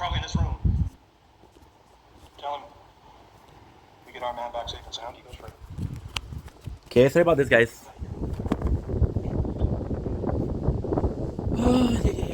probably in this room. Tell him we get our man back safe and sound, he goes free. Okay, sorry about this, guys. Oh, yeah.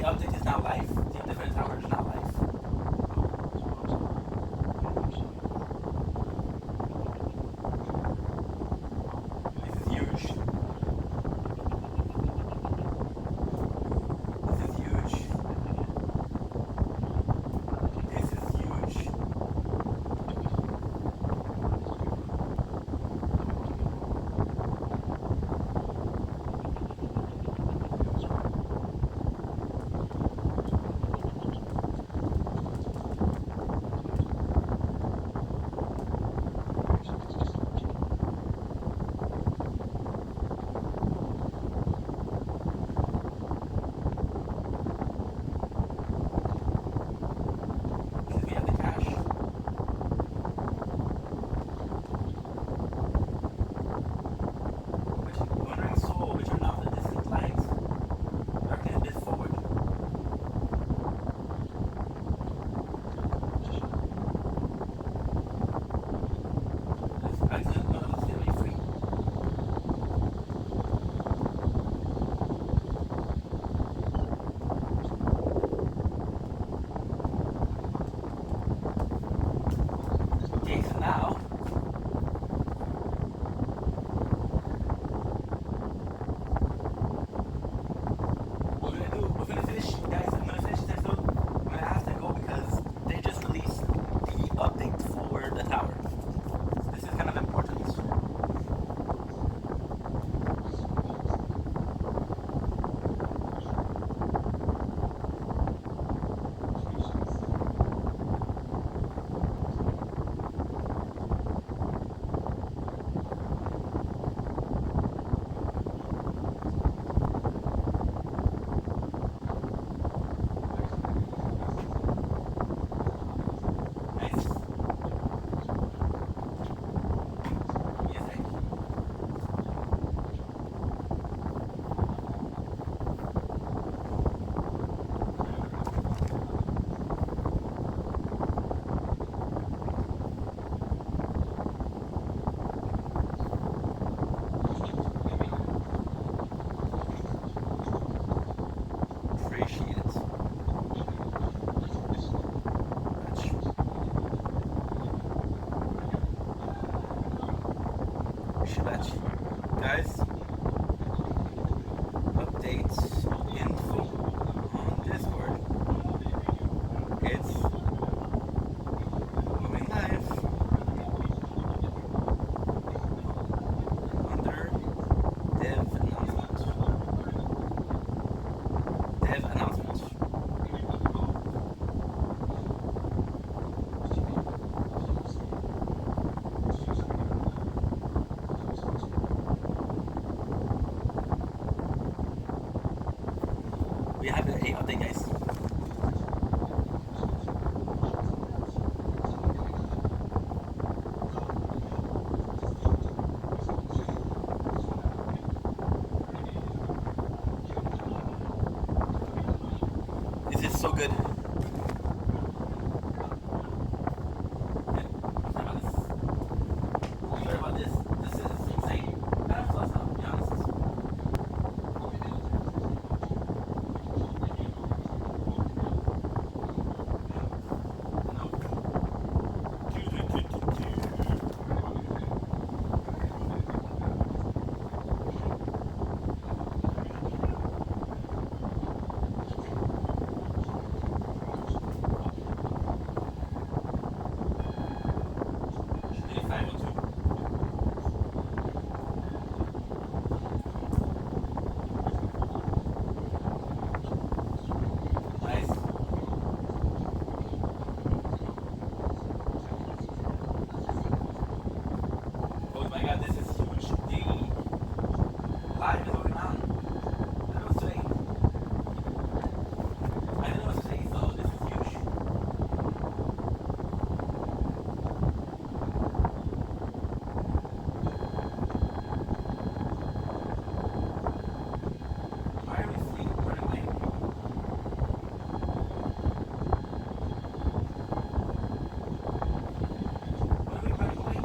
update is now live. The update for the tower is now live. This is huge. This is huge. This is huge. Since we have the cash. Wandering soul, return off the distant light. Darkness a bit forward. I didn't know it was gonna be free. Okay, so now we're gonna finish, guys. I'm gonna finish this episode. I'm gonna have to go because they just released the update for the tower. This is kind of important. Nice. Yes, thank you. Appreciate it. Shibach. Guys, updates info on Discord. It's going live under dev announcement. Dev announcement. We have a update, guys. This is so good. Sorry about this. This is insane. I have plus now, to be honest. Nice. Oh my god, this is huge. The live is going on. I don't know what to say. I don't know what to say, so this is huge. Why are we sleeping? Running away? Why are we running away?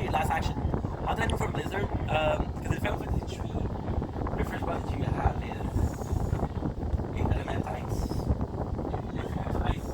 Wait, last action. How did I know from Blizzard? Because the Final Fantasy tree, the first button you have is 8 elementites. Ice.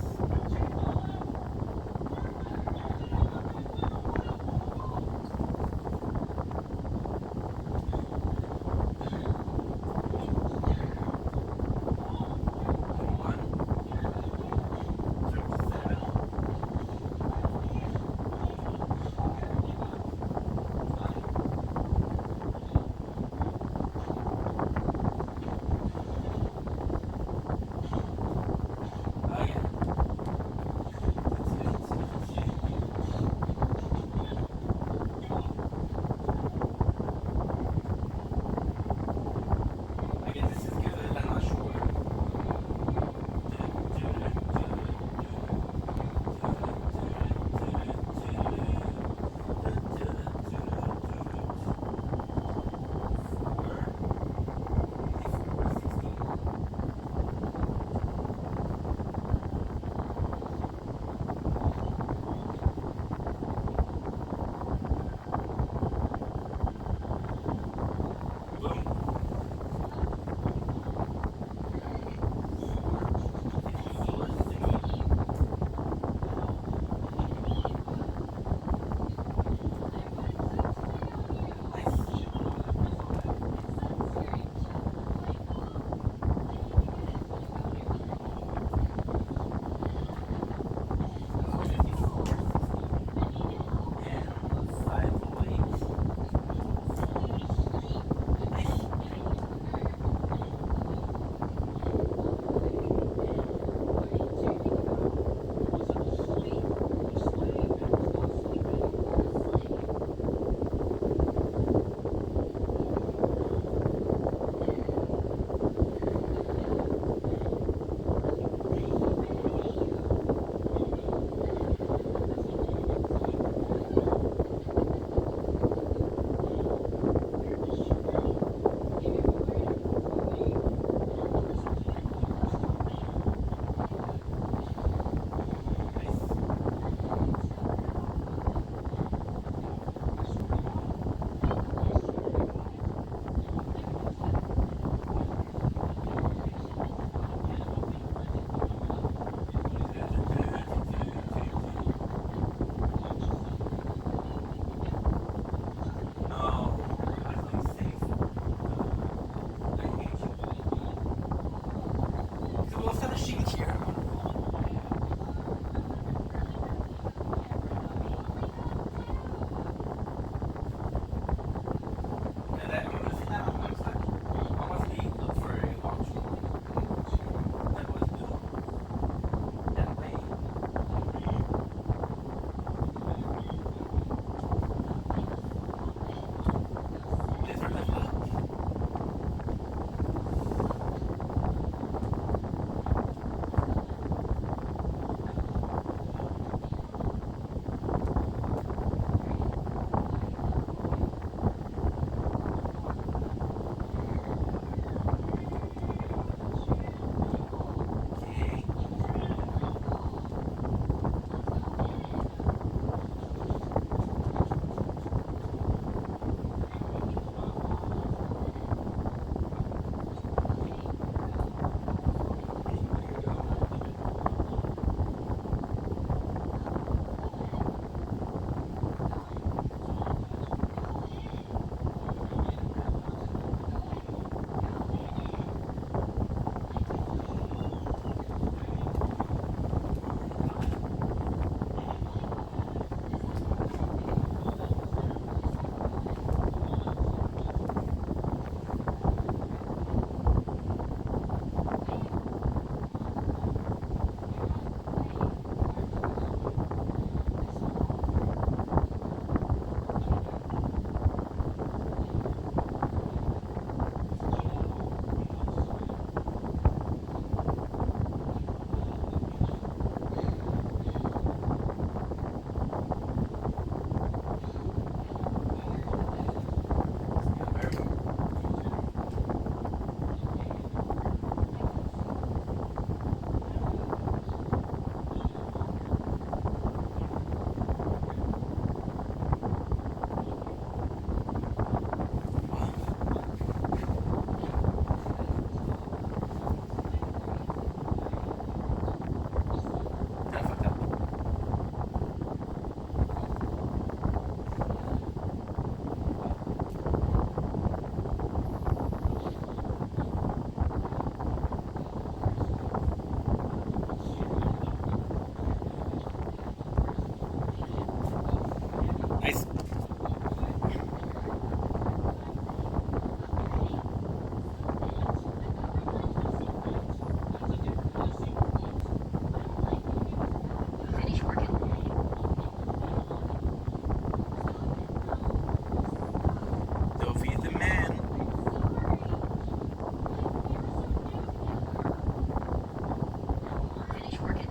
Nice. Finish working. Go feed the man. Finish working.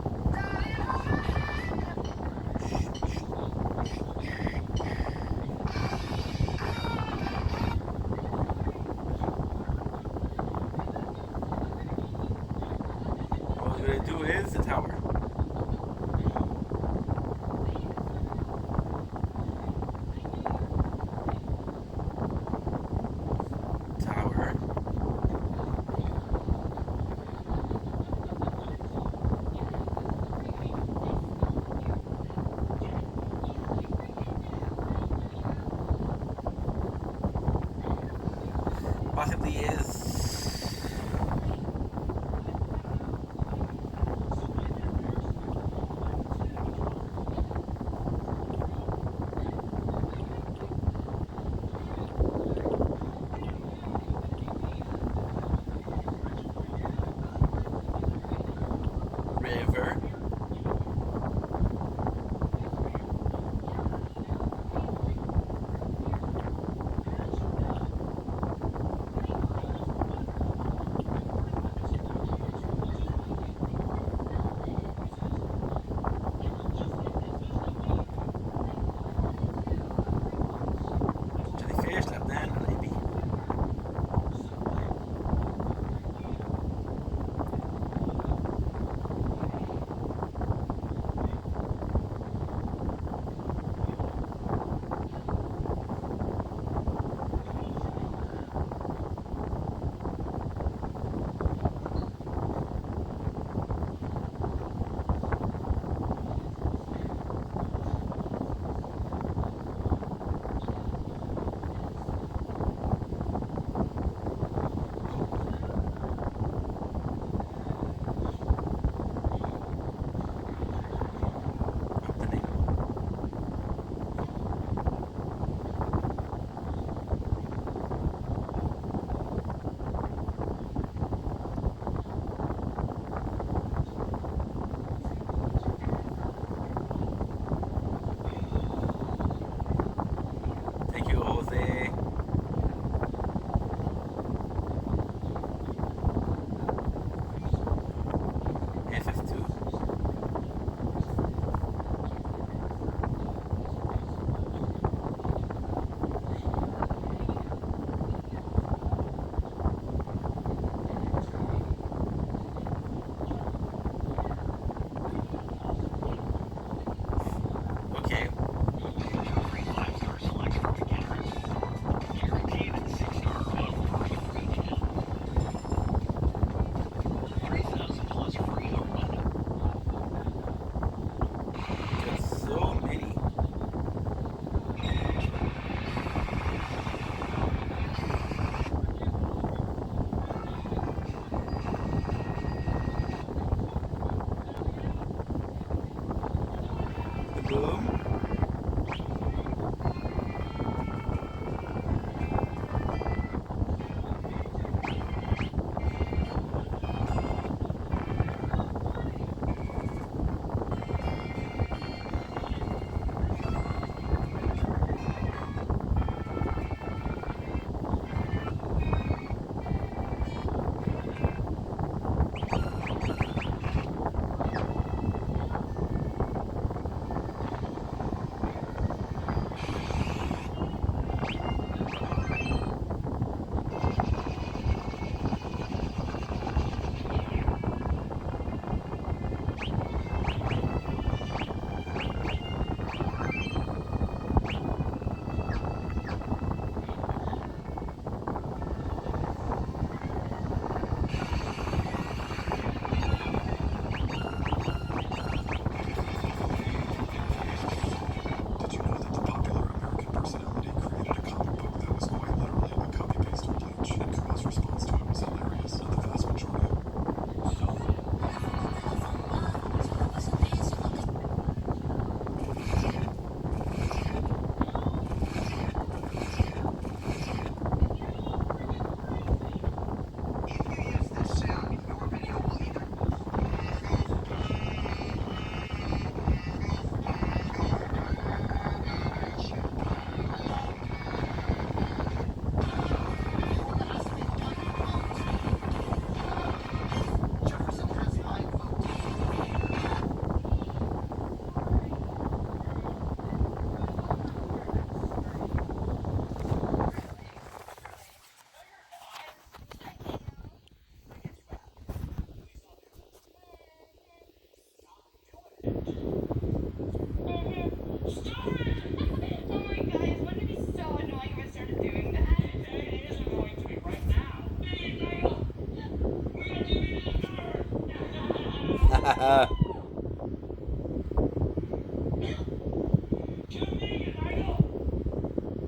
Oh my guys, wouldn't it be so annoying if I started doing that? It is annoying to me right now.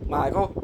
Michael?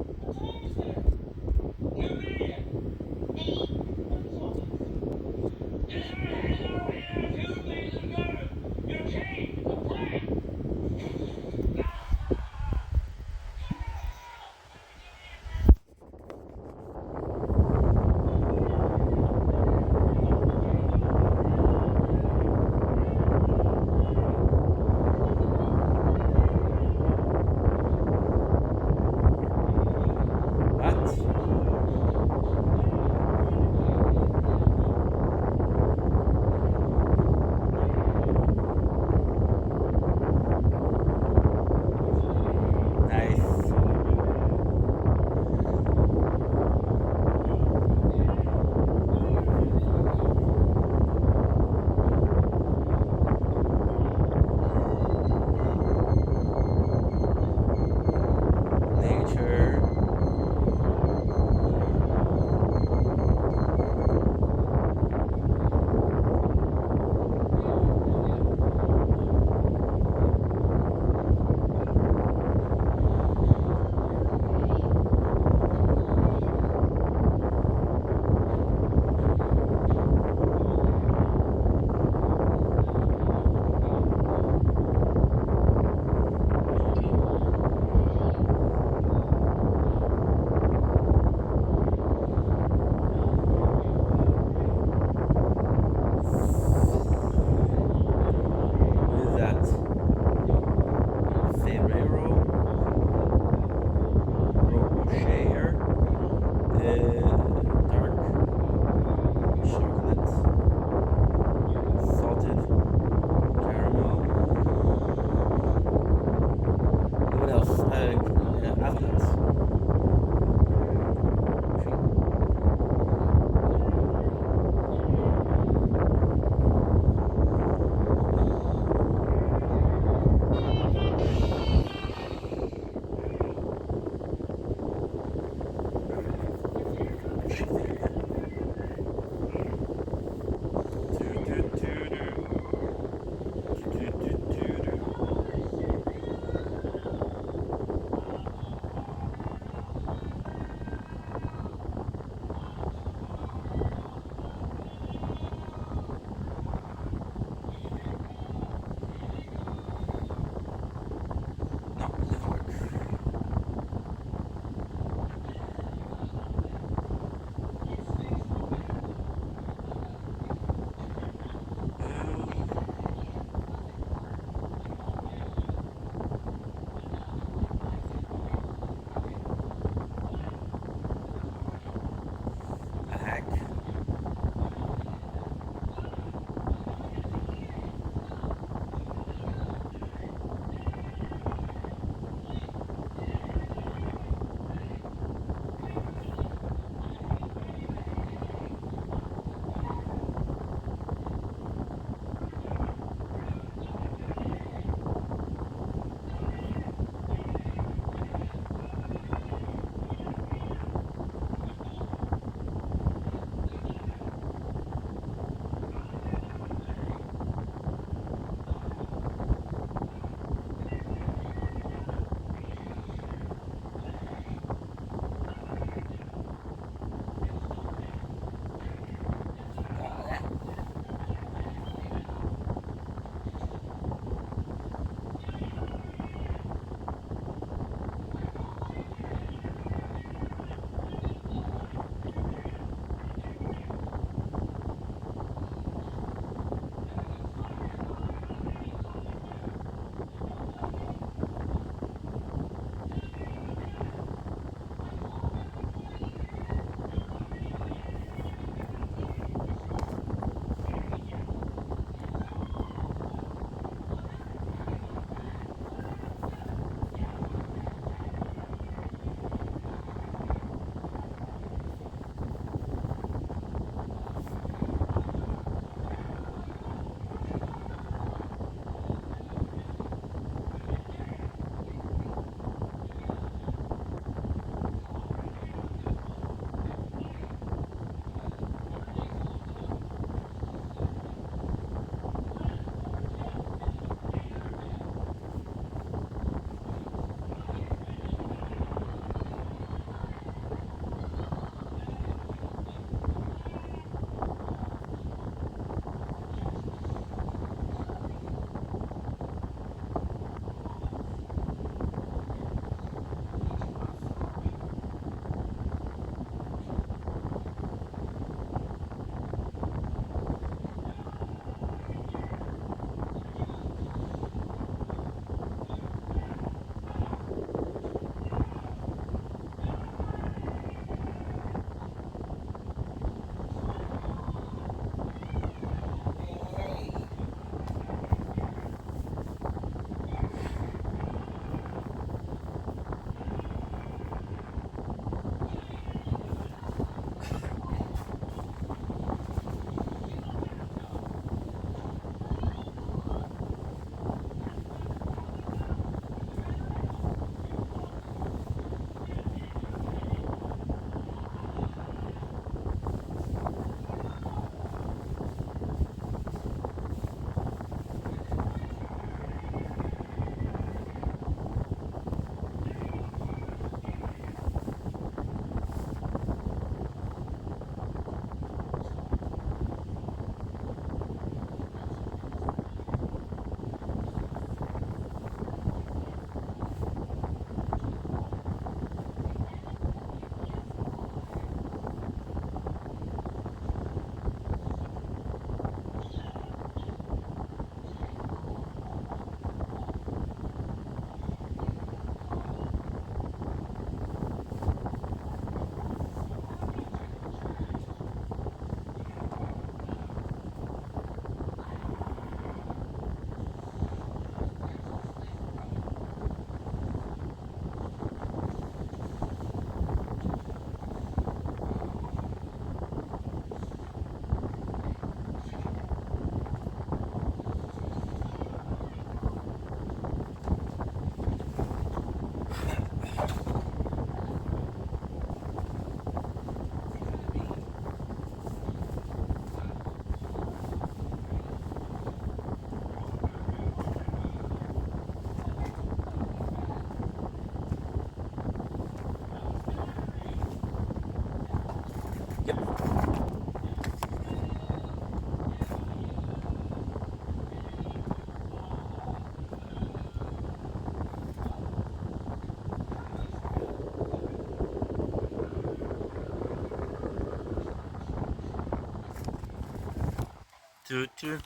tu, tu.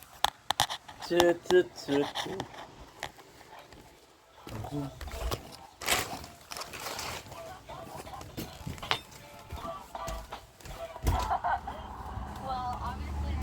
Tu, tu, tu, tu. Well, obviously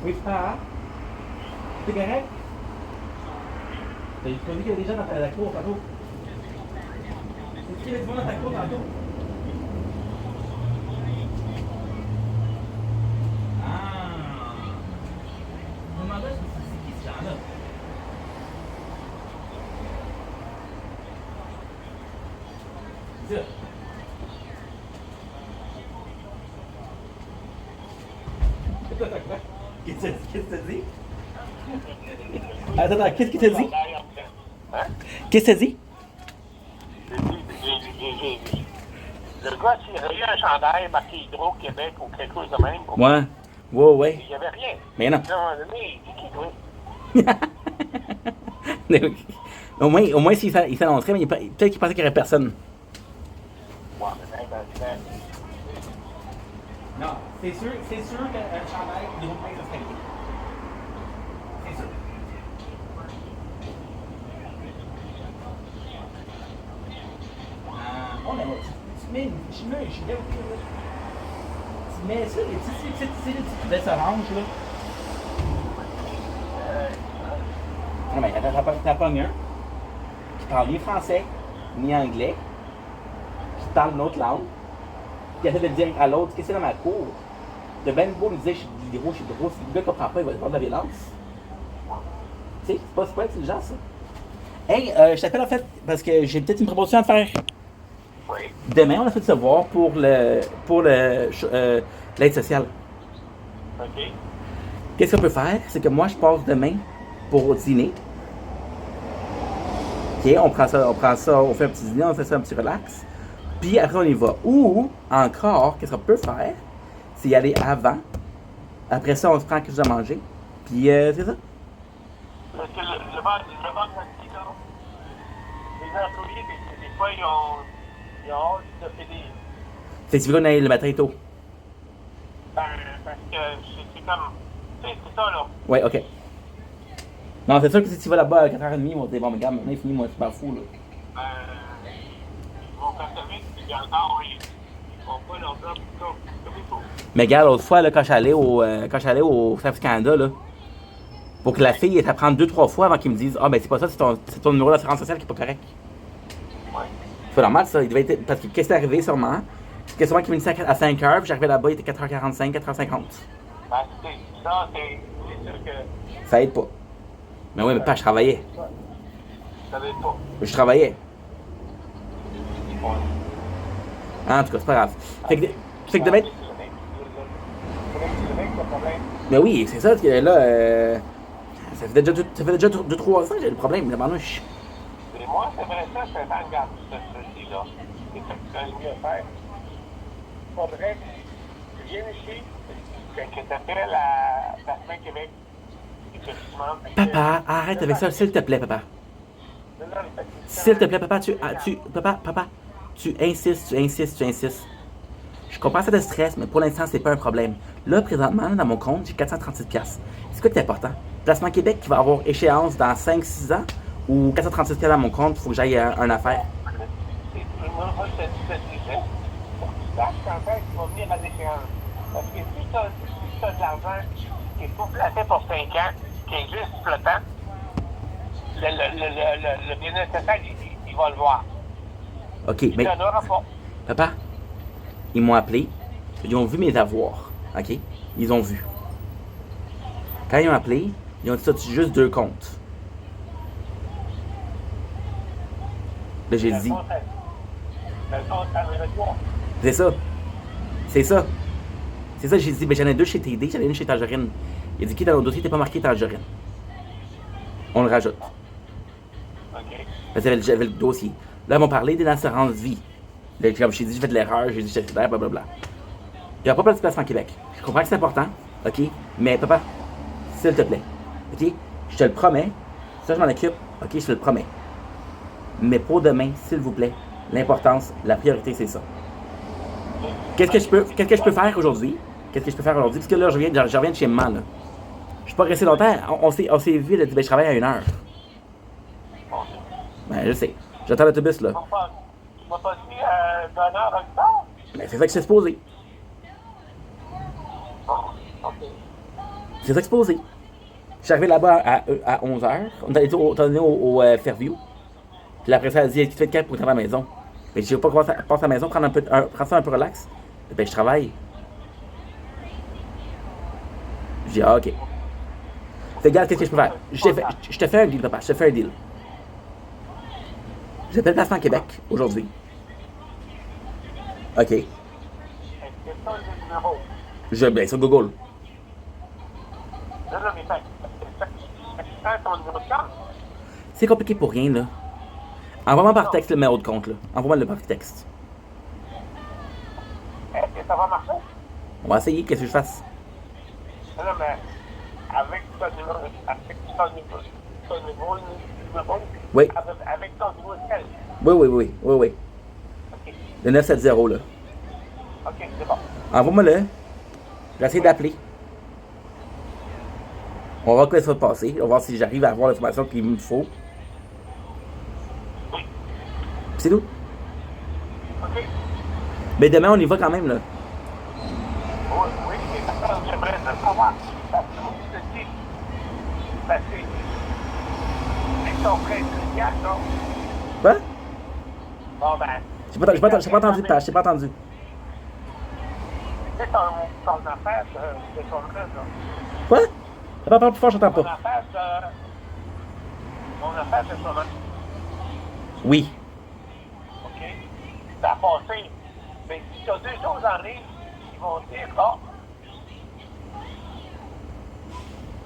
Oui, frère. T'es correct? T'as dit qu'il y a des gens dans la cour tantôt. C'est qui les gens dans ta cour tantôt? Ah! Je me demandais c'est qui ces gens-là? C'est ça. Qu'est-ce que t'as dit? Attends, qu'est-ce que t'as dit? Hein? Qu'est-ce que t'as dit? Le gars, s'il y avait eu un chandail marqué Hydro-Québec ou quelque chose de même, Ouais. Ouais. il n'y avait rien. Mais non. À un moment donné, il dit qui, toi? au moins s'il s'annoncerait, mais peut-être qu'il pensait qu'il n'y aurait personne. Ouais, mais ben, Non, c'est sûr qu'un chandail Hydro-Québec, ça serait bien. C'est sûr. Oh, mais tu mets je suis bien ok, là. Tu mets ça, les petites poubelles oranges, là. Non, mais t'as pas un qui parle ni français, ni anglais, qui parle une autre langue, qui essaie de dire à l'autre, qu'est-ce que c'est dans ma cour? De ben beau lui dire, je suis drôle, si le gars comprend pas, il va te prendre de la violence. Tu sais, c'est pas intelligent, ça. Hey, je t'appelle en fait parce que j'ai peut-être une proposition à te faire. oui. Demain, on a fait de se voir pour l'aide sociale. OK. Qu'est-ce qu'on peut faire? C'est que moi, je passe demain pour dîner. OK, on prend ça, on fait un petit dîner, on fait ça un petit relax. Puis après, on y va. Ou, encore, qu'est-ce qu'on peut faire? C'est y aller avant. Après ça, on se prend quelque chose à manger. Puis, c'est ça. Parce que le vendredi, là, les employés, des fois, ils ont hâte de finir. Fait que tu veux qu'on aille le matin tôt. Ben, parce que c'est comme, tu sais, c'est ça, là. Ouais, OK. Non, c'est sûr que si tu vas là-bas à 4h30, ils vont te dire, bon, mais regarde, maintenant, il finit, moi, c'est pas fou, là. Ils vont faire service, puis encore, ils vont pas leur job comme il faut. Mais regarde, l'autre fois, là, quand j'allais au Service Canada, là, pour que la fille ait à prendre 2-3 fois avant qu'ils me disent, ah, ben, c'est pas ça, c'est ton numéro d'assurance sociale qui est pas correct. Ouais. C'est pas normal, ça. Il devait être. Parce que qu'est-ce qui est arrivé, sûrement? C'est que sûrement qu'il venait à 5h, puis j'arrivais là-bas, il était 4h45, 4h50. Ben, c'est ça, c'est sûr que Ça aide pas. Mais oui, mais pas, je travaillais. ça veut pas. Je travaillais. Ouais. En tout cas, c'est pas grave. Fait que demain. Mais oui, c'est ça, que là, ça fait déjà 2-3 ans que j'ai le problème, la manouche. Et moi, c'est vrai ça, c'est un garde, ceci-là. C'est ça que j'ai mieux à faire. Faudrait que tu viennes ici, que tu appelles à la semaine Québec. Et que tu demandes. Papa, arrête avec ça, s'il te plaît, papa. Non, S'il te plaît, papa, papa, tu insistes. Je comprends ça de stress, mais pour l'instant, c'est pas un problème. Là, présentement, dans mon compte, j'ai 436$. C'est quoi qui est important? Placement Québec qui va avoir échéance dans 5-6 ans ou 436$ dans mon compte, il faut que j'aille à une affaire? moi, je te disais, pour que tu saches quand est-ce qu'il va venir à l'échéance. Parce que si tu as de l'argent qui est tout placé pour 5 ans, qui est juste flottant, le bien-être social, il va le voir. OK, Il mais n'y en aura pas. papa, ils m'ont appelé. Ils ont vu mes avoirs. OK? Ils ont vu. Quand ils m'ont appelé, ils ont dit ça, tu juste 2 comptes. Là, j'ai dit, c'est ça. C'est ça. C'est ça, j'ai dit, ben j'en ai 2 chez TD, j'en ai une chez Tangerine. Il a dit, qui dans le dossier, t'es pas marqué Tangerine. On le rajoute. OK. Parce que j'avais le dossier. Là, ils m'ont parlé des assurances vie. Là, comme je t'ai dit, j'ai fait de l'erreur, j'ai dit, j'étais clair, blablabla. Il n'y a pas plein de place en Québec. Je comprends que c'est important, OK? Mais papa, s'il te plaît, OK? Je te le promets. Ça, je m'en occupe, OK? Je te le promets. Mais pour demain, s'il vous plaît, l'importance, la priorité, c'est ça. Qu'est-ce que je peux faire aujourd'hui? Qu'est-ce que je peux faire aujourd'hui? Parce que là, je reviens de chez maman, là. Je suis pas resté longtemps. On s'est vu, elle a dit, ben, je travaille à 1h. Ben, je sais. J'attends l'autobus, là. Tu m'as pas dit d'une heure en retard? Ben, c'est ça que je suis supposé. OK. C'est ça que c'est supposé. Je suis arrivé là-bas à 11h. On est allé au Fairview. Puis après ça, elle a dit, tu fais de quête pour rentrer à la maison? Ben, je sais pas comment ça passe à la maison, prendre ça un peu relax. Ben, je travaille. Je dis, ah, OK. Fait, regarde, qu'est-ce que je peux faire? Je te fais un deal, papa. Je te fais un deal. J'appelle Placement Québec aujourd'hui. OK. Est-ce que ça, le numéro? Ben, sur Google. Là, mais c'est ton numéro de carte? C'est compliqué pour rien, là. Envoie-moi par texte le numéro de compte, là. Envoie-moi le par texte. Est-ce que ça va marcher? On va essayer. Qu'est-ce que je fasse? Non, mais avec ton numéro, Oui. Avec ton numéro de tel. Oui. OK. Le 970, là. OK, c'est bon. Envoie-moi-le. Je vais essayer d'appeler. On va voir quoi ça va passer. On va voir si j'arrive à avoir l'information qu'il me faut. Oui. C'est tout. OK. Mais demain, on y va quand même, là. Oui, mais ça, j'aimerais savoir. Parce que je te dis, parce que ils sont prêts de gars, non? Quoi? Bon, ben. J'ai pas entendu, Page. J'ai pas entendu. C'est ton affaire de ton rêve, là. Quoi? Papa, parle plus fort, j'entends Mon pas. affaire de son rêve. Oui. OK? Ça a passé. Mais si tu as 2 choses en ligne, ils vont dire, oh,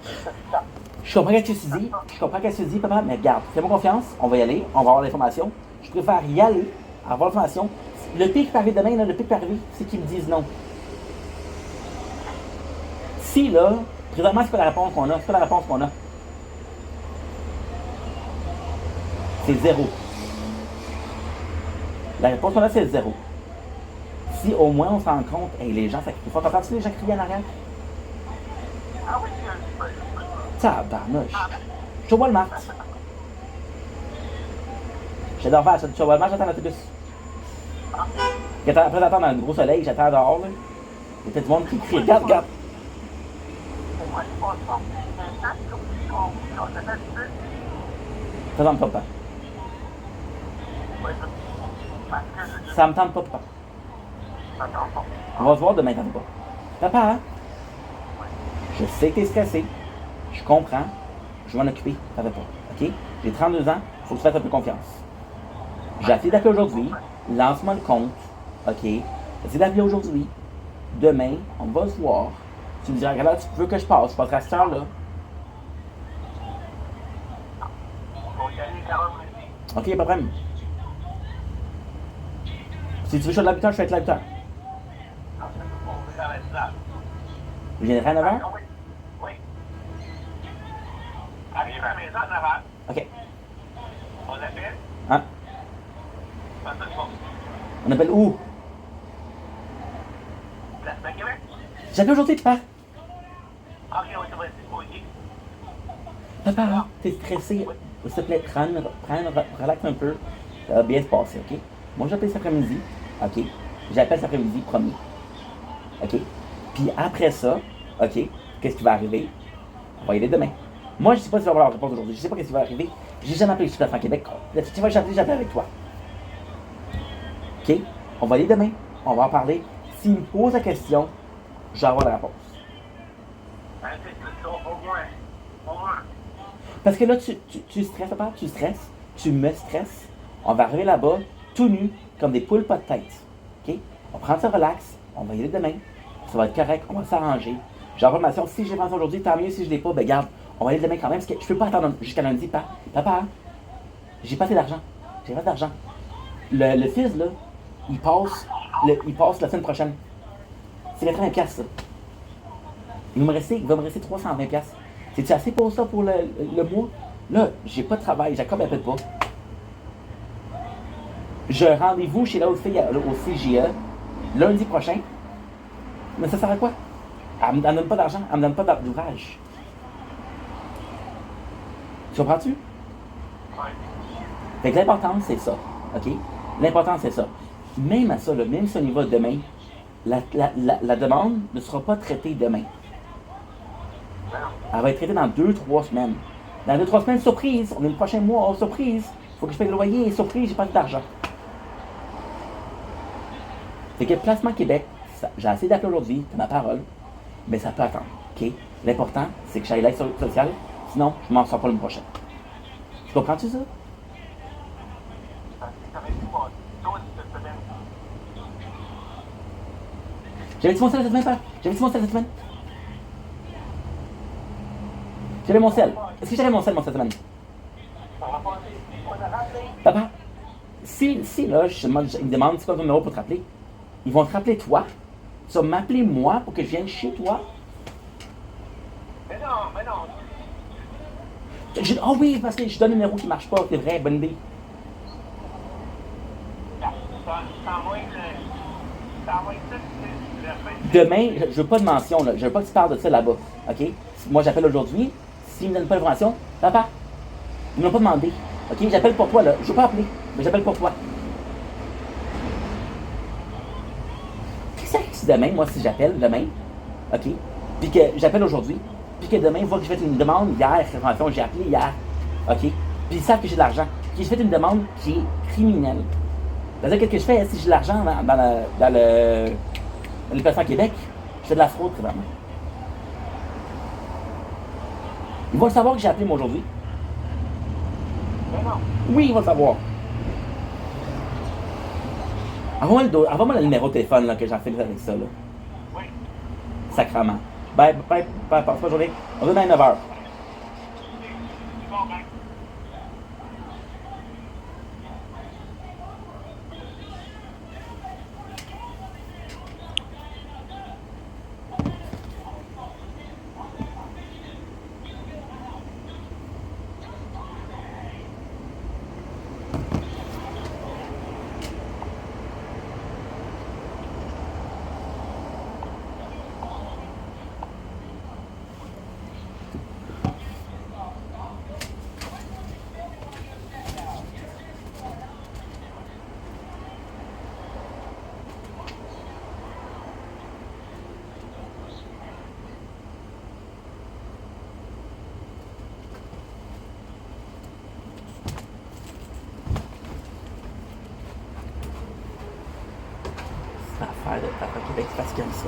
c'est ça. Je comprends ce que tu dis. Papa, mais regarde, fais-moi confiance, on va y aller, on va avoir l'information. Je préfère y aller, avoir l'information. Le pire qui peut arriver demain, là, le pire qui peut arriver, c'est qu'ils me disent non. Si, là, présentement, c'est pas la réponse qu'on a, c'est 0. La réponse qu'on a, c'est 0. Si au moins on se rend compte, hey, les gens, ça crie fort. T'entends-tu les gens crier en arrière? Ah oui, Tabarnouche. Je suis au Walmart. J'adore faire ça. Je suis au Walmart, j'attends l'autobus. Après d'attendre dans le gros soleil, j'attends dehors. Là. Il y a peut-être du monde qui crie. Regarde. Ça me tente pas, papa. Ça me tente pas, papa. On va se voir demain, t'entends pas. Papa, hein? Je sais que t'es stressé. Je comprends. Je vais m'en occuper. T'entends pas. OK? J'ai 32 ans. Faut que tu fasses un peu confiance. J'ai essayé d'appeler aujourd'hui. Lance-moi le compte. OK? J'ai essayé d'appeler aujourd'hui. Demain, on va se voir. Tu me diras, regarde, tu veux que je passe. Je passerai à cette heure-là. OK, pas de problème. Si tu veux que je sois de la 8h, je vais être là à 8h. Je viendrai à 9h? Oui. Arrive à la maison à 9h. OK. On appelle. Hein? Ça se passe. On appelle où? Placement Québec. J'appelle aujourd'hui, tu pars. OK, oui, c'est vrai, oui. Papa, t'es stressé. S'il te plaît, relaxe un peu. Ça va bien se passer, OK? Moi, j'appelle cet après-midi. OK? J'appelle cet après-midi, promis. OK? Puis après ça, OK? Qu'est-ce qui va arriver? On va y aller demain. Moi, je sais pas si je vais avoir la réponse aujourd'hui. Je sais pas ce qui va arriver. J'ai jamais appelé le Placement Québec. La petite fois que j'ai appelé avec toi. OK? On va aller demain. On va en parler. S'il me pose la question, je vais avoir la réponse. Au moins. Parce que là, tu stresses, papa, tu stresses, tu me stresses. On va arriver là-bas, tout nu, comme des poules pas de tête. OK? On prend ça relax, on va y aller demain. Ça va être correct, on va s'arranger. J'ai l'information, si j'ai pensé aujourd'hui, tant mieux. Si je l'ai pas, ben garde, on va y aller demain quand même, parce que je peux pas attendre jusqu'à lundi. Papa, j'ai pas assez d'argent. J'ai pas d'argent. Le fils, là, il passe la semaine prochaine. C'est 80$, ça. Il va me rester 320$. C'est-tu assez pour ça, pour le mois? Là, j'ai pas de travail, Jacob n'appelle pas. J'ai un rendez-vous chez l'autre fille au CGE lundi prochain. Mais ça sert à quoi? Elle me donne pas d'argent, elle me donne pas d'ouvrage. Tu comprends-tu? Fait que l'important, c'est ça. OK? L'important, c'est ça. Même à ça, là, même si on y va demain, la demande ne sera pas traitée demain. Elle va être traitée dans 2-3 semaines. Dans 2-3 semaines, surprise, on est le prochain mois, oh, surprise, il faut que je paye le loyer, surprise, j'ai pas d'argent. Fait que Placement Québec, j'ai essayé d'appeler aujourd'hui, c'est ma parole, mais ça peut attendre. OK? L'important, c'est que j'aille l'aide sociale, sinon, je m'en sors pas le prochain. Tu comprends-tu ça? J'avais-tu mon sel cette semaine, père? J'avais-tu mon sel cette semaine? J'avais mon sel. Est-ce que j'avais mon sel cette semaine? Papa, si là, ils me demandent c'est quoi ton numéro pour te rappeler, ils vont te rappeler toi. Tu vas m'appeler moi pour que je vienne chez toi. Mais non. Ah oui, parce que je donne un numéro qui marche pas, c'est vrai, bonne idée. Demain, je veux pas de mention, là. Je veux pas que tu parles de ça là-bas. OK? Moi, j'appelle aujourd'hui. S'ils me donnent pas l'information, papa, ils m'ont pas demandé. OK? J'appelle pour toi, là. Je veux pas appeler, mais j'appelle pour toi. Qu'est-ce que si demain, moi, si j'appelle demain, OK? Puis que j'appelle aujourd'hui, puis que demain, ils voient que j'ai fait une demande hier, information, j'ai appelé hier. OK? Puis ils savent que j'ai de l'argent. Puis j'ai fait une demande qui est criminelle. C'est-à-dire, qu'est-ce que je fais si j'ai de l'argent dans le Placement Québec? Je fais de la fraude, vraiment. Ils vont le savoir que j'ai appelé moi aujourd'hui. Oui, ils vont le savoir. Envoie-moi le numéro de téléphone là, que j'en fais avec ça. Là. Oui. Sacrement. Bye, passe pas journée. On se donne à 9h. L'affaire de Papa Québec, c'est parce qu'il aime ça.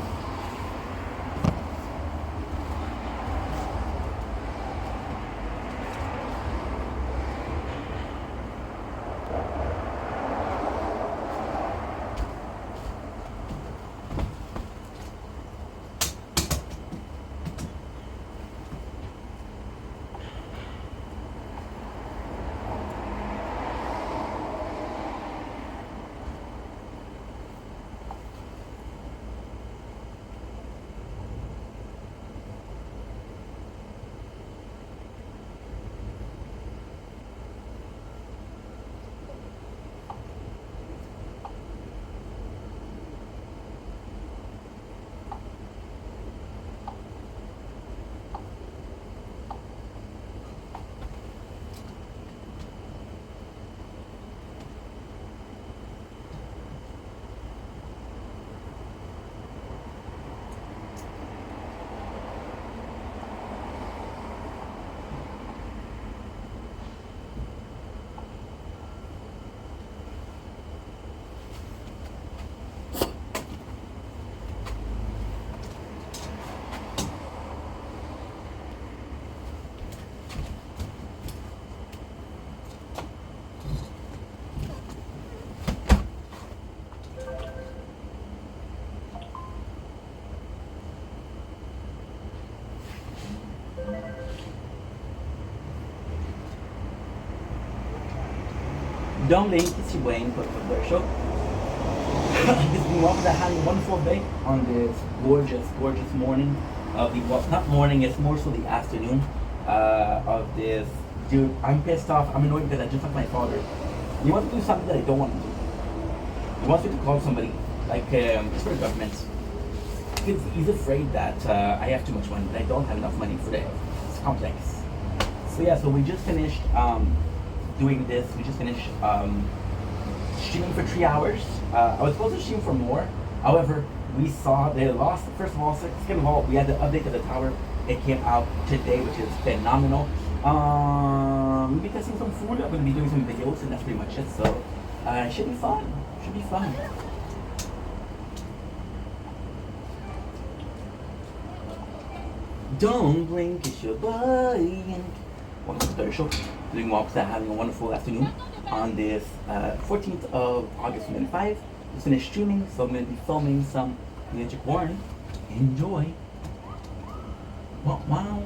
Dumpling, Kissy Wayne, put their show. This new office are having a wonderful day on this gorgeous, gorgeous morning of the, well, not morning, it's more so the afternoon of this. Dude, I'm pissed off. I'm annoyed because I just like my father. He wants to do something that I don't want to do. He wants me to call somebody, like, it's for the government. He's afraid that I have too much money, that I don't have enough money for it. It's complex. So yeah, so we just finished doing this. We just finished streaming for 3 hours. I was supposed to stream for more. However, we saw they lost, first of all. Second of all, we had the update of the tower. It came out today, which is phenomenal. We'll be testing some food. I'm going to be doing some videos, and that's pretty much it. So, it should be fun. Should be fun. Don't blink, it's your boy. Welcome to the show. Doing walks that having a wonderful afternoon on this 14th of August 2025. Just finished streaming, so I'm going to be filming some Ninja Corn. Enjoy. Wow, wow.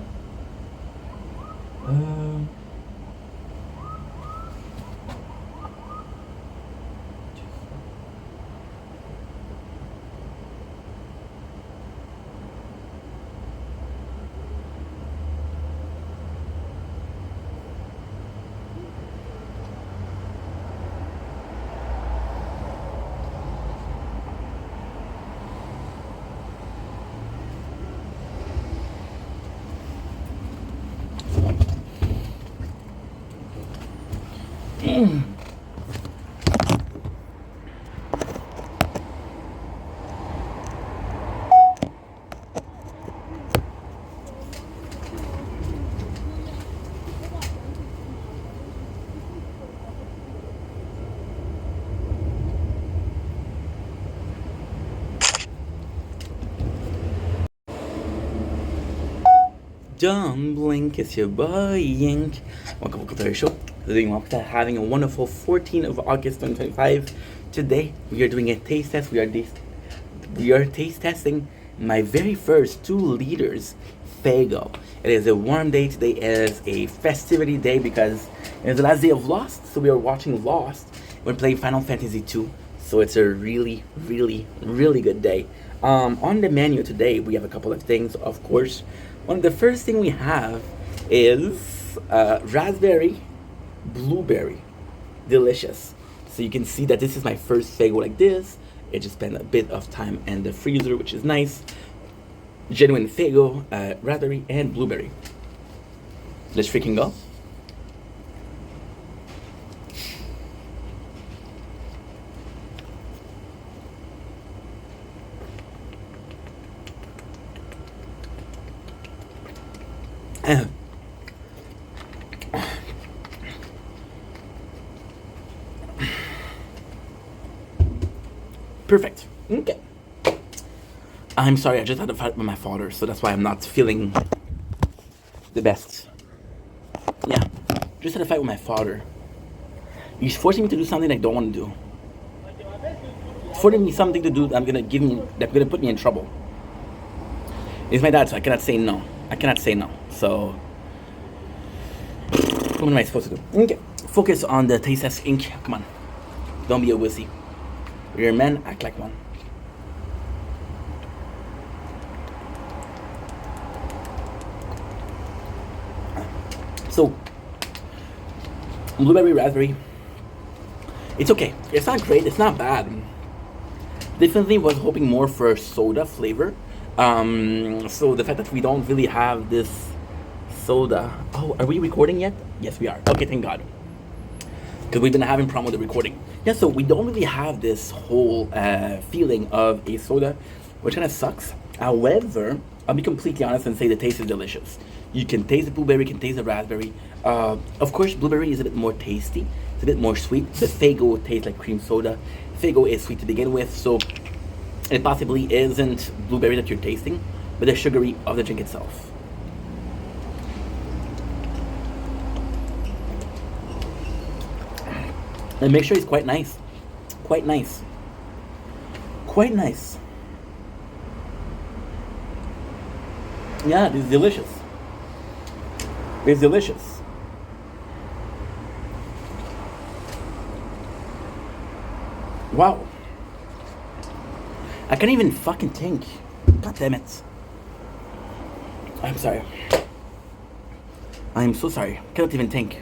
Don't blink, it's your boy Yink. Welcome to the show. Doing well, having a wonderful 14th of August 2025. Today we are doing a taste test. We are taste testing my very first 2 liters Faygo. It is a warm day today. It is a festivity day because it is the last day of Lost. So we are watching Lost. We're playing Final Fantasy 2. So it's a really, really, really good day. On the menu today, we have a couple of things, of course. The first thing we have is raspberry, blueberry, delicious. So you can see that this is my first Faygo like this. It just spent a bit of time in the freezer, which is nice. Genuine Faygo, raspberry and blueberry. Let's freaking go. Perfect. Okay. I'm sorry, I just had a fight with my father, so that's why I'm not feeling the best. Yeah, just had a fight with my father. He's forcing me to do something I don't want to do. He's forcing me something to do that's gonna put me in trouble. He's my dad, so I cannot say no. So what am I supposed to do? Okay. Focus on the taste test ink. Come on. Don't be a wussy. You're a man, act like one. So, blueberry, raspberry. It's okay. It's not great. It's not bad. Definitely was hoping more for soda flavor. So the fact that we don't really have this soda. Oh, are we recording yet? Yes, we are. Okay, thank God. Because we've been having problem with the recording. Yeah, so we don't really have this whole feeling of a soda, which kind of sucks. However, I'll be completely honest and say the taste is delicious. You can taste the blueberry, you can taste the raspberry. Of course, blueberry is a bit more tasty. It's a bit more sweet. The Faygo tastes like cream soda. Faygo is sweet to begin with, so it possibly isn't blueberry that you're tasting, but the sugary of the drink itself. And make sure it's quite nice. Quite nice. Quite nice. Yeah, it's delicious. It's delicious. Wow. I can't even fucking think. God damn it. I'm sorry. I'm so sorry. Can't even think.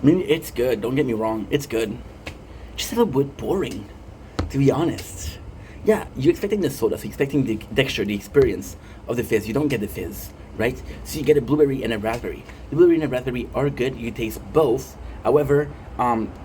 I mean, it's good. Don't get me wrong. It's good. Just a little bit boring, to be honest. Yeah, you're expecting the soda, so you're expecting the texture, the experience of the fizz. You don't get the fizz, right? So you get a blueberry and a raspberry. The blueberry and the raspberry are good. You taste both. However,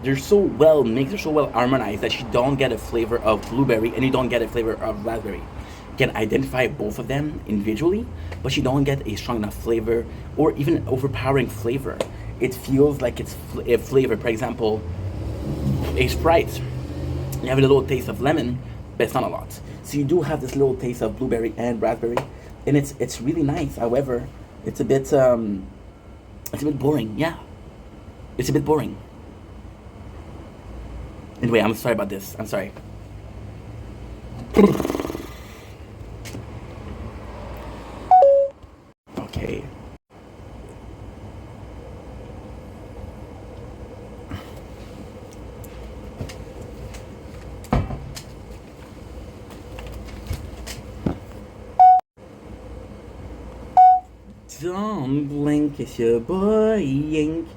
they're so well mixed, they're so well harmonized that you don't get a flavor of blueberry and you don't get a flavor of raspberry. You can identify both of them individually, but you don't get a strong enough flavor or even overpowering flavor. It feels like it's a flavor. For example, a Sprite. You have a little taste of lemon, but it's not a lot. So you do have this little taste of blueberry and raspberry, and it's really nice. However, it's a bit boring. Yeah, it's a bit boring. Anyway, I'm sorry about this. I'm sorry. Okay. Don't blink, it's your boy Yink.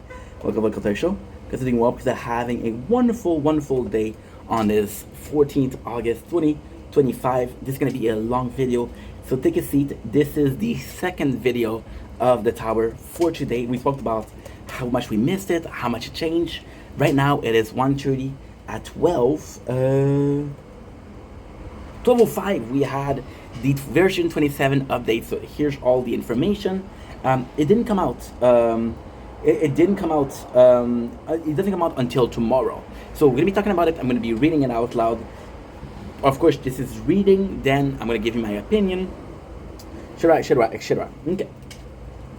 Welcome to the show. Considering well because I'm having a wonderful, wonderful day on this 14th August 2025. This is going to be a long video, so take a seat. This is the second video of the tower for today. We talked about how much we missed it, how much it changed. Right now it is 1:30 at 12:05 we had the version 27 update. So here's all the information. It didn't come out. It didn't come out. It doesn't come out until tomorrow. So we're gonna be talking about it. I'm gonna be reading it out loud. Of course, this is reading. Then I'm gonna give you my opinion. Shira. Okay.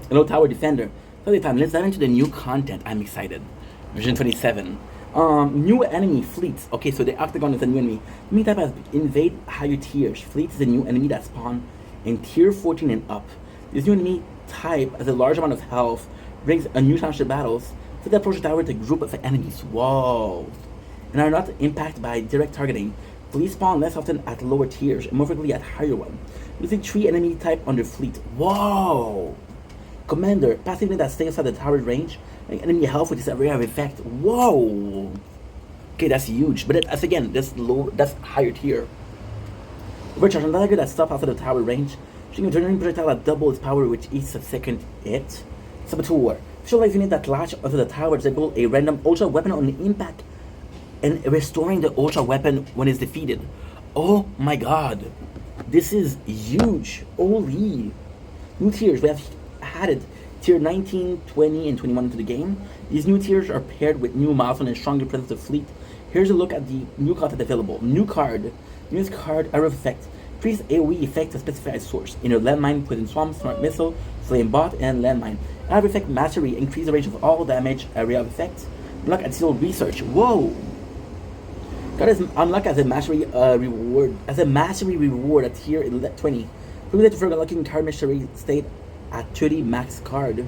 Hello, Tower Defender. So time. Let's dive into the new content. I'm excited. Version 27. New enemy fleets. Okay, so the Octagon is a new enemy. Enemy type has invade higher tiers. Fleet is a new enemy that spawn in tier 14 and up. This new enemy type has a large amount of health, brings a new challenge to battles. So they approach the tower with a group of enemies. Whoa. And are not impacted by direct targeting. Fleet spawn less often at lower tiers and more frequently at higher ones. Using 3 enemy type under fleet. Whoa. Commander, passive unit that stays outside the tower range. Enemy health with this area of effect. Whoa. Okay, that's huge. But that's again, that's higher tier. Overcharge, another target that stops outside the tower range. Shooting a turning projectile that doubles its power with each subsequent hit. Saboteur. Visualize unit that latch onto the tower disable a random ultra weapon on impact and restoring the ultra weapon when it's defeated. Oh my god. This is huge. Holy. New tiers. We have added tier 19, 20, and 21 into the game. These new tiers are paired with new milestone and stronger presence of fleet. Here's a look at the new content available. New card. Newest card, Arrow Effect. Increase AoE effect to specified source. Inner Landmine, Poison Swamp, Smart Missile, Flame Bot, and Landmine. Arrow Effect Mastery. Increase the range of all damage area of effect. Unlock additional research. Whoa! Card is unlocked as a mastery reward. As a mastery reward at tier 20. Privilege for unlocking card mastery state at 30 max card.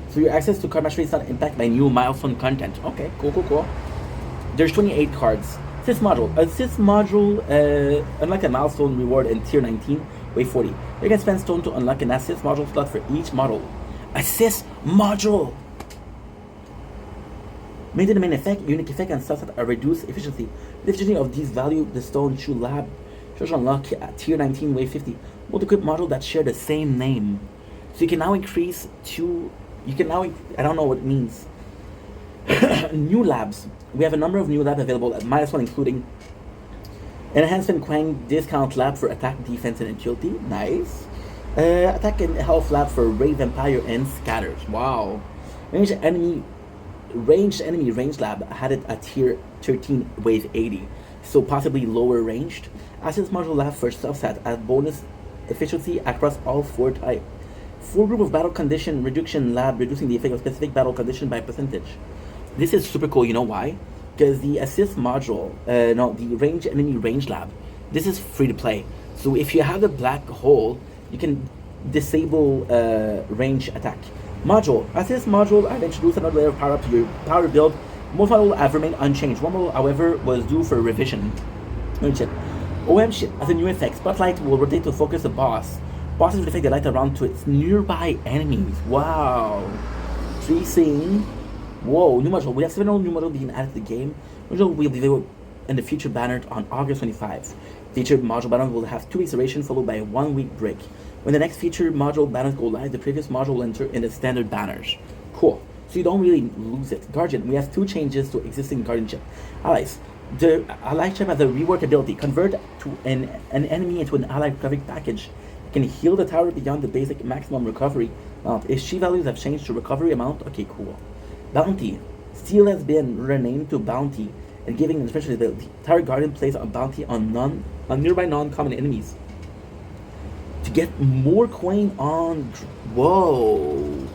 So your access to card mastery is not impacted by new milestone content. Okay, cool. There's 28 cards. Assist module. Assist module unlock a milestone reward in tier 19, wave 40. You can spend stone to unlock an assist module slot for each model. Assist module! Maintain the main effect, unique effect, and stuff that are reduced efficiency. The efficiency of these value the stone should lab. Should unlock at tier 19, wave 50. Multi-equip module that share the same name. So you can now increase to, I don't know what it means. New labs. We have a number of new labs available at -1, including Enhancement Quang Discount Lab for Attack, Defense, and Agility. Nice. Attack and Health Lab for Raid Vampire and Scatters. Wow. Ranged enemy range lab had it at tier 13, wave 80. So possibly lower ranged. Assist module lab for subset at bonus efficiency across all 4 types. Full group of battle condition reduction lab, reducing the effect of specific battle condition by percentage. This is super cool. You know why? Because the assist module, the range enemy range lab, this is free to play. So if you have the black hole, you can disable range attack. Module. Assist module, I've introduced another layer of power up to your power build Most models have remained unchanged. One model, however, was due for revision. OM ship has a new effect. Spotlight will rotate to focus the boss. Bosses will reflect the light around to its nearby enemies. Wow. Tracing. Whoa, new module. We have 7 new models being added to the game. Module will be available in the future banner on August 25. Featured module banner will have 2 weeks duration followed by a 1-week break. When the next featured module banners go live, the previous module will enter in the standard banners. Cool. So you don't really lose it. Guardian, we have 2 changes to existing Guardian ship. Allies. The ally ship has a rework ability. Convert to an enemy into an ally recovery package. It can heal the tower beyond the basic maximum recovery amount. If she values have changed to recovery amount, okay, cool. Bounty. Steel has been renamed to Bounty and giving an special ability. Tower Guardian plays a bounty on nearby non-common enemies. To get more coin on... Whoa.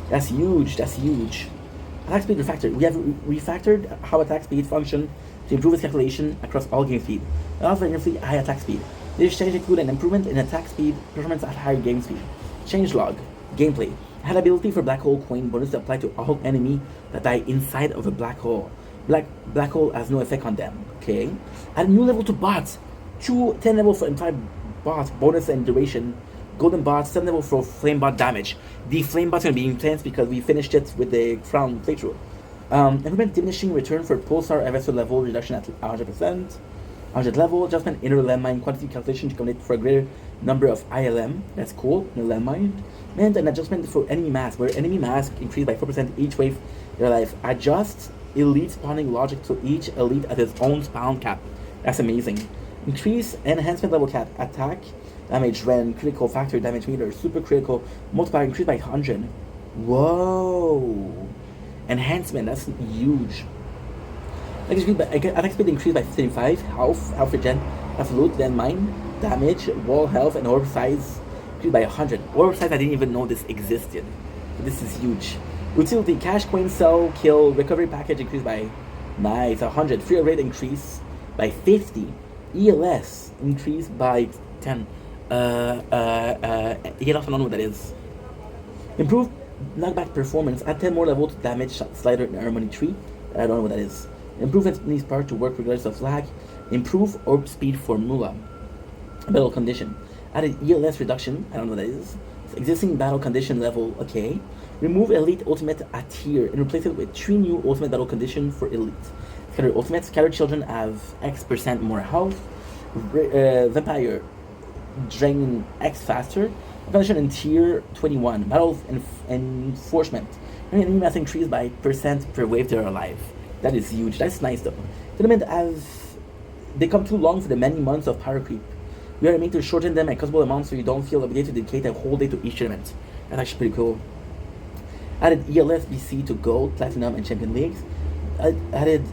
That's huge. That's huge. Attack speed refactored. We have refactored how attack speed function to improve its calculation across all game speed. Allows for nearly high attack speed. This change includes an improvement in attack speed performance at higher game speed. Change log. Gameplay. Had ability for black hole coin bonus to apply to all enemy that die inside of a black hole. Black hole has no effect on them. Okay. Add a new level to bots. 10 level for entire bots bonus and duration. Golden bot, 7 level for flame bot damage. The flame bot's gonna be intense because we finished it with the crown playthrough. Implement diminishing return for pulsar FSO level reduction at 100%. 100 level adjustment inner landmine quantity calculation to accommodate for a greater number of ILM. That's cool. Inner landmine. And an adjustment for enemy mass where enemy mass increased by 4% each wave in your life. Adjust elite spawning logic to each elite at its own spawn cap. That's amazing. Increase enhancement level cap attack damage when critical factor damage meter super critical multiplier increased by 100. Whoa. Enhancement, that's huge. Attack speed increased by 35, health regen, absolute, then mine, damage, wall health, and orb size increased by 100. Orb size I didn't even know this existed. So this is huge. Utility, cash coin cell kill recovery package increased by 100. Free rate increase by 50. ELS increased by 10. ELS, I don't know what that is. Improve knockback performance. Add 10 more level to damage slider in Harmony Tree. I don't know what that is. Improve needs part to work regardless of lag. Improve orb speed formula. Battle condition. Added ELS reduction. I don't know what that is. Existing battle condition level. Okay. Remove elite ultimate at tier and replace it with 3 new ultimate battle condition for elite. Scatter ultimates. Scatter children have X% more health. Vampire drain X faster. Condition in tier 21. Battle enforcement. Enemy mass increased by % per wave they're alive. That is huge. That's nice though. Tournament as they come too long for the many months of power creep. We are aiming to shorten them a considerable amount so you don't feel obligated to dedicate a whole day to each tournament. That's actually pretty cool. Added ELS BC to Gold, Platinum, and Champion Leagues. Added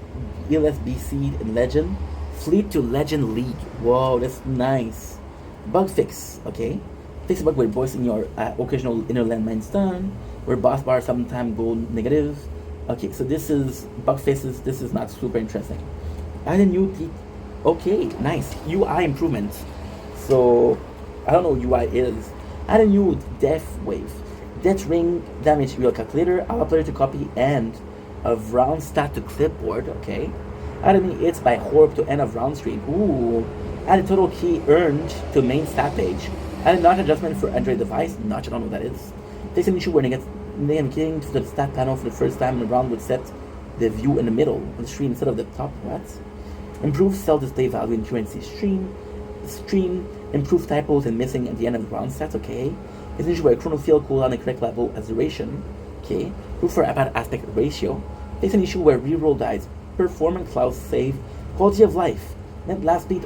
ELS BC in Legend. Fleet to Legend League. Whoa, that's nice. Bug fix, okay. Fix a bug where voicing your occasional inner landmine stun, where boss bars sometimes go negative. Okay, so this is bug fixes. This is not super interesting. Add a new okay, nice UI improvement. So I don't know what UI is. Add a new death wave. Death ring damage real calculator. Allow player to copy end of round stat to clipboard. Okay. Add any hits by Horb to end of round stream. Ooh. Add a total key earned to main stat page. Add a notch adjustment for Android device. Notch, I don't know what that is. Takes an issue where name king to the stat panel for the first time in the round would set the view in the middle of the stream instead of the top. What? Improve cell display value in QNC stream. Improve typos and missing at the end of the round stats. Okay. It's an issue where chrono field cooldown the correct level as duration. Okay. Improve for bad aspect ratio. Takes an issue where reroll dies. Performance cloud save. Quality of life. Net lap speed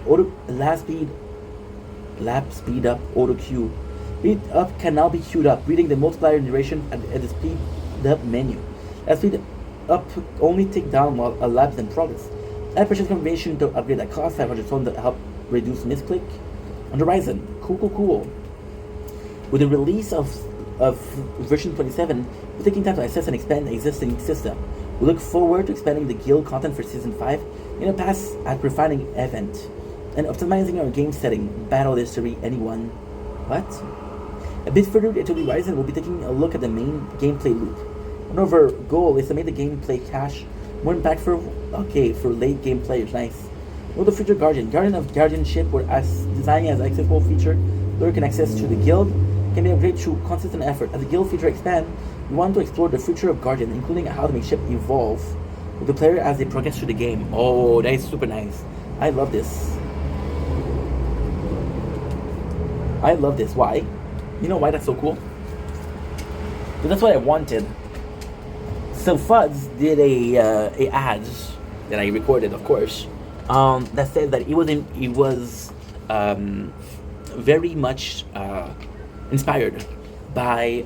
up auto queue. Speed up can now be queued up, reading the multiplier duration at the speed up menu. As speed up only tick down while a lap is in progress. Add precious confirmation to upgrade that cost 500 stone to help reduce misclick. On the horizon, cool. With the release of version 27, we're taking time to assess and expand the existing system. We look forward to expanding the guild content for season 5 in a pass at refining event and optimizing our game setting, battle history, anyone. What? A bit further into the horizon, we'll be taking a look at the main gameplay loop. One of our goal is to make the gameplay cache More impactful, okay, for late game players, nice. Know the future Guardian. Guardian of Guardianship were as designing as accessible feature. Lurk and access to the guild can be upgraded through consistent effort. As the guild feature expands, we want to explore the future of Guardian, including how to make ship evolve with the player as they progress through the game. Oh, that is super nice. I love this. I love this. Why? You know why that's so cool? Because that's what I wanted. So Fuds did a ads that I recorded, of course, that said that it was very much inspired by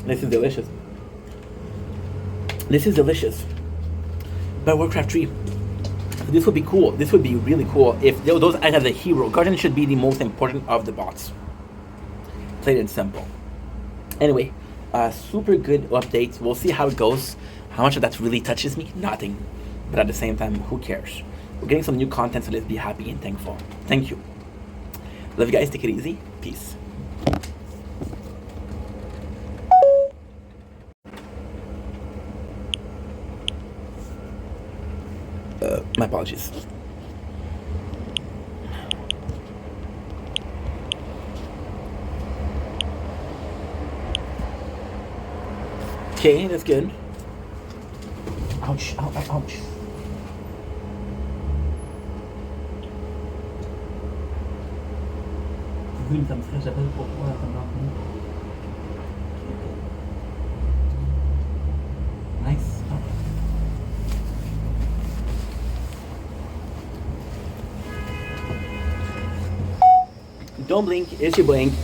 this is delicious. This is delicious. By Warcraft 3. This would be cool. This would be really cool if those act as a hero. Guardian should be the most important of the bots. Plain and simple. Anyway, super good updates. We'll see how it goes. How much of that really touches me? Nothing. But at the same time, who cares? We're getting some new content, so let's be happy and thankful. Thank you. Love you guys. Take it easy. Peace. My apologies. Okay, that's good. Ouch, ouch, ouch. Nice. Don't blink, it's your blink.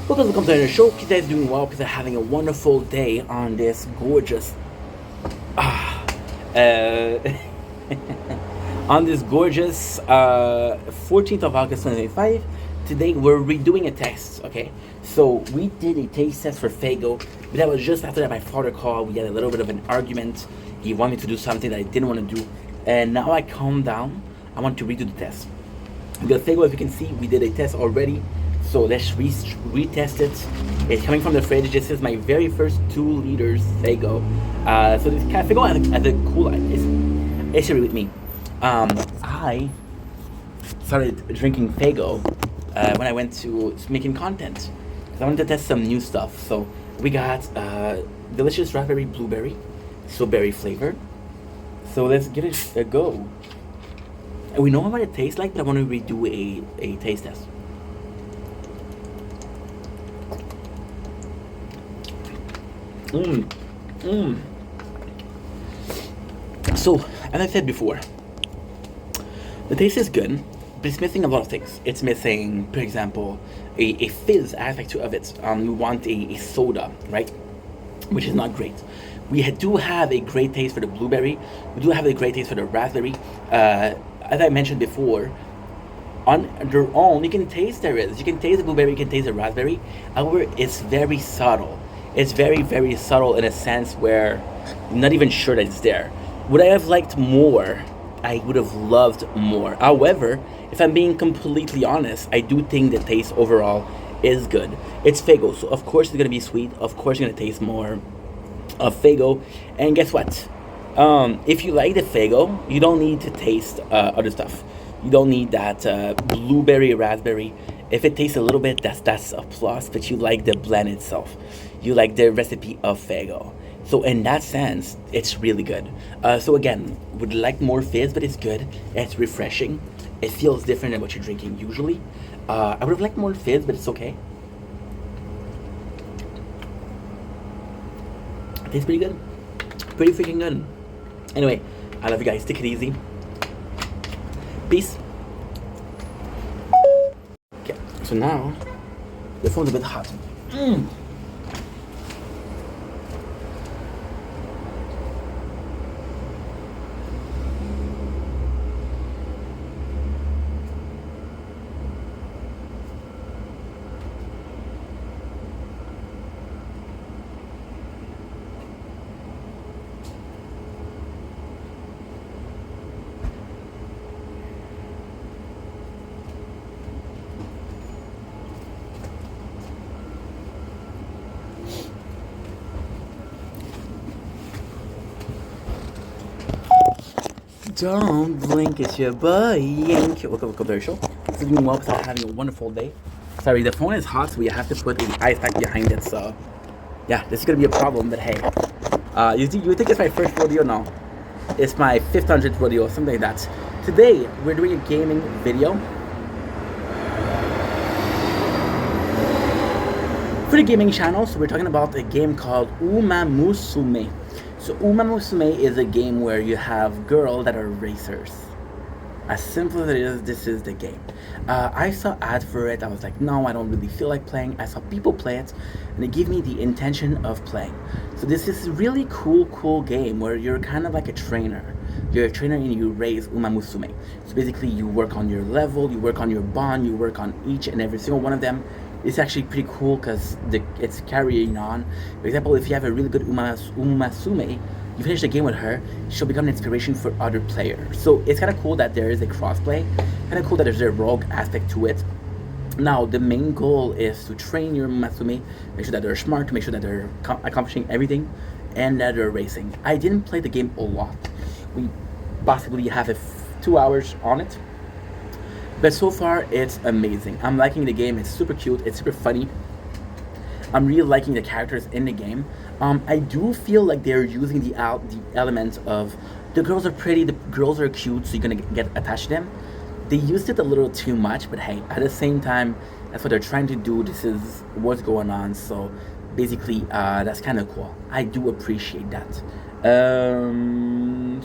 Welcome to the Complainer Show. Hope you guys are doing well, because I'm having a wonderful day on this gorgeous on this gorgeous 14th of August 2025. Today we're redoing a test, okay? So we did a taste test for Faygo, but that was just after that my father called. We had a little bit of an argument. He wanted me to do something that I didn't want to do, and now I calmed down. I want to redo the test. Because Faygo, as you can see, we did a test already. So let's retest it. It's coming from the fridge. This is my very first 2 liters Faygo. So this Faygo has a cool history with me. I started drinking Faygo when I went to making content. Because I wanted to test some new stuff. So we got delicious raspberry blueberry, so berry flavored. So let's give it a go. We know what it tastes like, but I want to redo a taste test. So, as I said before, the taste is good, but it's missing a lot of things. It's missing, for example, a fizz aspect of it. We want a soda, right? Which is not great. We do have a great taste for the blueberry. We do have a great taste for the raspberry. As I mentioned before, on their own, you can taste there is. You can taste the blueberry, you can taste the raspberry. However, it's very subtle. It's very, very subtle in a sense where I'm not even sure that it's there. Would I have liked more? I would have loved more. However, if I'm being completely honest, I do think the taste overall is good. It's Faygo, so of course it's going to be sweet. Of course you're going to taste more of Faygo. And guess what? If you like the Faygo, you don't need to taste other stuff. You don't need that blueberry, raspberry. If it tastes a little bit, that's a plus, but you like the blend itself. You like the recipe of Faygo. So in that sense, it's really good. So again, would like more fizz, but it's good. It's refreshing. It feels different than what you're drinking usually. I would have liked more fizz, but it's okay. It tastes pretty good. Pretty freaking good. Anyway, I love you guys. Take it easy. Peace. Okay, so now the phone's a bit hot. Don't blink, it's your boy Yank. Welcome to the show. This is doing well because I'm having a wonderful day. Sorry, the phone is hot, so we have to put the ice pack behind it. So, yeah, this is gonna be a problem. But hey, you think it's my first rodeo? No, it's my 500th rodeo, something like that. Today we're doing a gaming video for the gaming channel. So we're talking about a game called Uma Musume. So Uma Musume is a game where you have girls that are racers. As simple as it is, this is the game. I saw ads for it. I was like, no, I don't really feel like playing. I saw people play it, and it gave me the intention of playing. So this is a really cool game where you're kind of like a trainer. You're a trainer and you raise Uma Musume. So basically, you work on your level, you work on your bond, you work on each and every single one of them. It's actually pretty cool because it's carrying on. For example, if you have a really good Uma Musume, you finish the game with her, she'll become an inspiration for other players. So it's kind of cool that there is a crossplay. Kind of cool that there's a rogue aspect to it. Now, the main goal is to train your Musume, make sure that they're smart, to make sure that they're accomplishing everything, and that they're racing. I didn't play the game a lot. We possibly have 2 hours on it. But so far, it's amazing. I'm liking the game. It's super cute. It's super funny. I'm really liking the characters in the game. I do feel like they're using the element of the girls are pretty, the girls are cute, so you're gonna get attached to them. They used it a little too much, but hey, at the same time, that's what they're trying to do. This is what's going on. So basically, that's kind of cool. I do appreciate that.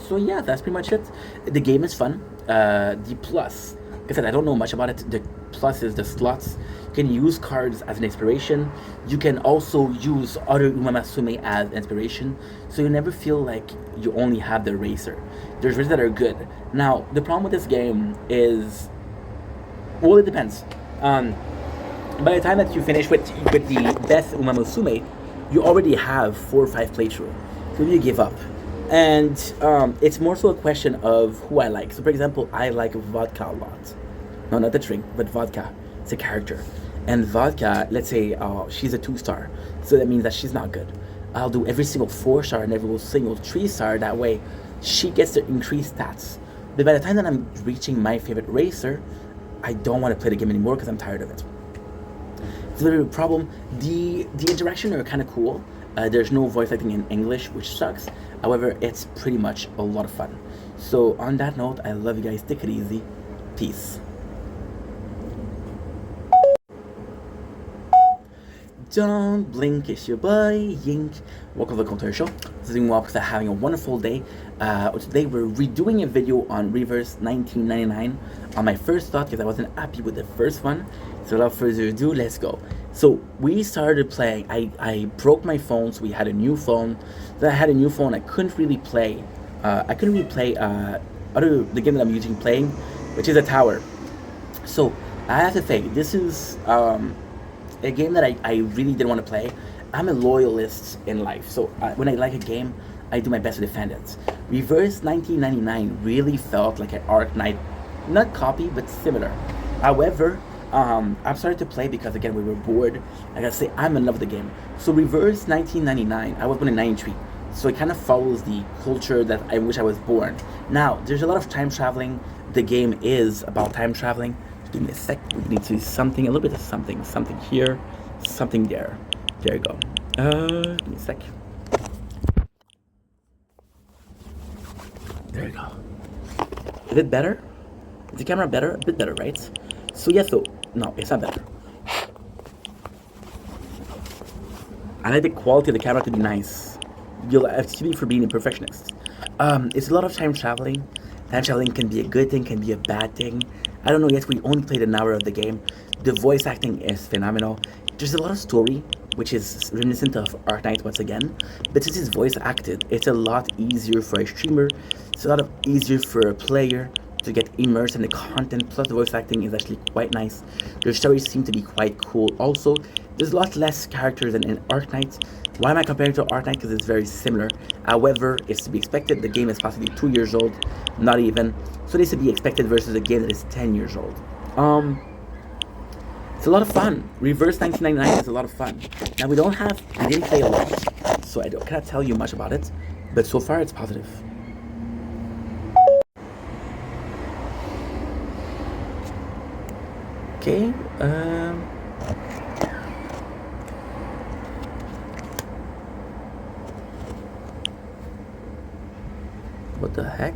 So yeah, that's pretty much it. The game is fun. The plus, like I said, I don't know much about it. The plus is the slots. You can use cards as an inspiration. You can also use other Uma Musume as inspiration. So you never feel like you only have the racer. There's racers that are good. Now, the problem with this game is, well, it depends. By the time that you finish with the best Uma Musume, you already have 4 or 5 playthroughs. So you give up. And it's more so a question of who I like. So for example, I like Vodka a lot. No, not the drink, but Vodka. It's a character. And Vodka, let's say she's a 2-star. So that means that she's not good. I'll do every single 4-star and every single 3-star. That way she gets the increased stats. But by the time that I'm reaching my favorite racer, I don't want to play the game anymore because I'm tired of it. It's a bit of a problem. The interaction are kind of cool. There's no voice acting in English, which sucks. However, it's pretty much a lot of fun. So on that note, I love you guys. Take it easy. Peace. Don't blink, it's your boy Yink. Welcome to the Contour Show. This is doing well because I'm having a wonderful day. Today we're redoing a video on Reverse 1999 on my first thought because I wasn't happy with the first one. So without further ado, let's go. So we started playing. I broke my phone, so we had a new phone. Then I had a new phone. I couldn't really play. The game that I'm usually playing, which is a tower. So I have to say, this is a game that I really didn't want to play. I'm a loyalist in life, so when I like a game, I do my best to defend it. Reverse 1999 really felt like an Arknight, not copy, but similar. However, I'm starting to play because again we were bored. I gotta say I'm in love with the game. So Reverse 1999, I was born in 93, so it kind of follows the culture that I wish I was born. Now there's a lot of time traveling. The game is about time traveling. Give me a sec. We need to do something, a little bit of something here, something there. There you go. Give me a sec. There you go. Is it better? Is the camera better? A bit better, right? So yeah, no, it's not better. I like the quality of the camera to be nice. You'll excuse me for being a perfectionist. It's a lot of time traveling. Time traveling can be a good thing, can be a bad thing. I don't know yet, we only played an hour of the game. The voice acting is phenomenal. There's a lot of story, which is reminiscent of Arknight once again. But since it's voice acted, it's a lot easier for a streamer. It's a lot easier for a player to get immersed in the content. Plus the voice acting is actually quite nice. The stories seem to be quite cool. Also, there's a lot less characters than in Arknight. Why am I comparing to Arknight? Because it's very similar. However, it's to be expected. The game is possibly 2 years old, not even. So this is to be expected versus a game that is 10 years old. It's a lot of fun. Reverse 1999 is a lot of fun. Now I didn't play a lot, so I cannot tell you much about it. But so far it's positive. Okay. What the heck?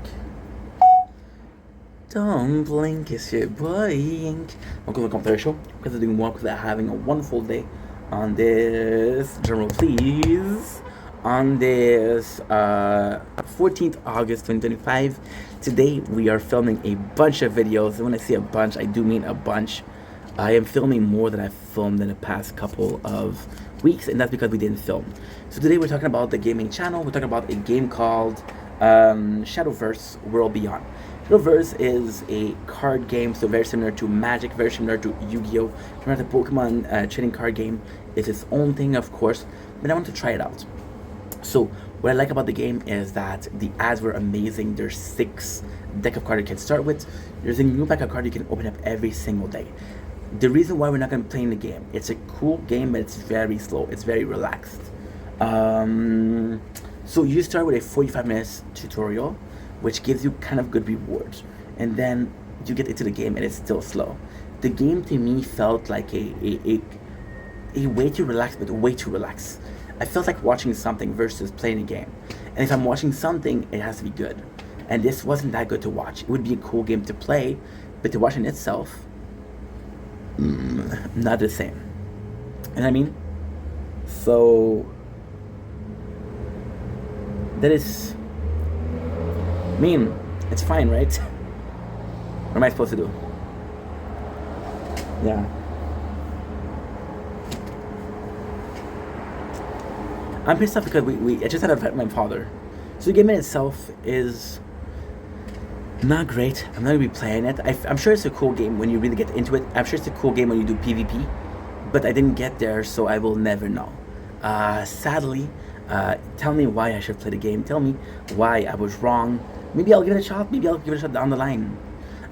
Don't blink, it's your boy Ink. Welcome to the Computer Show. Because I'm doing one because I'm having a wonderful day on this, drumroll please, on this 14th August 2025. Today we are filming a bunch of videos, and when I say a bunch, I do mean a bunch. I am filming more than I've filmed in the past couple of weeks, and that's because we didn't film. So today we're talking about the gaming channel. We're talking about a game called Shadowverse World Beyond. Shadowverse is a card game, so very similar to Magic, very similar to Yu-Gi-Oh! Similar to Pokemon trading card game. It's its own thing, of course, but I want to try it out. So what I like about the game is that the ads were amazing. There's 6 deck of cards you can start with. There's a new pack of cards you can open up every single day. The reason why we're not going to play in the game, it's a cool game, but it's very slow. It's very relaxed. So you start with a 45 minutes tutorial, which gives you kind of good rewards, and then you get into the game and it's still slow. The game to me felt like a way to relax, but way too relaxed. I felt like watching something versus playing a game. And if I'm watching something, it has to be good. And this wasn't that good to watch. It would be a cool game to play, but to watch in itself, not the same. And I mean, so that is, I mean, it's fine, right? What am I supposed to do? Yeah. I'm pissed off because I just had to fight my father. So the game in itself is not great. I'm not going to be playing it. I'm sure it's a cool game when you really get into it. I'm sure it's a cool game when you do PvP. But I didn't get there, so I will never know. Sadly, tell me why I should play the game. Tell me why I was wrong. Maybe I'll give it a shot. Maybe I'll give it a shot down the line.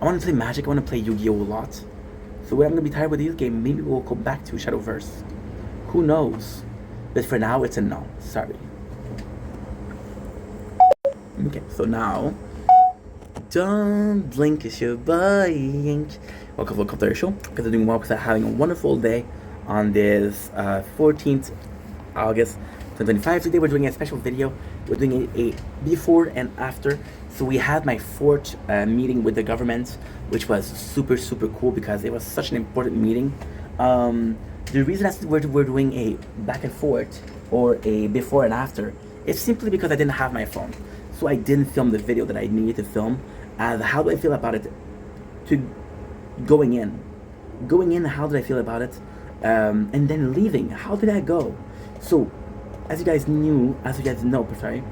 I want to play Magic. I want to play Yu-Gi-Oh! A lot. So when I'm going to be tired with these games, maybe we'll go back to Shadowverse. Who knows? But for now, it's a no. Sorry. Okay, so now, don't blink, it's your boy Ink. Welcome to the show. Because I'm doing well because I'm having a wonderful day on this 14th August 2025. Today we're doing a special video. We're doing a before and after. So we had my 4th meeting with the government, which was super cool because it was such an important meeting. The reason that we're doing a back and forth or a before and after is simply because I didn't have my phone. So I didn't film the video that I needed to film. How do I feel about it? To going in, how did I feel about it? And then leaving, how did I go? So, as you guys know, sorry,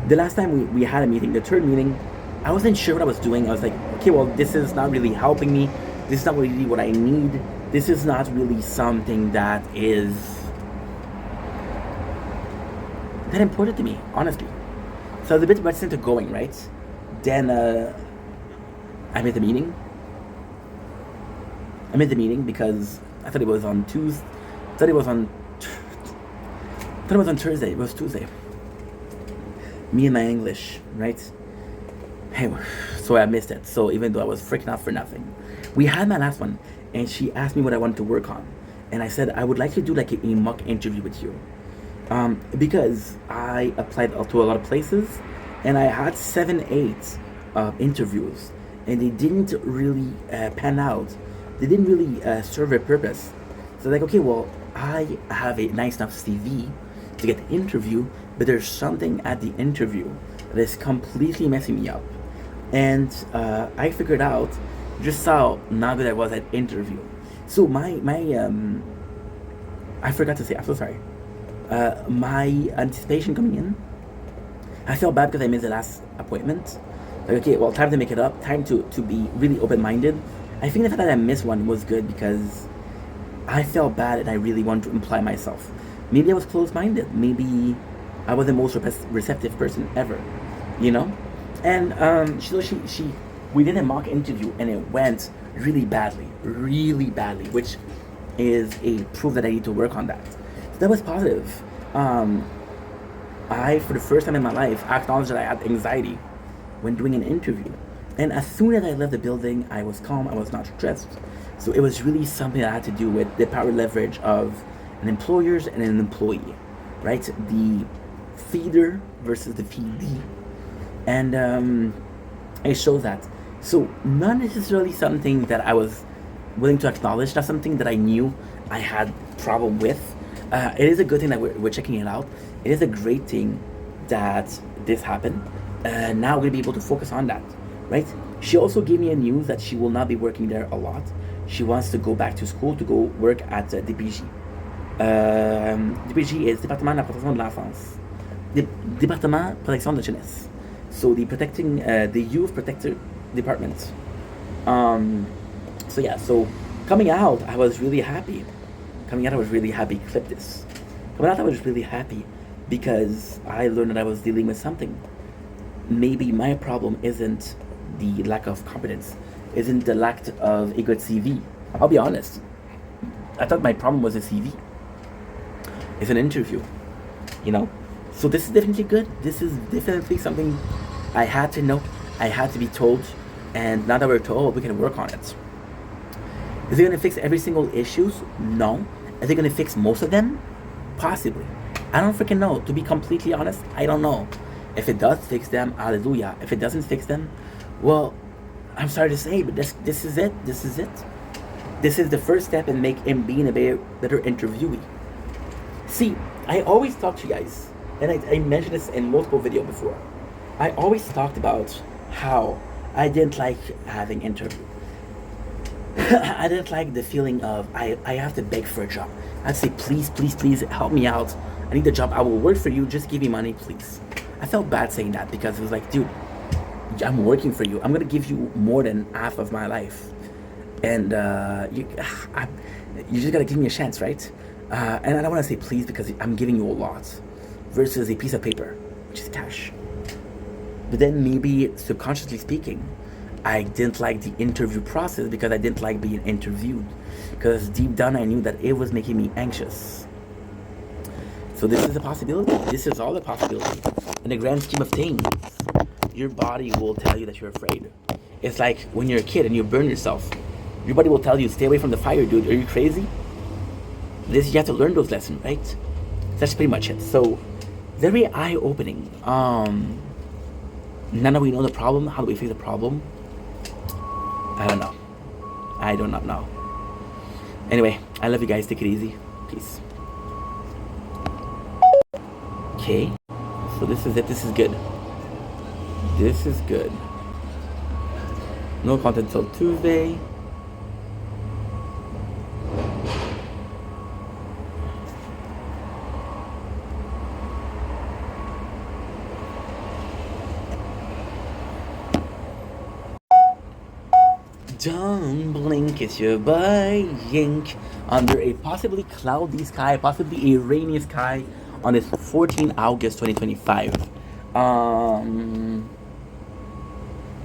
the last time we had a meeting, the 3rd meeting, I wasn't sure what I was doing. I was like, okay, well, this is not really helping me. This is not really what I need. This is not really something that is that important to me, honestly. So I was a bit reticent to going, right? Then I'm at the meeting. I'm at the meeting because I thought it was on Tuesday. I thought it was on Thursday. It was Tuesday. Me and my English, right? Hey, so I missed it. So even though I was freaking out for nothing, we had my last one, and she asked me what I wanted to work on, and I said I would like to do like a mock interview with you, because I applied to a lot of places, and I had 7-8 interviews, and they didn't really pan out. They didn't really serve a purpose. So like, okay, well, I have a nice enough CV to get the interview, but there's something at the interview that is completely messing me up. And I figured out just how not good I was at interview. So I forgot to say, I'm so sorry. My anticipation coming in, I felt bad because I missed the last appointment. Like, okay, well, time to make it up, time to be really open-minded. I think the fact that I missed one was good because I felt bad and I really wanted to imply myself. Maybe I was closed-minded. Maybe I was the most receptive person ever, you know? And we did a mock interview and it went really badly, which is a proof that I need to work on that. So that was positive. I, for the first time in my life, acknowledged that I had anxiety when doing an interview. And as soon as I left the building, I was calm, I was not stressed. So it was really something that had to do with the power leverage of an employer and an employee, right? The feeder versus the feedee. And it shows that. So not necessarily something that I was willing to acknowledge, not something that I knew I had problem with. It is a good thing that we're checking it out. It is a great thing that this happened. Now we're going to be able to focus on that, right? She also gave me a news that she will not be working there a lot. She wants to go back to school to go work at DPJ. DPJ is Département de la Protection de l'Enfance. Département Protection de la Jeunesse. So the Youth Protector Department. So yeah, so coming out, I was really happy. Clip this. Coming out, I was really happy because I learned that I was dealing with something. Maybe my problem isn't the lack of competence, isn't the lack of a good CV. I'll be honest. I thought my problem was a CV. It's an interview, you know? So this is definitely good. This is definitely something I had to know. I had to be told. And now that we're told, we can work on it. Is it going to fix every single issues? No. Is it going to fix most of them? Possibly. I don't freaking know. To be completely honest, I don't know. If it does fix them, hallelujah. If it doesn't fix them, well, I'm sorry to say, but this is it. This is it. This is the first step in being a better interviewee. See, I always talk to you guys, and I mentioned this in multiple videos before. I always talked about how I didn't like having interview. I didn't like the feeling of I have to beg for a job. I'd say, please, please, please help me out. I need a job. I will work for you. Just give me money, please. I felt bad saying that because it was like, dude, I'm working for you. I'm going to give you more than half of my life. And you just got to give me a chance, right? And I don't want to say please because I'm giving you a lot versus a piece of paper, which is cash. But then maybe subconsciously speaking, I didn't like the interview process because I didn't like being interviewed. Because deep down I knew that it was making me anxious. So this is a possibility. This is all a possibility. In the grand scheme of things, your body will tell you that you're afraid. It's like when you're a kid and you burn yourself. Your body will tell you, stay away from the fire, dude. Are you crazy? You have to learn those lessons, right? That's pretty much it. So, very eye-opening. Now that we know the problem, how do we fix the problem? I don't know. I do not know. Anyway, I love you guys. Take it easy. Peace. Okay. So this is it. This is good. This is good. No content till Tuesday. Don't blink, it's your boy Yink under a possibly cloudy sky, possibly a rainy sky on this 14 August 2025.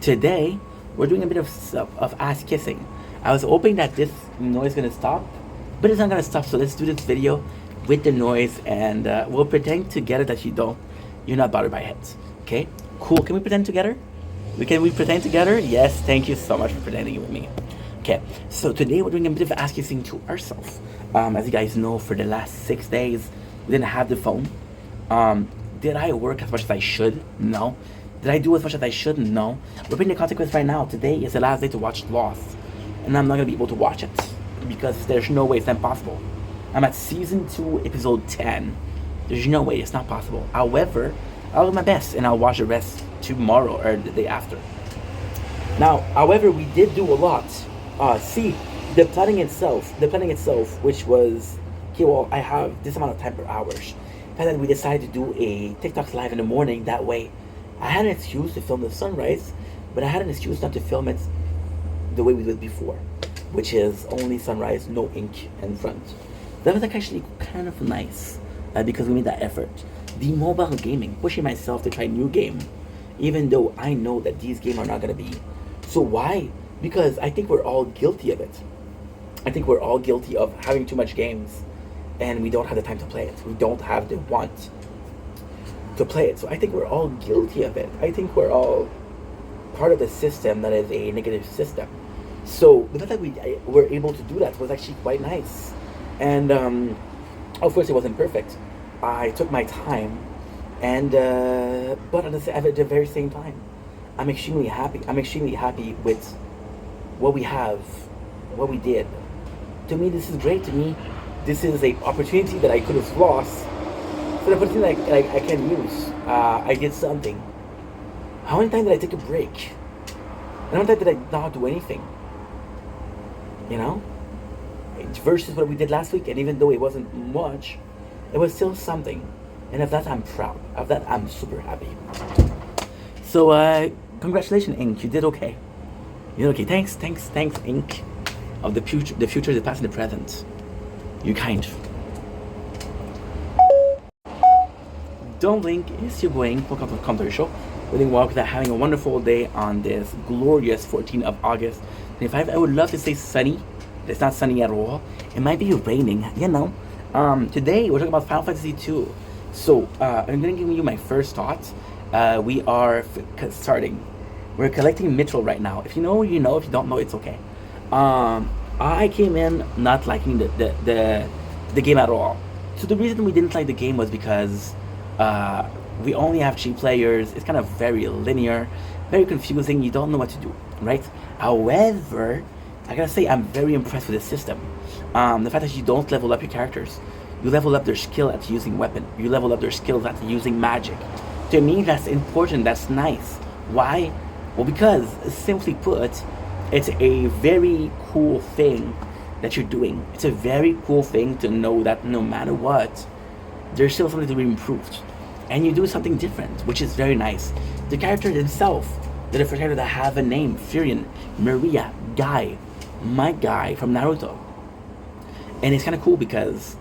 Today we're doing a bit of ass kissing. I was hoping that this noise is gonna stop, but it's not gonna stop. So let's do this video with the noise, and we'll pretend together that you're not bothered by it. Okay, cool. Can we pretend together? Can we pretend together? Yes, thank you so much for pretending with me. Okay, so today we're doing a bit of ass kissing to ourselves. As you guys know, for the last 6 days, we didn't have the phone. Did I work as much as I should? No. Did I do as much as I should? No. We're paying the consequence right now. Today is the last day to watch Lost, and I'm not going to be able to watch it because there's no way, it's impossible. I'm at season 2, episode 10. There's no way, it's not possible. However, I'll do my best and I'll watch the rest tomorrow or the day after. Now, however, we did do a lot. See, the planning itself, which was, okay, well, I have this amount of time per hour. And then we decided to do a TikTok live in the morning. That way, I had an excuse to film the sunrise, but I had an excuse not to film it the way we did before, which is only sunrise, no ink in front. That was actually kind of nice because we made that effort. The mobile gaming, pushing myself to try new game, even though I know that these games are not going to be. So why? Because I think we're all guilty of it. I think we're all guilty of having too much games and we don't have the time to play it. We don't have the want to play it. So I think we're all guilty of it. I think we're all part of the system that is a negative system. So the fact that we were able to do that was actually quite nice. And of course, it wasn't perfect. I took my time, and but at the very same time, I'm extremely happy. I'm extremely happy with what we have, what we did. To me, this is great. To me, this is an opportunity that I could have lost. For the opportunity that I can use. I did something. How many times did I take a break? And how many times did I not do anything? You know? Versus what we did last week, and even though it wasn't much, it was still something. And of that I'm proud. Of that I'm super happy. So congratulations, Ink. You did okay. You did okay. Thanks, Ink. Of the future, the past, and the present. You're kind. Don't blink. It's your boy Ink. Welcome to the Commentary Show. Wishing you having a wonderful day on this glorious 14th of August 25. I would love to say sunny. It's not sunny at all. It might be raining, you know. Today we're talking about Final Fantasy 2. So I'm gonna give you my first thoughts. We are starting. We're collecting Mithril right now. If you know, you know. If you don't know, it's okay. I came in not liking the game at all. So the reason we didn't like the game was because we only have 3 players. It's kind of very linear, very confusing. You don't know what to do, right? However, I gotta say, I'm very impressed with the system. The fact that you don't level up your characters. You level up their skill at using weapon. You level up their skills at using magic. To me, that's important. That's nice. Why? Well, because, simply put, it's a very cool thing that you're doing. It's a very cool thing to know that no matter what, there's still something to be improved. And you do something different, which is very nice. The character himself, the different character that have a name, Furion, Maria, Guy, my guy from Naruto. And it's kind of cool because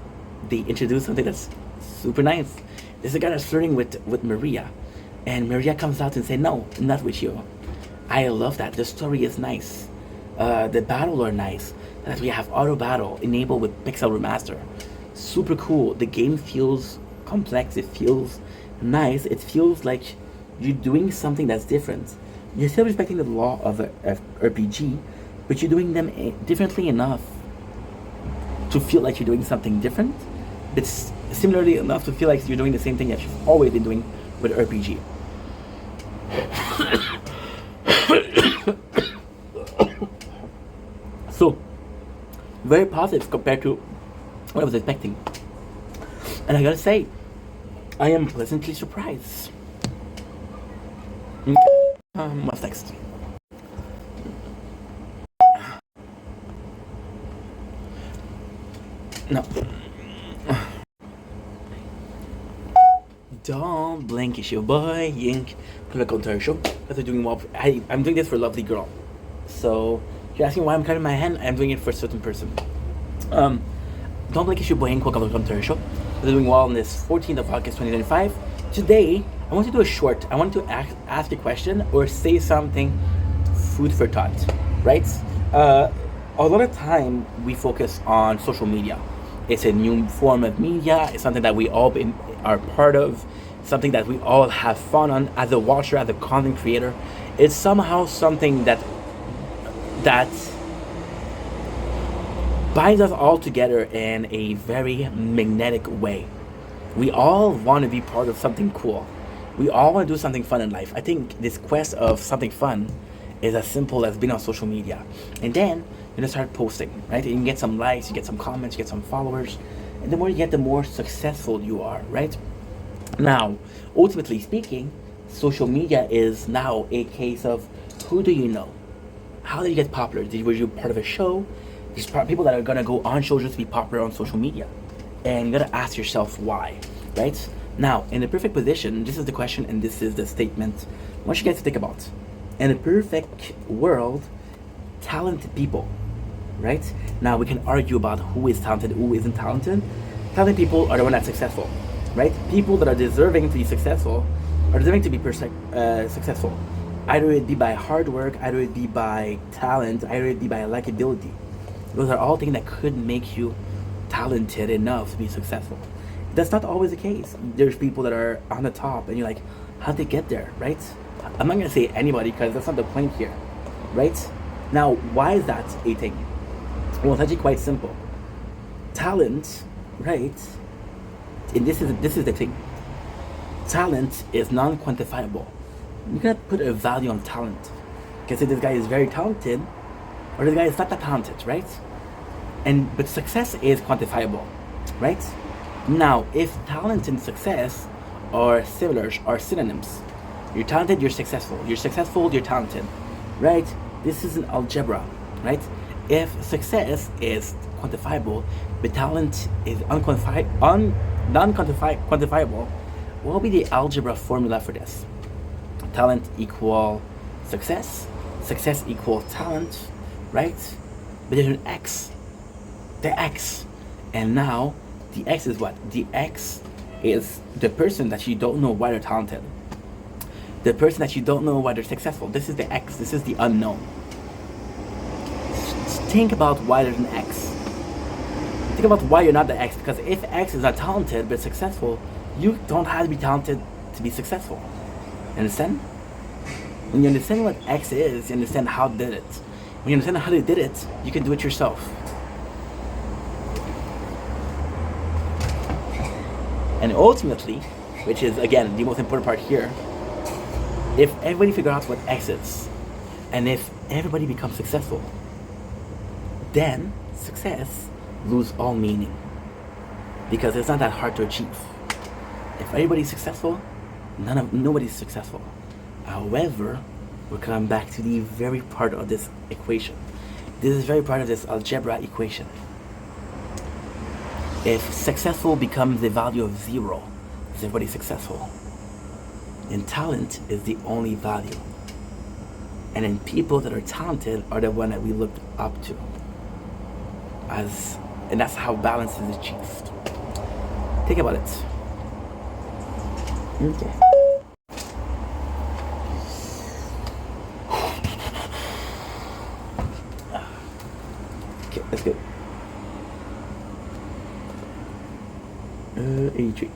they introduce something that's super nice. There's a guy that's flirting with Maria, and Maria comes out and says, no, not with you. I love that. The story is nice. The battle are nice. That we have auto battle enabled with Pixel Remaster. Super cool. The game feels complex. It feels nice. It feels like you're doing something that's different. You're still respecting the law of a RPG, but you're doing them differently enough to feel like you're doing something different. It's similarly enough to feel like you're doing the same thing that you've always been doing with RPG. So, very positive compared to what I was expecting. And I gotta say, I am pleasantly surprised. What's next? No. Don't blink, it's your boy Yink. Commentary Show. Because I'm doing well. I'm doing this for Lovely Girl. So if you're asking why I'm cutting my hand, I'm doing it for a certain person. Don't blink, it's your boy Yink. Welcome to the Commentary Show. We're doing well on this 14th of August 2025. Today, I want to do a short. I want to ask a question or say something food for thought, right? A lot of time we focus on social media. It's a new form of media. It's something that we all are part of. Something that we all have fun on as a watcher, as a content creator. It's somehow something that binds us all together in a very magnetic way. We all want to be part of something cool. We all want to do something fun in life. I think this quest of something fun is as simple as being on social media. And then you're gonna start posting, right? And you can get some likes, you get some comments, you get some followers. And the more you get, the more successful you are, right? Now, ultimately speaking, social media is now a case of who do you know? How did you get popular? Were you part of a show? There's people that are gonna go on shows just to be popular on social media. And you gotta ask yourself why, right? Now, in the perfect position, this is the question and this is the statement I want you guys to think about. In a perfect world, talented people, right? Now we can argue about who is talented, who isn't talented. Talented people are the ones that's successful, right? People that are deserving to be successful are deserving to be successful. Either it be by hard work, either it be by talent, either it be by likability. Those are all things that could make you talented enough to be successful. That's not always the case. There's people that are on the top and you're like, how'd they get there, right? I'm not gonna say anybody because that's not the point here, right? Now, why is that a thing? Well, it's actually quite simple. Talent, right? And this is the thing. Talent is non-quantifiable. You cannot put a value on talent. You can say this guy is very talented, or this guy is not that talented, right? But success is quantifiable, right? Now, if talent and success are similar, are synonyms. You're talented, you're successful. You're successful, you're talented, right? This is an algebra, right? If success is quantifiable, but talent is non-quantifiable, what will be the algebra formula for this? Talent equal success, success equal talent, right? But there's an x, the x, and now the x is what? The x is the person that you don't know why they're talented. The person that you don't know why they're successful. This is the x, this is the unknown. Think about why there's an x. Think about why you're not the x, because if x is not talented but successful, you don't have to be talented to be successful. You understand? When you understand what x is, you understand how they did it. When you understand how they did it, you can do it yourself. And ultimately, which is again the most important part here, if everybody figures out what x is, and if everybody becomes successful, then success loses all meaning, because it's not that hard to achieve. If everybody's successful, nobody's successful. However, we're coming back to the very part of this equation. This is very part of this algebra equation. If successful becomes the value of 0, is everybody successful? And talent is the only value. And then people that are talented are the one that we look up to. And that's how balance is achieved. Think about it. Okay. Okay, let's go. 83.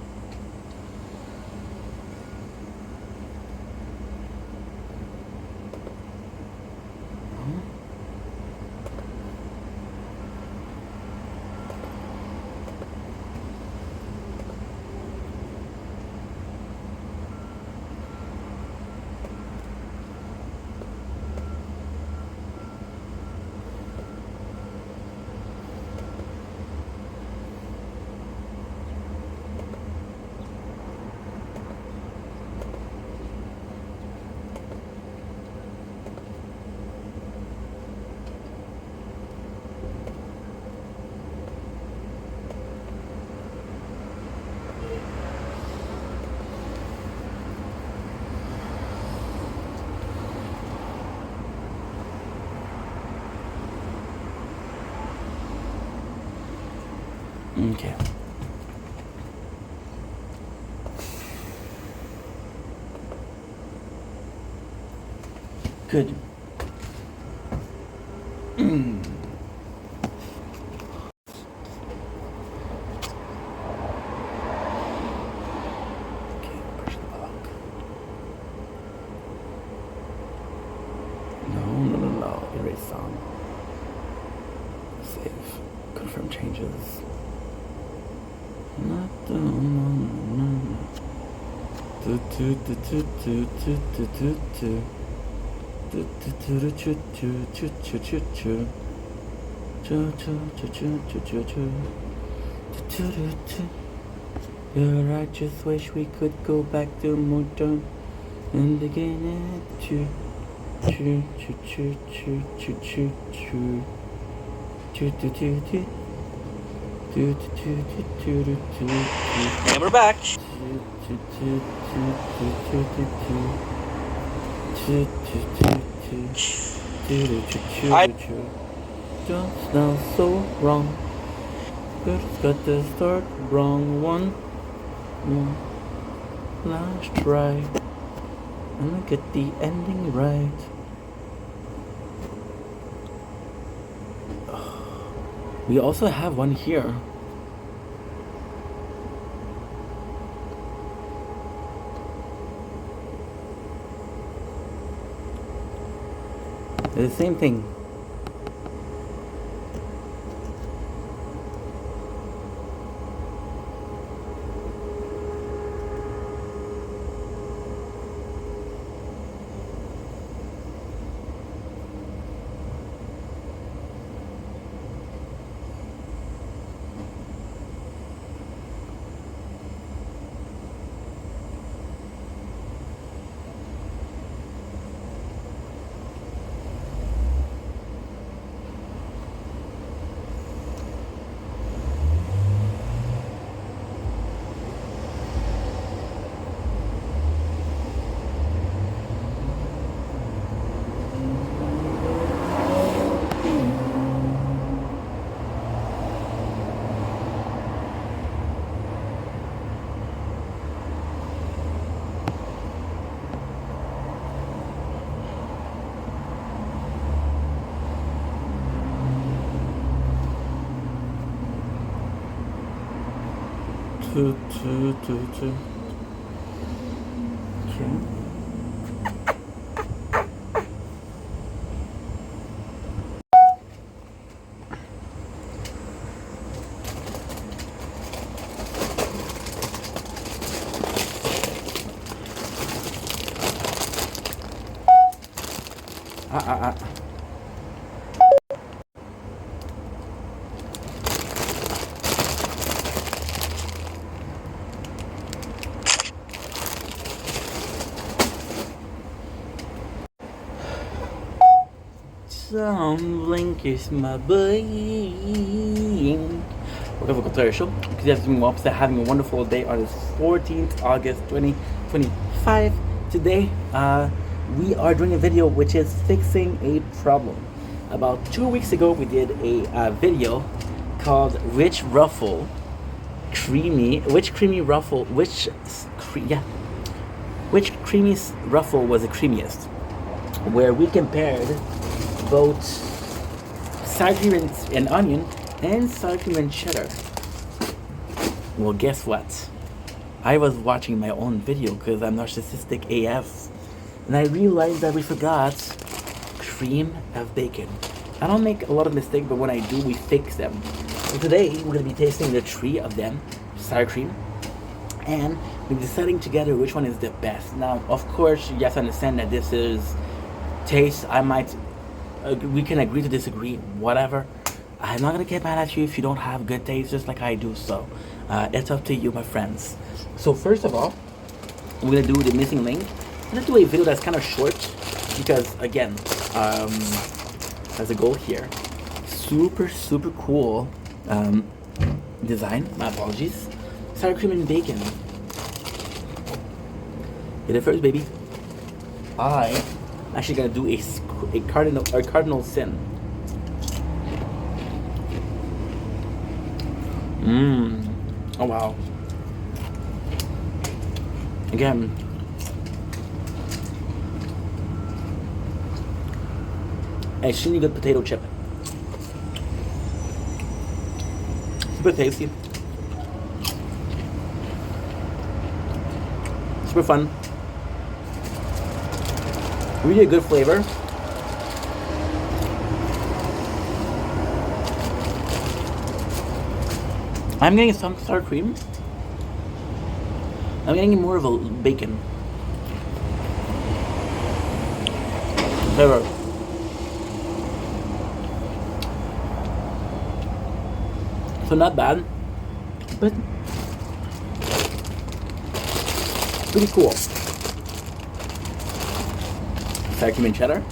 Okay. Good. Okay, push the lock. No. Erase song. Save. Confirm changes. Yeah, I just wish we could go back to modern and begin it. And we're back. Just now so wrong. Just got to start wrong. One more last try and get the ending right. We also have one here. It's the same thing. Okay. Ah. Tumbling kiss my brain. Okay, we'll continue our show. Because you guys doing well, having a wonderful day on this 14th August 2025. Today, we are doing a video which is fixing a problem. About 2 weeks ago, we did a video called which creamy ruffle was the creamiest, where we compared both sour cream and onion and sour cream and cheddar. Well, guess what? I was watching my own video because I'm narcissistic AF, and I realized that we forgot cream of bacon. I don't make a lot of mistakes, but when I do, we fix them. So today, we're going to be tasting the 3 of them, sour cream, and we're deciding together which one is the best. Now, of course, you have to understand that this is taste. We can agree to disagree, whatever. I'm not going to get mad at you if you don't have good taste, just like I do, so it's up to you, my friends. So first of all, we're going to do the missing link. I'm going to do a video that's kind of short, because again, as a goal here, super cool design, my apologies. Sour cream and bacon. Get it first, baby. I'm actually gonna do a cardinal sin. Oh wow. Again, extremely good potato chip. Super tasty. Super fun. Really good flavor. I'm getting some sour cream. I'm getting more of a bacon flavor. So not bad, but pretty cool. Sour cream and cheddar.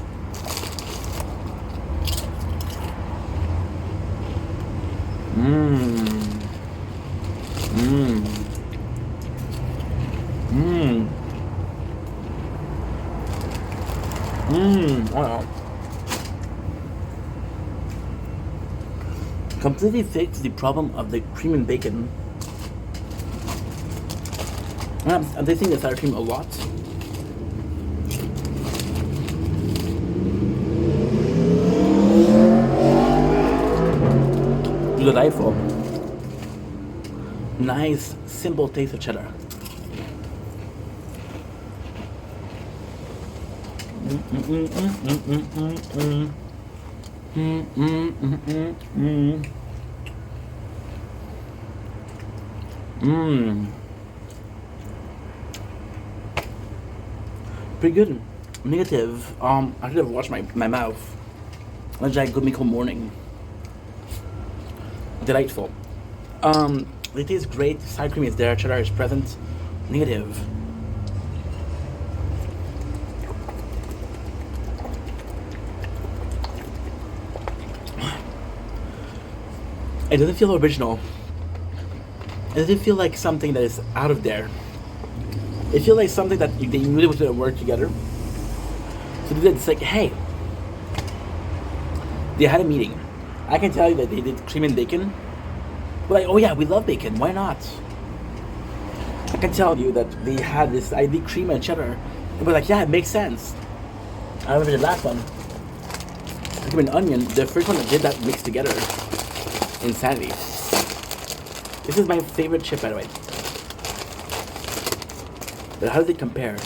Wow. Completely fixed the problem of the cream and bacon. I'm tasting the sour cream a lot. Delightful. Nice, simple taste of cheddar. Pretty good. Negative. I should have washed my mouth. Let's try Good Miko Morning. Delightful. It tastes great. Sour cream is there. Cheddar is present. Negative. It doesn't feel original. It doesn't feel like something that is out of there. It feels like something that they really wanted to work together. So it's like, hey, they had a meeting. I can tell you that they did cream and bacon. We're like, oh yeah, we love bacon. Why not? I can tell you that they had this idea, cream and cheddar. And we're like, yeah, it makes sense. I remember the last one, cream and onion. The first one that did that mixed together. Insanity. This is my favorite chip, by the way. But how does it compare?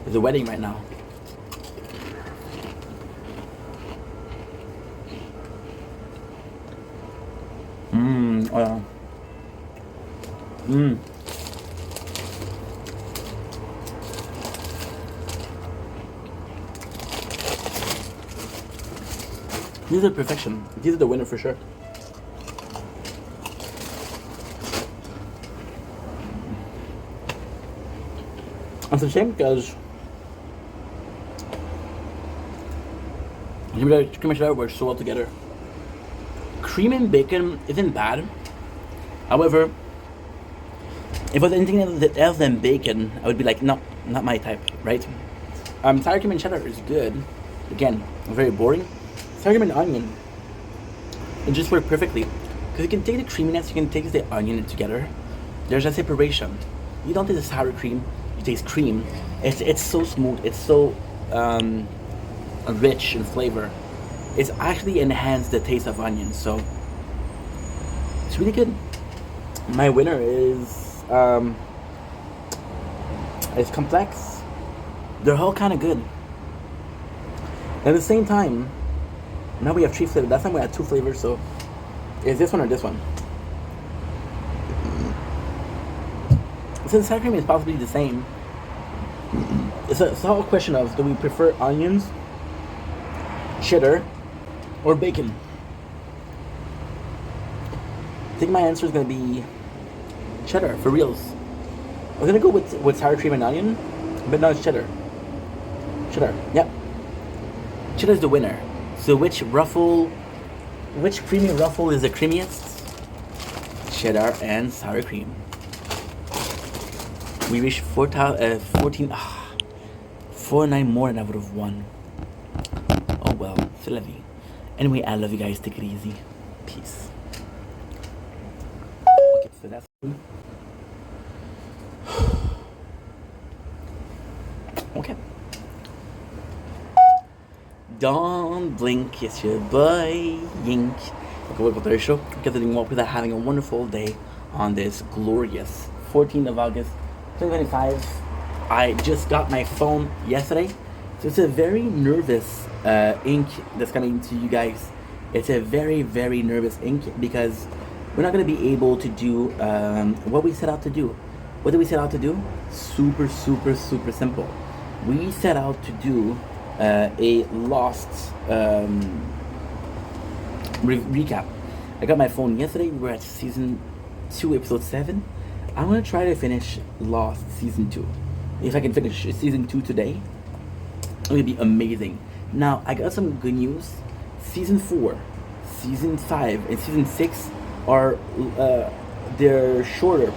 There's a wedding right now. Oh yeah. These are perfection. These are the winner for sure. It's a shame because cream and cheddar work so well together. Cream and bacon isn't bad. However, if it was anything else than bacon, I would be like, no, not my type, right? Sour cream and cheddar is good. Again, very boring. Sour cream and onion, it just works perfectly. Because you can take the creaminess, you can take the onion together. There's a separation. You don't taste the sour cream, you taste cream. It's so smooth, it's so rich in flavor. It's actually enhanced the taste of onion, so it's really good. My winner is complex. They're all kind of good. At the same time, now we have 3 flavors. Last time we had 2 flavors, so is this one or this one? Since sour cream is possibly the same, it's a whole question of, do we prefer onions, cheddar, or bacon? I think my answer is going to be cheddar, for reals. I was going to go with sour cream and onion, but no, it's cheddar. Cheddar, yep. Cheddar's the winner. So which creamy ruffle is the creamiest? Cheddar and sour cream. We reached 14, 4-9 more than I would have won. Oh well, c'est la vie. Anyway, I love you guys. Take it easy. Peace. Okay, so that's okay. Don't blink, it's your boy Yink. Welcome to the show. Continuing up with having a wonderful day on this glorious 14th of August 2025. I just got my phone yesterday, so it's a very nervous ink that's coming to you guys. It's a very, very nervous ink because we're not going to be able to do what we set out to do. What did we set out to do? Super, super, super simple. We set out to do a Lost recap. I got my phone yesterday. We were at season 2, episode 7. I'm gonna try to finish Lost season 2. If I can finish season 2 today, it would be amazing. Now I got some good news. Season 4, season 5, and season 6 are they're shorter.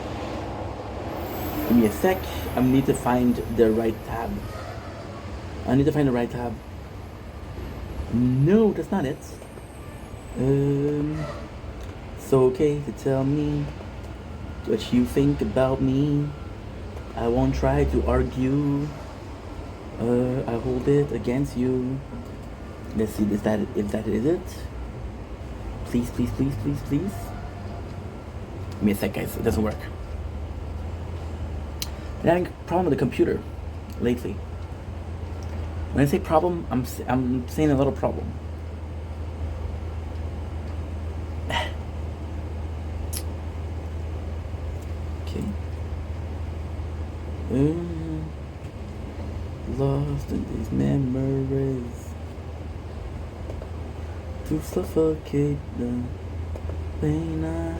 Give me a sec. I need to find the right tab. No, that's not it. So okay to tell me what you think about me. I won't try to argue. I hold it against you. Let's see if that is it. Please. Give me a sec, guys. It doesn't work. I'm having a problem with the computer lately. When I say problem, I'm saying a little problem. Okay. Lost in these memories to suffocate the pain I.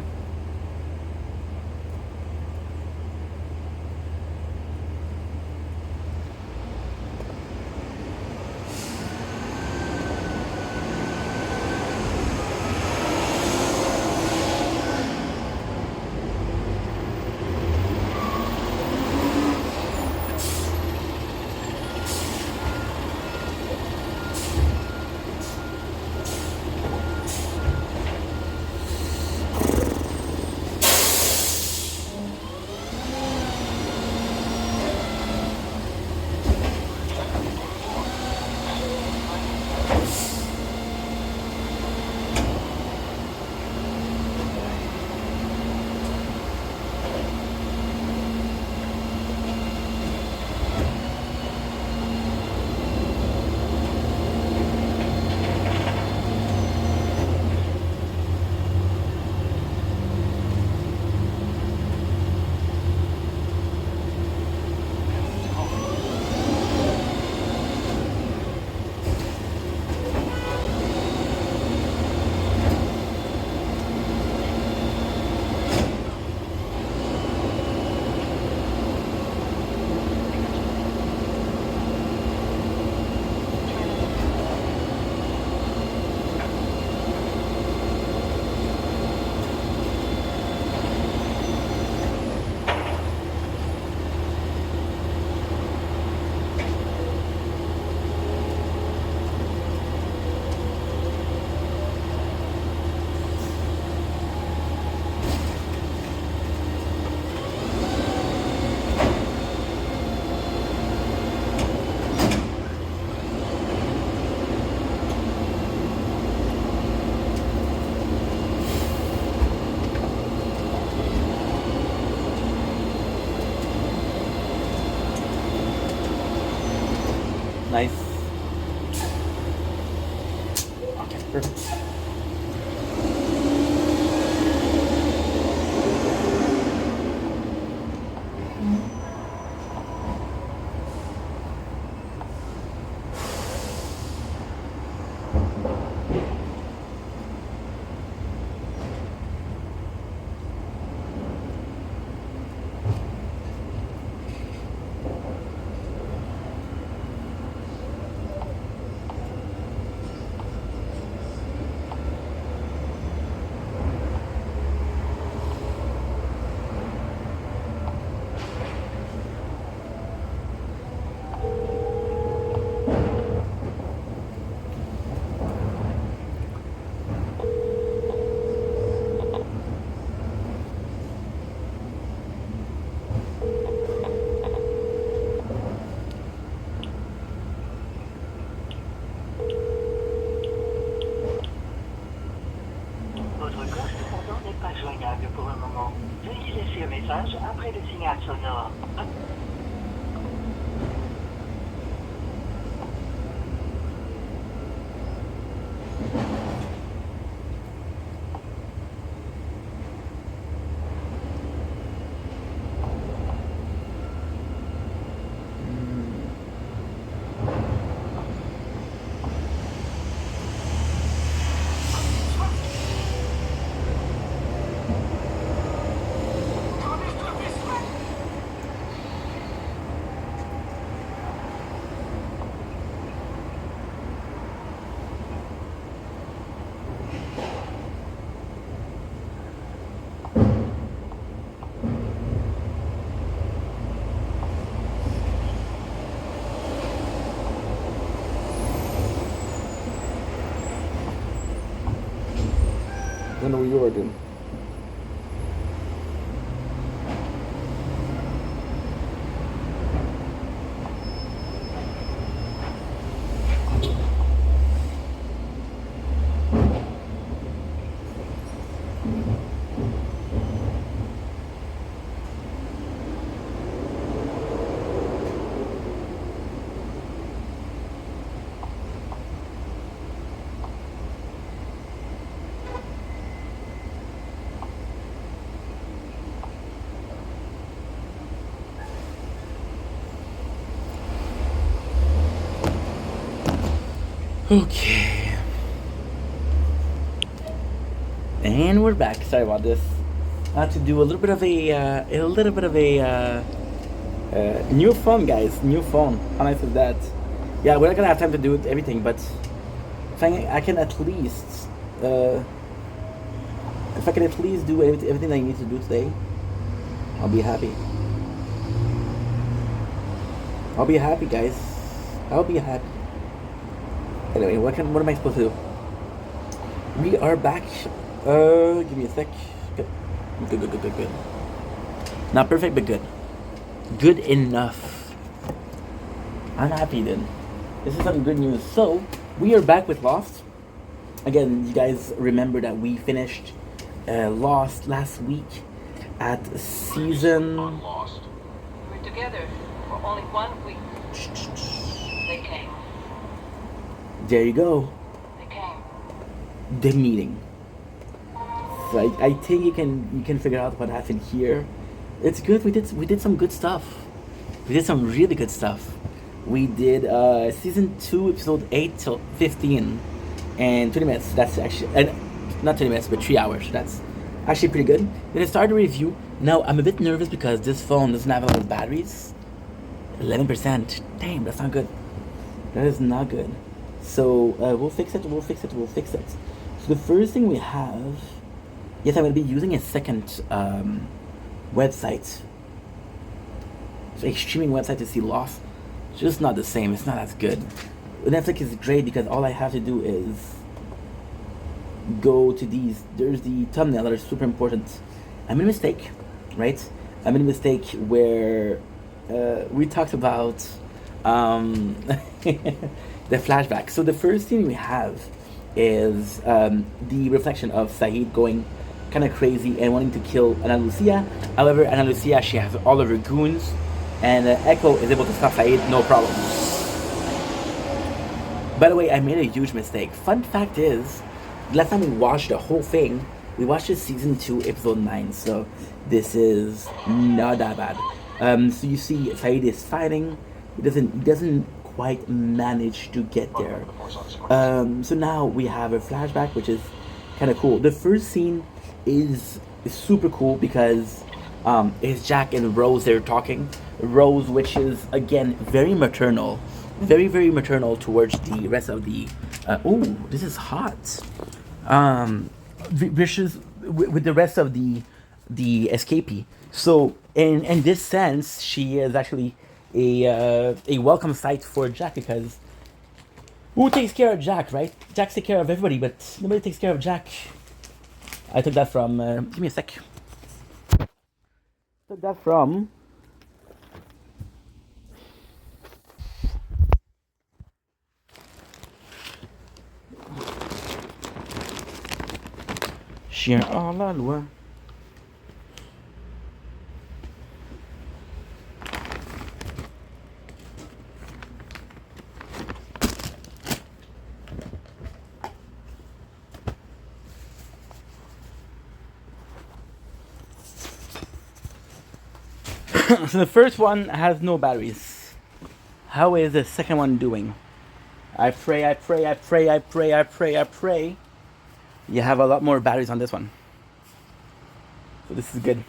Nice. Okay, perfect. Votre correspondant n'est pas joignable pour le moment. Veuillez laisser un message après le signal sonore. I don't know what you were doing. Okay. And we're back. Sorry about this. I had to do a little bit of a new phone, guys. New phone. How nice is that? Yeah, we're not gonna have time to do everything, but if I can at least, if I can at least do everything I need to do today, I'll be happy. I'll be happy, guys. I'll be happy. Anyway, what am I supposed to do? We are back. Give me a sec. Good. Not perfect, but good. Good enough. I'm happy then. This is some good news. So, we are back with Lost. Again, you guys remember that we finished Lost last week at season... Lost. We were together for only 1 week. They came. There you go. They came. The meeting. So I think you can figure out what happened here. It's good. We did some good stuff. We did some really good stuff. We did season 2, episode 8 till 15, and 20 minutes. That's actually not 20 minutes, but 3 hours. That's actually pretty good. Then I started a review. Now I'm a bit nervous because this phone doesn't have a lot of batteries. 11%. Damn, that's not good. That is not good. So we'll fix it. So the first thing we have. Yes, I'm going to be using a second website. So a streaming website to see Lost. It's just not the same. It's not as good. Netflix is great because all I have to do is go to these. There's the thumbnail that is super important. I made a mistake, right? I made a mistake where we talked about the flashback. So the first thing we have is the reflection of Sayid going kind of crazy and wanting to kill Ana Lucia. However, Ana Lucia, she has all of her goons, and Echo is able to stop Sayid, no problem. By the way, I made a huge mistake. Fun fact is, last time we watched the whole thing, we watched it season 2, episode 9, so this is not that bad. So you see, Sayid is fighting. He doesn't quite manage to get there. So now we have a flashback, which is kind of cool. The first scene is super cool because it's Jack and Rose. They're talking. Rose, which is again very maternal, very maternal towards the rest of the. Oh, this is hot. Vicious with the rest of the escapee. So in this sense, she is actually a welcome sight for Jack because who takes care of Jack, right? Jack takes care of everybody, but nobody takes care of Jack. I took that from. Give me a sec. Took that from. Chien hors la loi. So the first one has no batteries. How is the second one doing? I pray. You have a lot more batteries on this one. So this is good.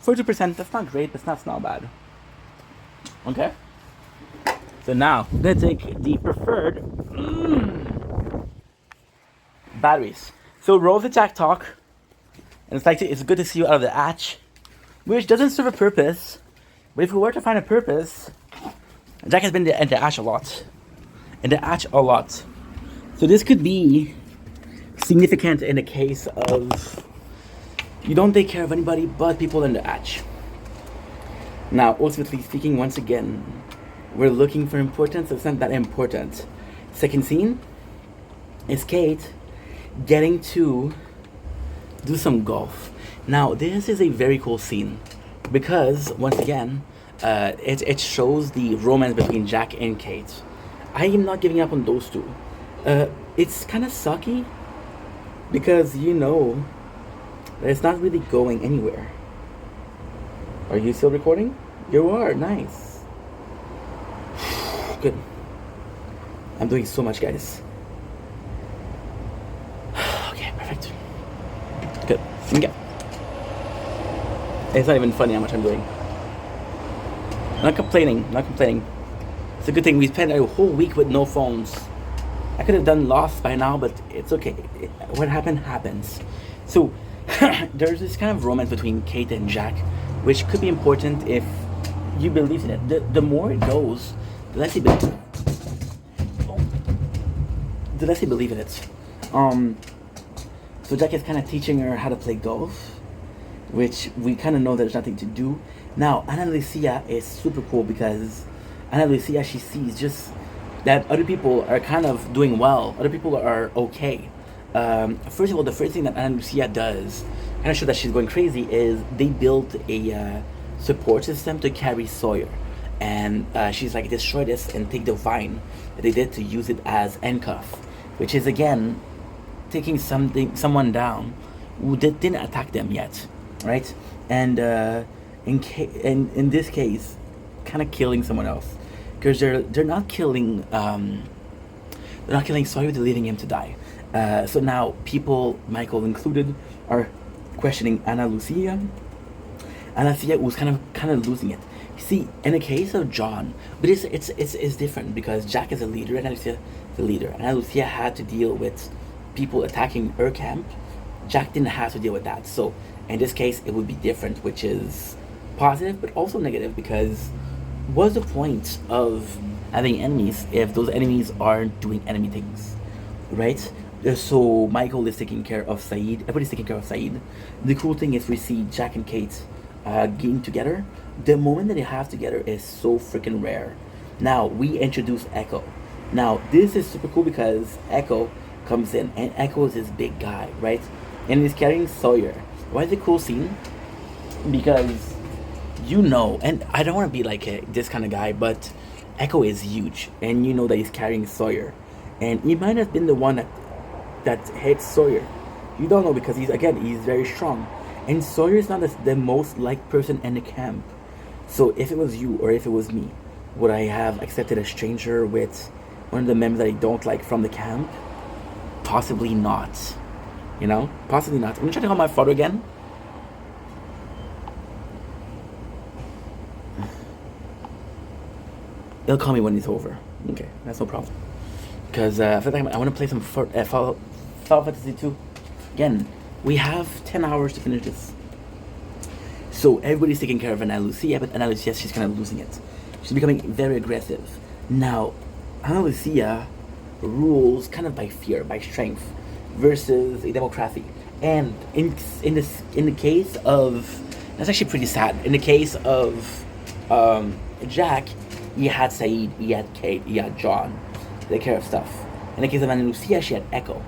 42%, that's not great, but that's not bad. Okay. So now, I'm going to take the preferred batteries. So Rose and Jack talk. And it's good to see you out of the hatch. Which doesn't serve a purpose. But if we were to find a purpose, Jack has been in the hatch a lot. So this could be significant in the case of you don't take care of anybody but people in the hatch. Now, ultimately speaking, once again, we're looking for importance. It's not that important. Second scene is Kate getting to do some golf. Now, this is a very cool scene because, once again, it shows the romance between Jack and Kate. I am not giving up on those two. It's kind of sucky because you know that it's not really going anywhere. Are you still recording? You are. Nice. Good. I'm doing so much, guys. Okay, perfect. Good. Okay. It's not even funny how much I'm doing. Not complaining. It's a good thing we spent a whole week with no phones. I could have done Lost by now, but it's okay. What happened happens. So there's this kind of romance between Kate and Jack, which could be important if you believe in it. The more it goes, the less you believe. The less you believe in it. So Jack is kind of teaching her how to play golf, which we kind of know there's nothing to do. Now, Ana Lucia is super cool because Ana Lucia, she sees just that other people are kind of doing well. Other people are okay. First of all, the first thing that Ana Lucia does, kind of show that she's going crazy, is they built a support system to carry Sawyer. And she's like, destroy this and take the vine that they did to use it as handcuff, which is again taking someone down who didn't attack them yet, right? And in this case, kind of killing someone else, because they're not killing Sawyer, they're leaving him to die. So now people, Michael included, are questioning Ana Lucia. Ana Lucia was kind of losing it. See, in the case of John, but it's different because Jack is a leader and Ana Lucia is a leader. Ana Lucia had to deal with people attacking her camp. Jack didn't have to deal with that. So in this case, it would be different, which is positive but also negative, because what's the point of having enemies if those enemies aren't doing enemy things, right? So Michael is taking care of Saeed. Everybody's taking care of Saeed. The cool thing is we see Jack and Kate getting together. The moment that they have together is so freaking rare. Now we introduce Echo. Now this is super cool because Echo comes in, and Echo is this big guy, right? And he's carrying Sawyer. Why is it a cool scene? Because you know, and I don't want to be like this kind of guy, but Echo is huge, and you know that he's carrying Sawyer, and he might have been the one that hit Sawyer. You don't know because he's very strong, and Sawyer is not the most liked person in the camp. So if it was you or if it was me, would I have accepted a stranger with one of the members that I don't like from the camp? Possibly not. You know, possibly not. I'm gonna try to call my father again. He'll call me when it's over. Okay, that's no problem. Because I feel like I want to play some Final Fantasy 2. Again, we have 10 hours to finish this. So everybody's taking care of Ana Lucia, but Ana Lucia, she's kind of losing it. She's becoming very aggressive. Now, Ana Lucia rules kind of by fear, by strength, versus a democracy. And in the case of, that's actually pretty sad. In the case of Jack, he had Saeed, he had Kate, he had John to take care of stuff. In the case of Ana Lucia, she had Echo,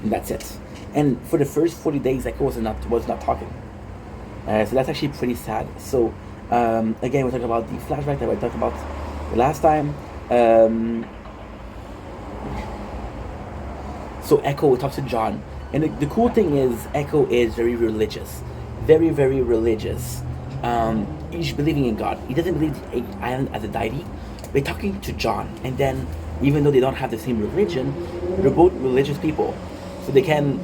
and that's it. And for the first 40 days, Echo was not talking. So that's actually pretty sad. So again, we're talking about the flashback that we talked about the last time. So Echo talks to John, and the cool thing is Echo is very religious, very, very religious. He's believing in God. He doesn't believe the island as a deity. They're talking to John, and then even though they don't have the same religion, they're both religious people, so they can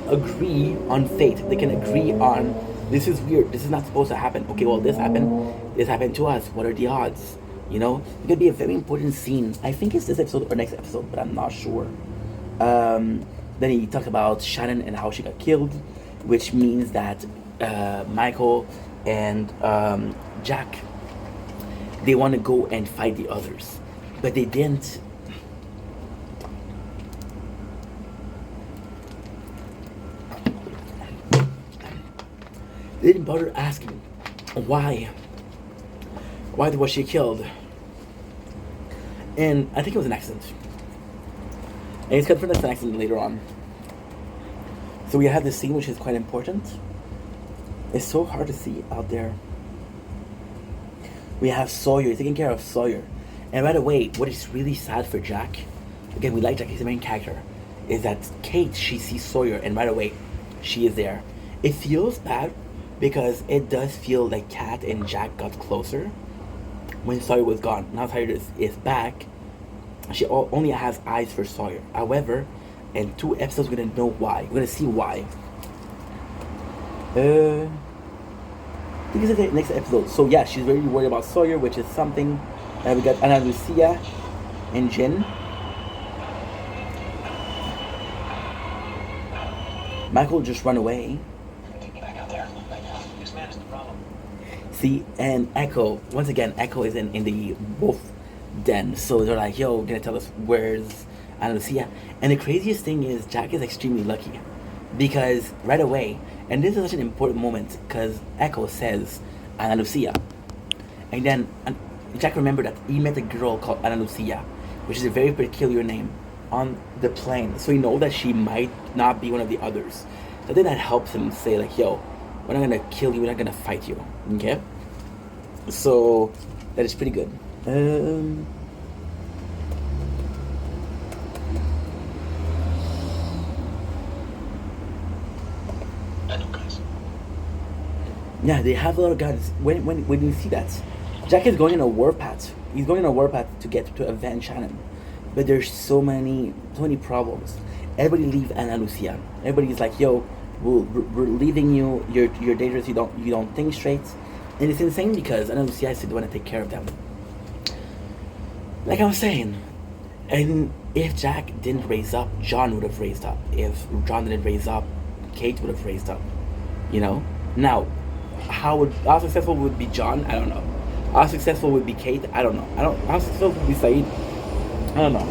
agree on fate. They can agree on, this is weird, this is not supposed to happen. Okay, well, this happened to us. What are the odds? You know, it could be a very important scene. I think it's this episode or next episode, but I'm not sure. Then he talked about Shannon and how she got killed, which means that Michael and Jack, they want to go and fight the others, but they didn't. They didn't bother asking why was she killed. And I think it was an accident. And it's confirmed that's an accident later on. So we have this scene which is quite important. It's so hard to see out there. We have Sawyer, taking care of Sawyer. And right away, what is really sad for Jack, again, we like Jack, he's the main character, is that Kate, she sees Sawyer, and right away, she is there. It feels bad because it does feel like Kat and Jack got closer when Sawyer was gone. Now Sawyer is back. she only has eyes for Sawyer. However, in 2 episodes, we're gonna know why. We're gonna see why. I think it's the next episode. So yeah, she's very worried about Sawyer, which is something. We got Ana Lucia and Jen. Michael just run away. Back out there. This man is the problem. See, and Echo, once again, Echo is in the wolf den. So they're like, yo, gonna tell us where's Ana Lucia. And the craziest thing is Jack is extremely lucky. Because right away, and this is such an important moment, because Echo says Ana Lucia. And then Jack remembered that he met a girl called Ana Lucia, which is a very peculiar name, on the plane. So he knows that she might not be one of the others. So then that helps him say like, yo, we're not gonna kill you, we're not gonna fight you. Okay? So that is pretty good. I know, guys. Yeah, they have a lot of guns. When you see that, Jack is going on a warpath. He's going on a warpath to get to avenge Shannon. But there's so many problems. Everybody leave Ana Lucia. Everybody's like, yo, we're leaving you. You're dangerous. You don't think straight. And it's insane because Ana Lucia is the one to take care of them. Like I was saying, and if Jack didn't raise up, John would have raised up. If John didn't raise up, Kate would have raised up. You know? Now, how successful would be John? I don't know. How successful would be Kate? I don't know. How successful would be Saeed? I don't know.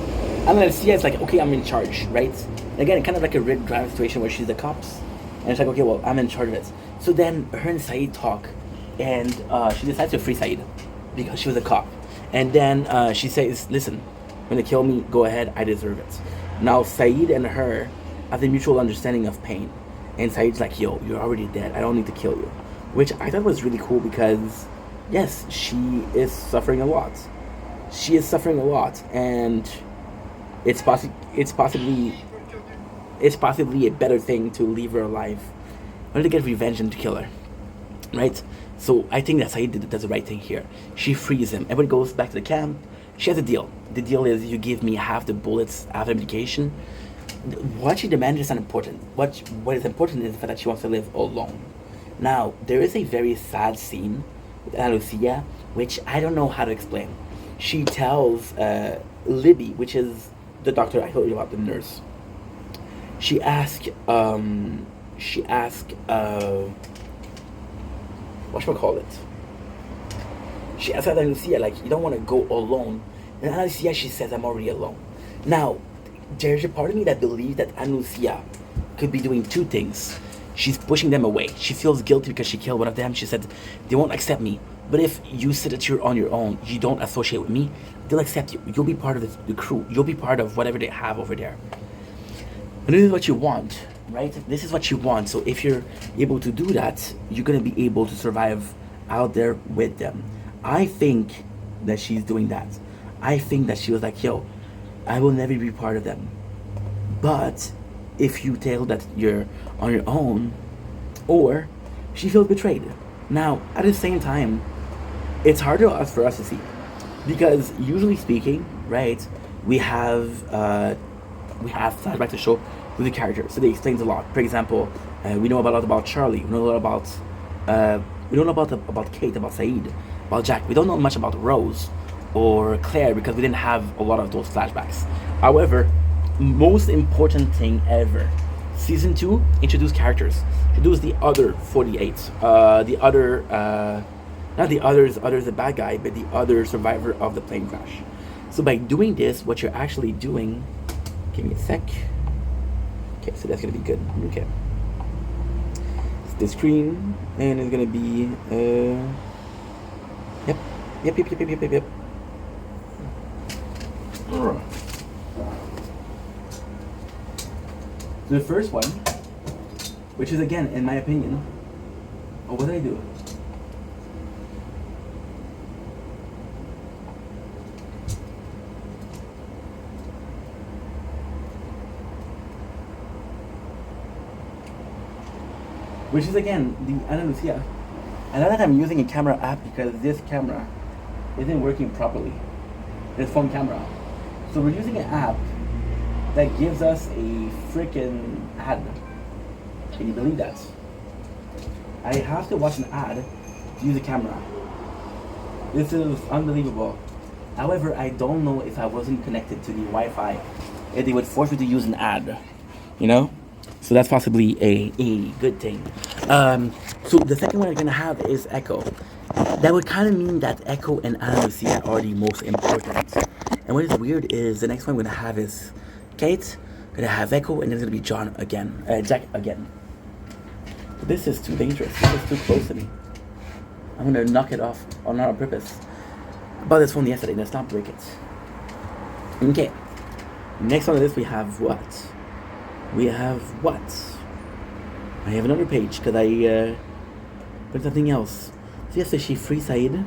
Ana Lucia is like, okay, I'm in charge, right? Again, kind of like a Rick Grimes situation where she's the cops. And it's like, okay, well, I'm in charge of it. So then her and Saeed talk. And she decides to free Saeed. Because she was a cop. And then she says, listen, you're going to kill me, go ahead, I deserve it. Now, Saeed and her have a mutual understanding of pain. And Saeed's like, yo, you're already dead. I don't need to kill you. Which I thought was really cool because, yes, she is suffering a lot. She is suffering a lot. And it's possibly a better thing to leave her alive. Or to get revenge and to kill her. Right? So I think that Saeed does the right thing here. She frees him. Everybody goes back to the camp. She has a deal. The deal is you give me half the bullets, half the medication. What she demands is not important. What is important is the fact that she wants to live alone. Now, there is a very sad scene with Ana Lucia, which I don't know how to explain. She tells Libby, which is the doctor I told you about, the nurse. She asked, whatchamacallit? She asked Ana Lucia, like, you don't want to go alone. And Ana Lucia, she says, I'm already alone. Now, there's a part of me that believes that Ana Lucia could be doing 2 things. She's pushing them away. She feels guilty because she killed one of them. She said, they won't accept me. But if you say that you're on your own, you don't associate with me, they'll accept you. You'll be part of the crew. You'll be part of whatever they have over there. And this is what you want, right? This is what you want. So if you're able to do that, you're going to be able to survive out there with them. I think that she's doing that. I think that she was like, yo, I will never be part of them. But if you tell that you're on your own, or she feels betrayed. Now, at the same time, it's harder for us to see. Because usually speaking, right, we have flashback to show who the character. So they explains a lot. For example, we know a lot about Charlie. We know a lot about Kate, about Saeed, about Jack. We don't know much about Rose or Claire because we didn't have a lot of those flashbacks. However, most important thing ever, season 2 introduce characters. Introduce the other 48. Not the others the bad guy, but the other survivor of the plane crash. So by doing this, what you're actually doing, give me a sec. Okay, so that's gonna be good. Okay. It's the screen, and it's gonna be Yep. The first one, which is again, in my opinion, what did I do? Which is again, the Ana Lucia. And now that I'm using a camera app because this camera isn't working properly. This phone camera. So we're using an app that gives us a freaking ad. Can you believe that? I have to watch an ad to use a camera. This is unbelievable. However, I don't know if I wasn't connected to the Wi-Fi, if they would force me to use an ad, you know? So that's possibly a good thing. So the second one I'm gonna have is Echo. That would kind of mean that Echo and Ana Lucia are the most important. And what is weird is the next one I'm gonna have is Kate, gonna have Echo, and then it's gonna be John again, Jack again. But this is too dangerous. This is too close to me. I'm gonna knock it off on purpose. I bought this phone yesterday. Let's not break it. Okay. Next on the list we have what? We have what? I have another page because I put something else. So yes, so she free Said,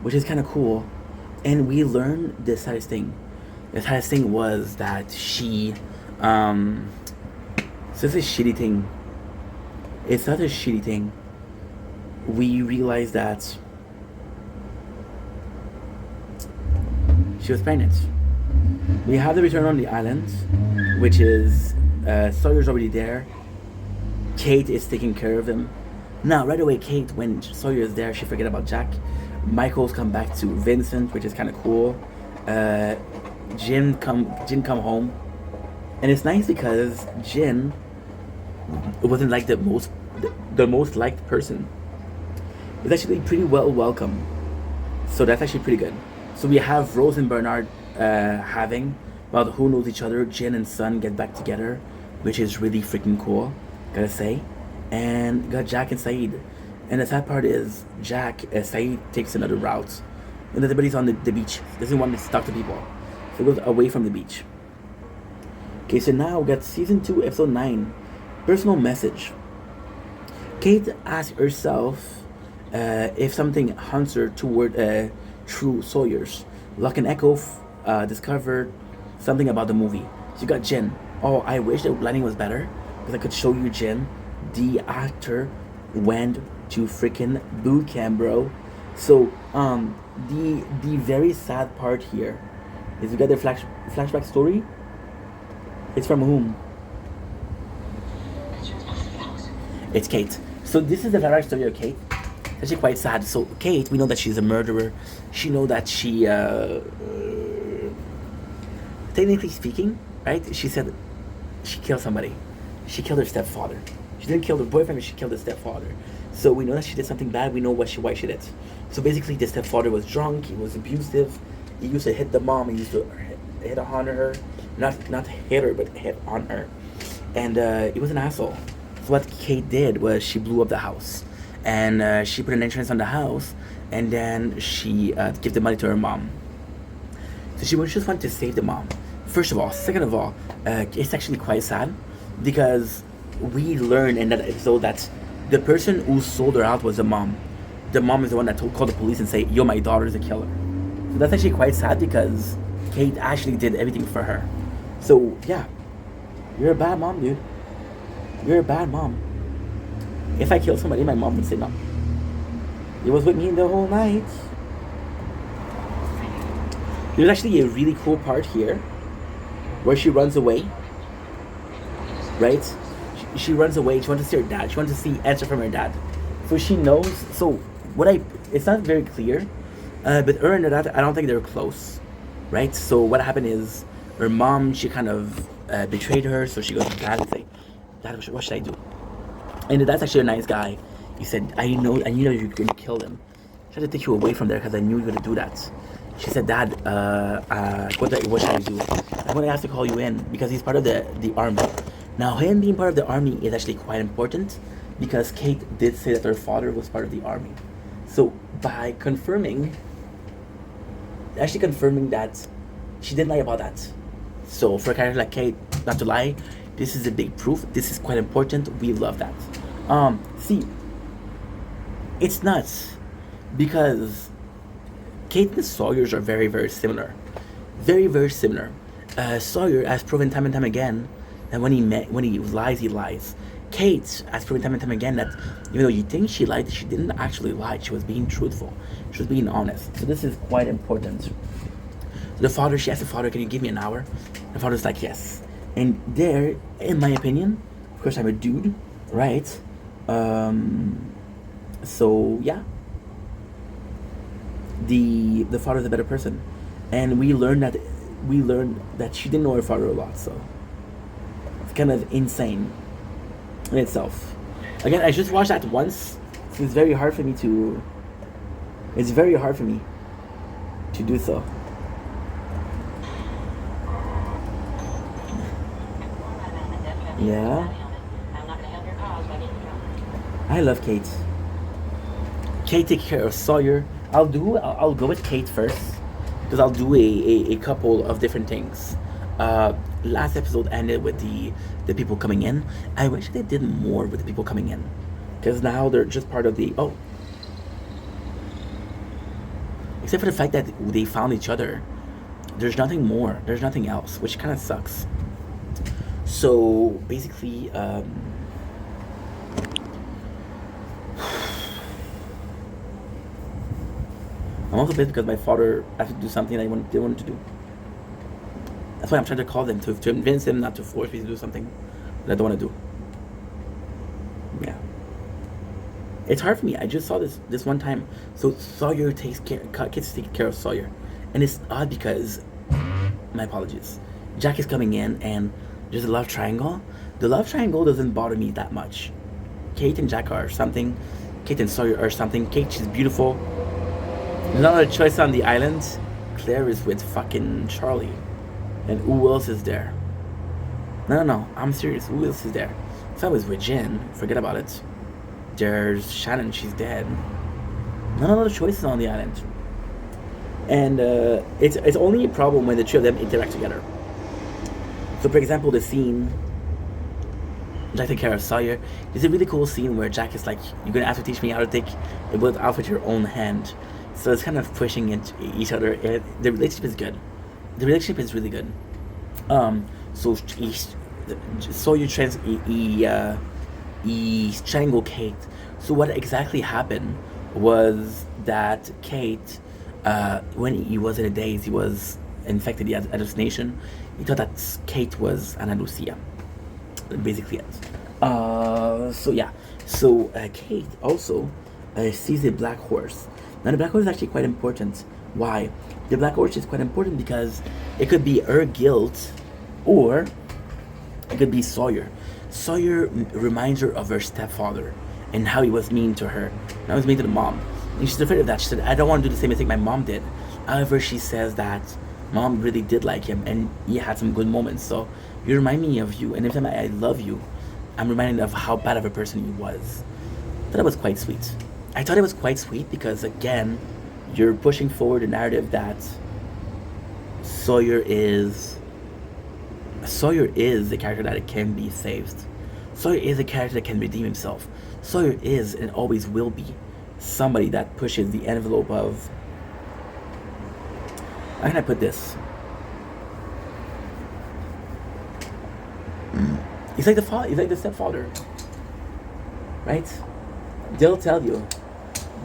which is kind of cool, and we learned the saddest thing. The saddest thing was that she, so it's a shitty thing. It's not a shitty thing. We realized that she was pregnant. We have the return on the island, which is Sawyer's already there. Kate is taking care of him. Now, right away, Kate, when Sawyer is there, she forget about Jack. Michael's come back to Vincent, which is kind of cool. Jin come home, and it's nice because Jin wasn't like the most liked person. It's actually pretty well welcome, so that's actually pretty good. So we have Rose and Bernard having, well, who knows each other. Jin and Sun get back together, which is really freaking cool, gotta say. And got Jack and Said. And the sad part is Jack, Said takes another route. And everybody's on the beach. Doesn't want to talk to people. So he goes away from the beach. Okay, so now we got season 2, episode 9. Personal message. Kate asks herself if something hunts her toward through Sawyer's. Locke and Echo discovered something about the movie. So you got Jin. Oh, I wish the lighting was better because I could show you Jin. The actor went to freaking boot camp, bro. So the very sad part here is we got the flashback story. It's from whom? It's Kate. So this is the flashback story of Kate. It's actually quite sad. So Kate, we know that she's a murderer. She know that she technically speaking, right? She said she killed somebody. She killed her stepfather. She didn't kill her boyfriend, but she killed her stepfather. So we know that she did something bad. We know why she did. So basically, the stepfather was drunk. He was abusive. He used to hit the mom. He used to hit on her. Not hit her, but hit on her. And he was an asshole. So what Kate did was she blew up the house. And she put an insurance on the house. And then she gave the money to her mom. So she just wanted to save the mom. First of all. Second of all, it's actually quite sad. Because we learned in that episode that the person who sold her out was the mom. The mom is the one that called the police and say, yo, my daughter's a killer. So that's actually quite sad because Kate actually did everything for her. So, yeah. You're a bad mom, dude. You're a bad mom. If I killed somebody, my mom would say no. He was with me the whole night. There's actually a really cool part here where she runs away. Right? She runs away. She wants to see her dad. She wants to see answer from her dad. So she knows. So it's not very clear, but her and her dad, I don't think they're close, right? So what happened is her mom, she kind of betrayed her. So she goes to dad and say, "Dad, what should I do?" And the dad's actually a nice guy. He said, I knew you were going to kill him. I tried to take you away from there because I knew you were going to do that. She said, Dad, what should I do? I'm going to have to call you in because he's part of the army. Now, him being part of the army is actually quite important because Kate did say that her father was part of the army. So, by confirming that she didn't lie about that. So, for a character like Kate not to lie, this is a big proof. This is quite important. We love that. See, it's nuts because Kate and Sawyers are very, very similar. Very, very similar. Sawyer has proven time and time again that when he lies, he lies. Kate has proven time and time again that even though you think she lied, she didn't actually lie. She was being truthful. She was being honest. So this is quite important. So The father, she asked the father, can you give me an hour? The father's like, yes. And there, in my opinion, of course I'm a dude, right? So yeah. The father's a better person. And we learned that she didn't know her father a lot, so it's kind of insane in itself. Again, I just watched that once, so it's very hard for me to do so. Yeah. I love Kate. Kate takes care of Sawyer. I'll go with Kate first, because I'll do a couple of different things. Last episode ended with the people coming in. I wish they did more with the people coming in, because now they're just part of the except for the fact that they found each other. There's nothing more. There's nothing else, which kind of sucks. So basically, I'm also pissed because my father had to do something I didn't want to do. That's why I'm trying to call them to convince them not to force me to do something that I don't want to do. Yeah. It's hard for me. I just saw this one time. So Sawyer takes care, kids take care of Sawyer, and it's odd because, my apologies, Jack is coming in and there's a love triangle. The love triangle doesn't bother me that much. Kate and Jack are something. Kate and Sawyer are something. Kate, she's beautiful. There's another choice on the island. Claire is with fucking Charlie. And who else is there? No, I'm serious. Who else is there? If I was with Jen, forget about it. There's Shannon, she's dead. None of those choices on the island. And it's only a problem when the two of them interact together. So for example, the scene Jack taking care of Sawyer, there's a really cool scene where Jack is like, you're gonna have to teach me how to take a bullet off with your own hand. So it's kind of pushing into each other. The relationship is good. The relationship is really good. So Sawyer strangled Kate. So what exactly happened was that Kate, when he was in a daze, he was infected, he had hallucination. He thought that Kate was Ana Lucia. Basically it. So yeah. So Kate also sees a black horse. Now the black horse is actually quite important. Why? The black horse is quite important because it could be her guilt, or it could be Sawyer. Sawyer reminds her of her stepfather and how he was mean to her. How he was mean to the mom. And she's afraid of that. She said, I don't want to do the same mistake my mom did. However, she says that mom really did like him and he had some good moments. So you remind me of you, and every time I love you, I'm reminded of how bad of a person he was. I thought it was quite sweet. I thought it was quite sweet because, again, you're pushing forward the narrative that Sawyer is the character that can be saved. Sawyer is a character that can redeem himself. Sawyer is and always will be somebody that pushes the envelope of, how can I put this? He's like the stepfather, right? They'll tell you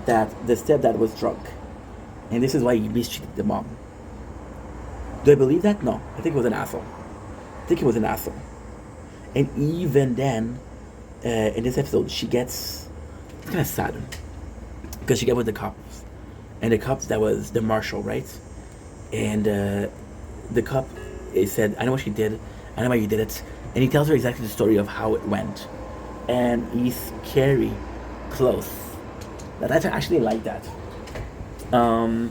that the stepdad was drunk, and this is why he mistreated the mom. Do I believe that? No, I think he was an asshole. And even then, in this episode, she gets, it's kind of sad, because she got with the cops, and the cops, that was the marshal, right? And the cop said, I know what she did, I know why you did it. And he tells her exactly the story of how it went. And he's scary close. That I actually like that. So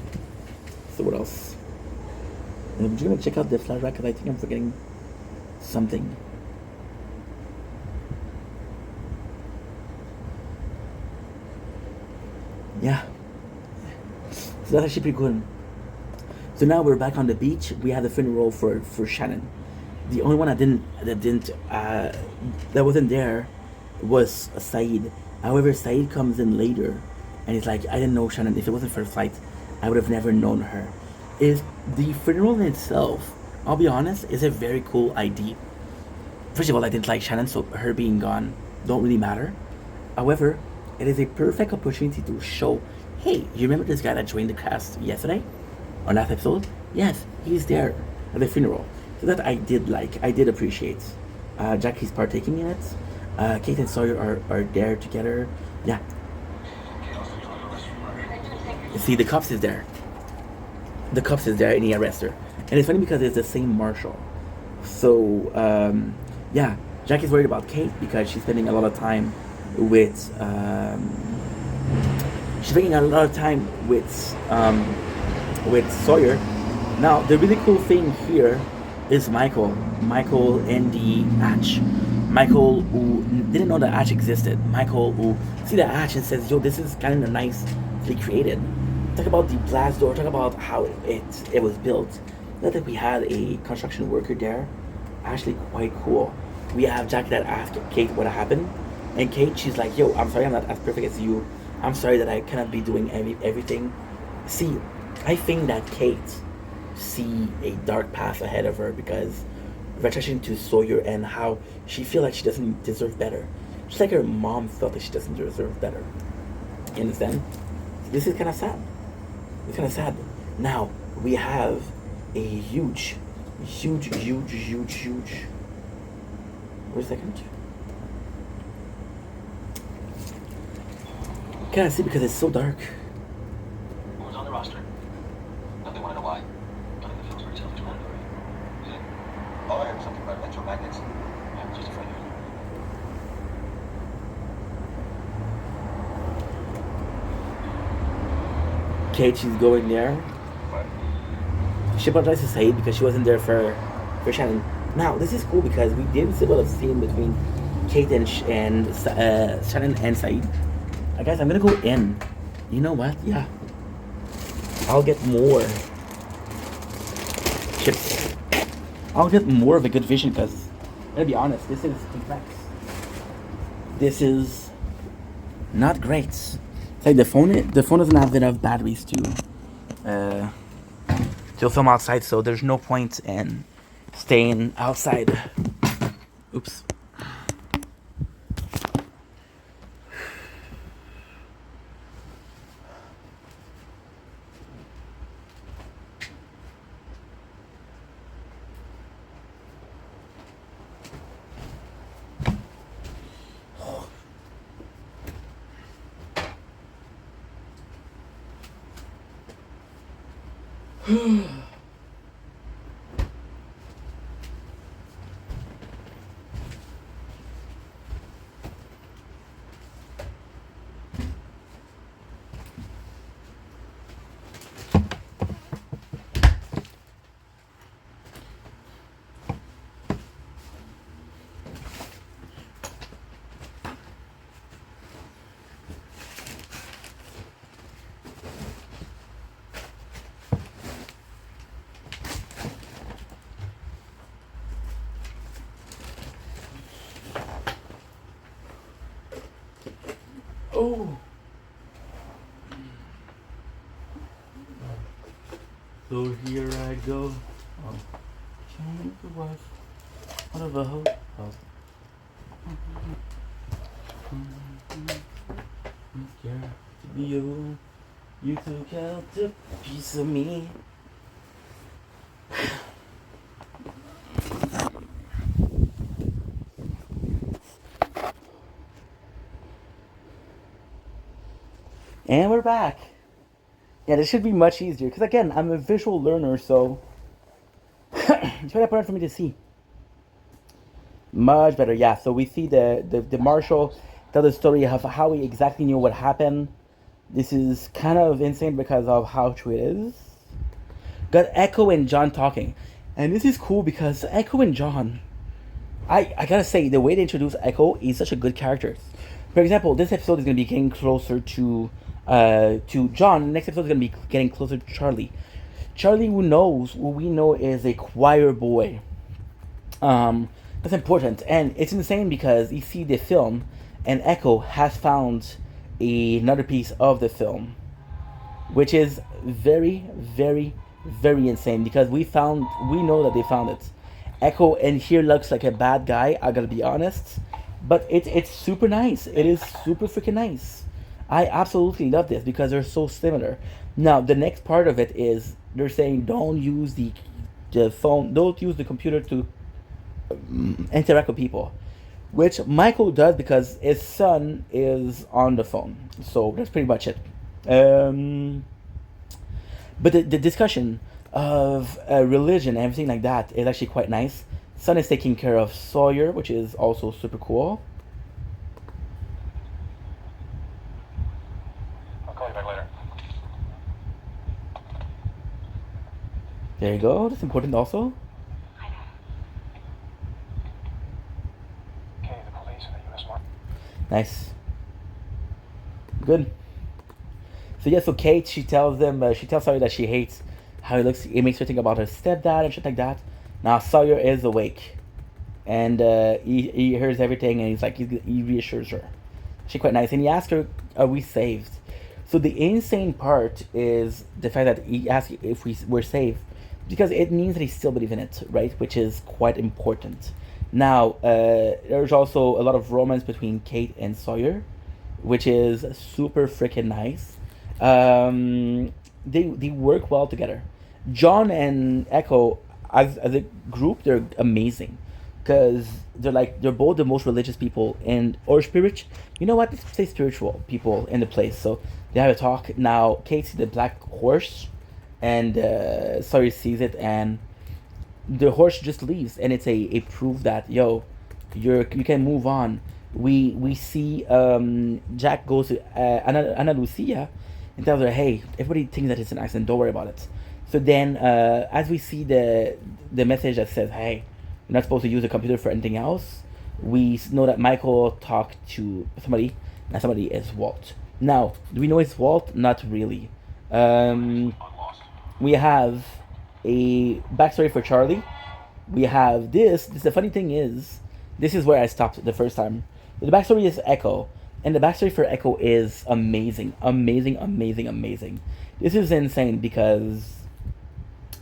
what else? I'm just gonna check out the flashback because I think I'm forgetting something. Yeah. So that's actually pretty good. So now we're back on the beach. We have the funeral for Shannon. The only one that wasn't there was Saeed. However, Saeed comes in later, and he's like, I didn't know Shannon. If it wasn't for the flight, I would have never known her. Is the funeral in itself, I'll be honest, is a very cool idea. First of all, I didn't like Shannon, so her being gone don't really matter. However, it is a perfect opportunity to show, hey, you remember this guy that joined the cast yesterday? Or last episode? Yes, he's there at the funeral. So that I did like. I did appreciate. Jackie's partaking in it. Kate and Sawyer are there together. Yeah. You see, the cops is there. The cops is there and he arrests her. And it's funny because it's the same marshal. So, yeah, Jackie's worried about Kate because she's spending a lot of time with, Sawyer. Now, the really cool thing here is Michael. Michael and the hatch. Michael, who didn't know the hatch existed. Michael, who see the hatch and says, yo, this is kind of nicely created. Talk about the blast door. Talk about how it was built. Not that we had a construction worker there. Actually, quite cool. We have Jackie that asked Kate what happened. And Kate, she's like, yo, I'm sorry I'm not as perfect as you. I'm sorry that I cannot be doing everything. See, I think that Kate see a dark path ahead of her because of attraction to Sawyer and how she feel like she doesn't deserve better. Just like her mom felt that she doesn't deserve better. You understand? This is kind of sad. It's kind of sad. Now, we have a huge. Wait a second. Can't see because it's so dark. Who was on the roster? Nothing want to know why. Nothing that feels very self-explanatory. Is it? Oh, I heard something about electromagnets. Yeah, just a friend. Kate, she's going there. She apologized to Saeed because she wasn't there for Shannon. Now, this is cool because we did see a lot of scene between Kate and Shannon and Saeed. Guys, I'm gonna go in. You know what? Yeah. I'll get more chips. I'll get more of a good vision because, I'll be honest, this is complex. This is not great. It's like the phone doesn't have enough batteries to film outside, so there's no point in staying outside. Oops. Oh. So here I go. Oh. Change the wife out of a hope. Yeah, to be you. You took out a piece of me. And we're back. Yeah, this should be much easier because again, I'm a visual learner, so it's very important for me to see. Much better, yeah. So we see the marshal tell the story of how he exactly knew what happened. This is kind of insane because of how true it is. Got Echo and John talking, and this is cool because Echo and John, I gotta say, the way they introduce Echo is such a good character. For example, this episode is gonna be getting closer to John. Next episode is gonna be getting closer to Charlie. Charlie, who we know is a choir boy. That's important, and it's insane because you see the film, and Echo has found another piece of the film, which is very, very, very insane because we know that they found it. Echo and here looks like a bad guy. I gotta be honest, but it's super nice. It is super freaking nice. I absolutely love this because they're so similar. Now the next part of it is they're saying don't use the phone, don't use the computer to interact with people, which Michael does because his son is on the phone. So that's pretty much it. But the discussion of religion and everything like that is actually quite nice. Son is taking care of Sawyer, which is also super cool. I'll call you back later. There you go. That's important also. Okay, the police and the U.S. Marshal. Nice. Good. So yeah, so Kate, she tells Sawyer that she hates how he looks. It makes her think about her stepdad and shit like that. Now Sawyer is awake, and he hears everything, and he's like, he reassures her. She's quite nice, and he asks her, "Are we saved?" So the insane part is the fact that he asks if we're saved, because it means that he still believes in it, right? Which is quite important. Now, there's also a lot of romance between Kate and Sawyer, which is super freaking nice. They work well together. John and Echo, as a group, they're amazing, because they're both the most religious people or spiritual. You know what? Let's say spiritual people in the place. So they have a talk. Now Kate sees the black horse, and Sawyer sees it, and the horse just leaves, and it's a proof that you can move on. We see Jack goes to Ana Lucia and tells her, hey, everybody thinks that it's an accident, don't worry about it. So then as we see the message that says, hey, you're not supposed to use the computer for anything else, we know that Michael talked to somebody, and somebody is Walt. Now, do we know it's Walt? Not really. We have a backstory for Charlie. We have this. The funny thing is, this is where I stopped the first time. The backstory is Echo, and the backstory for Echo is amazing. This is insane because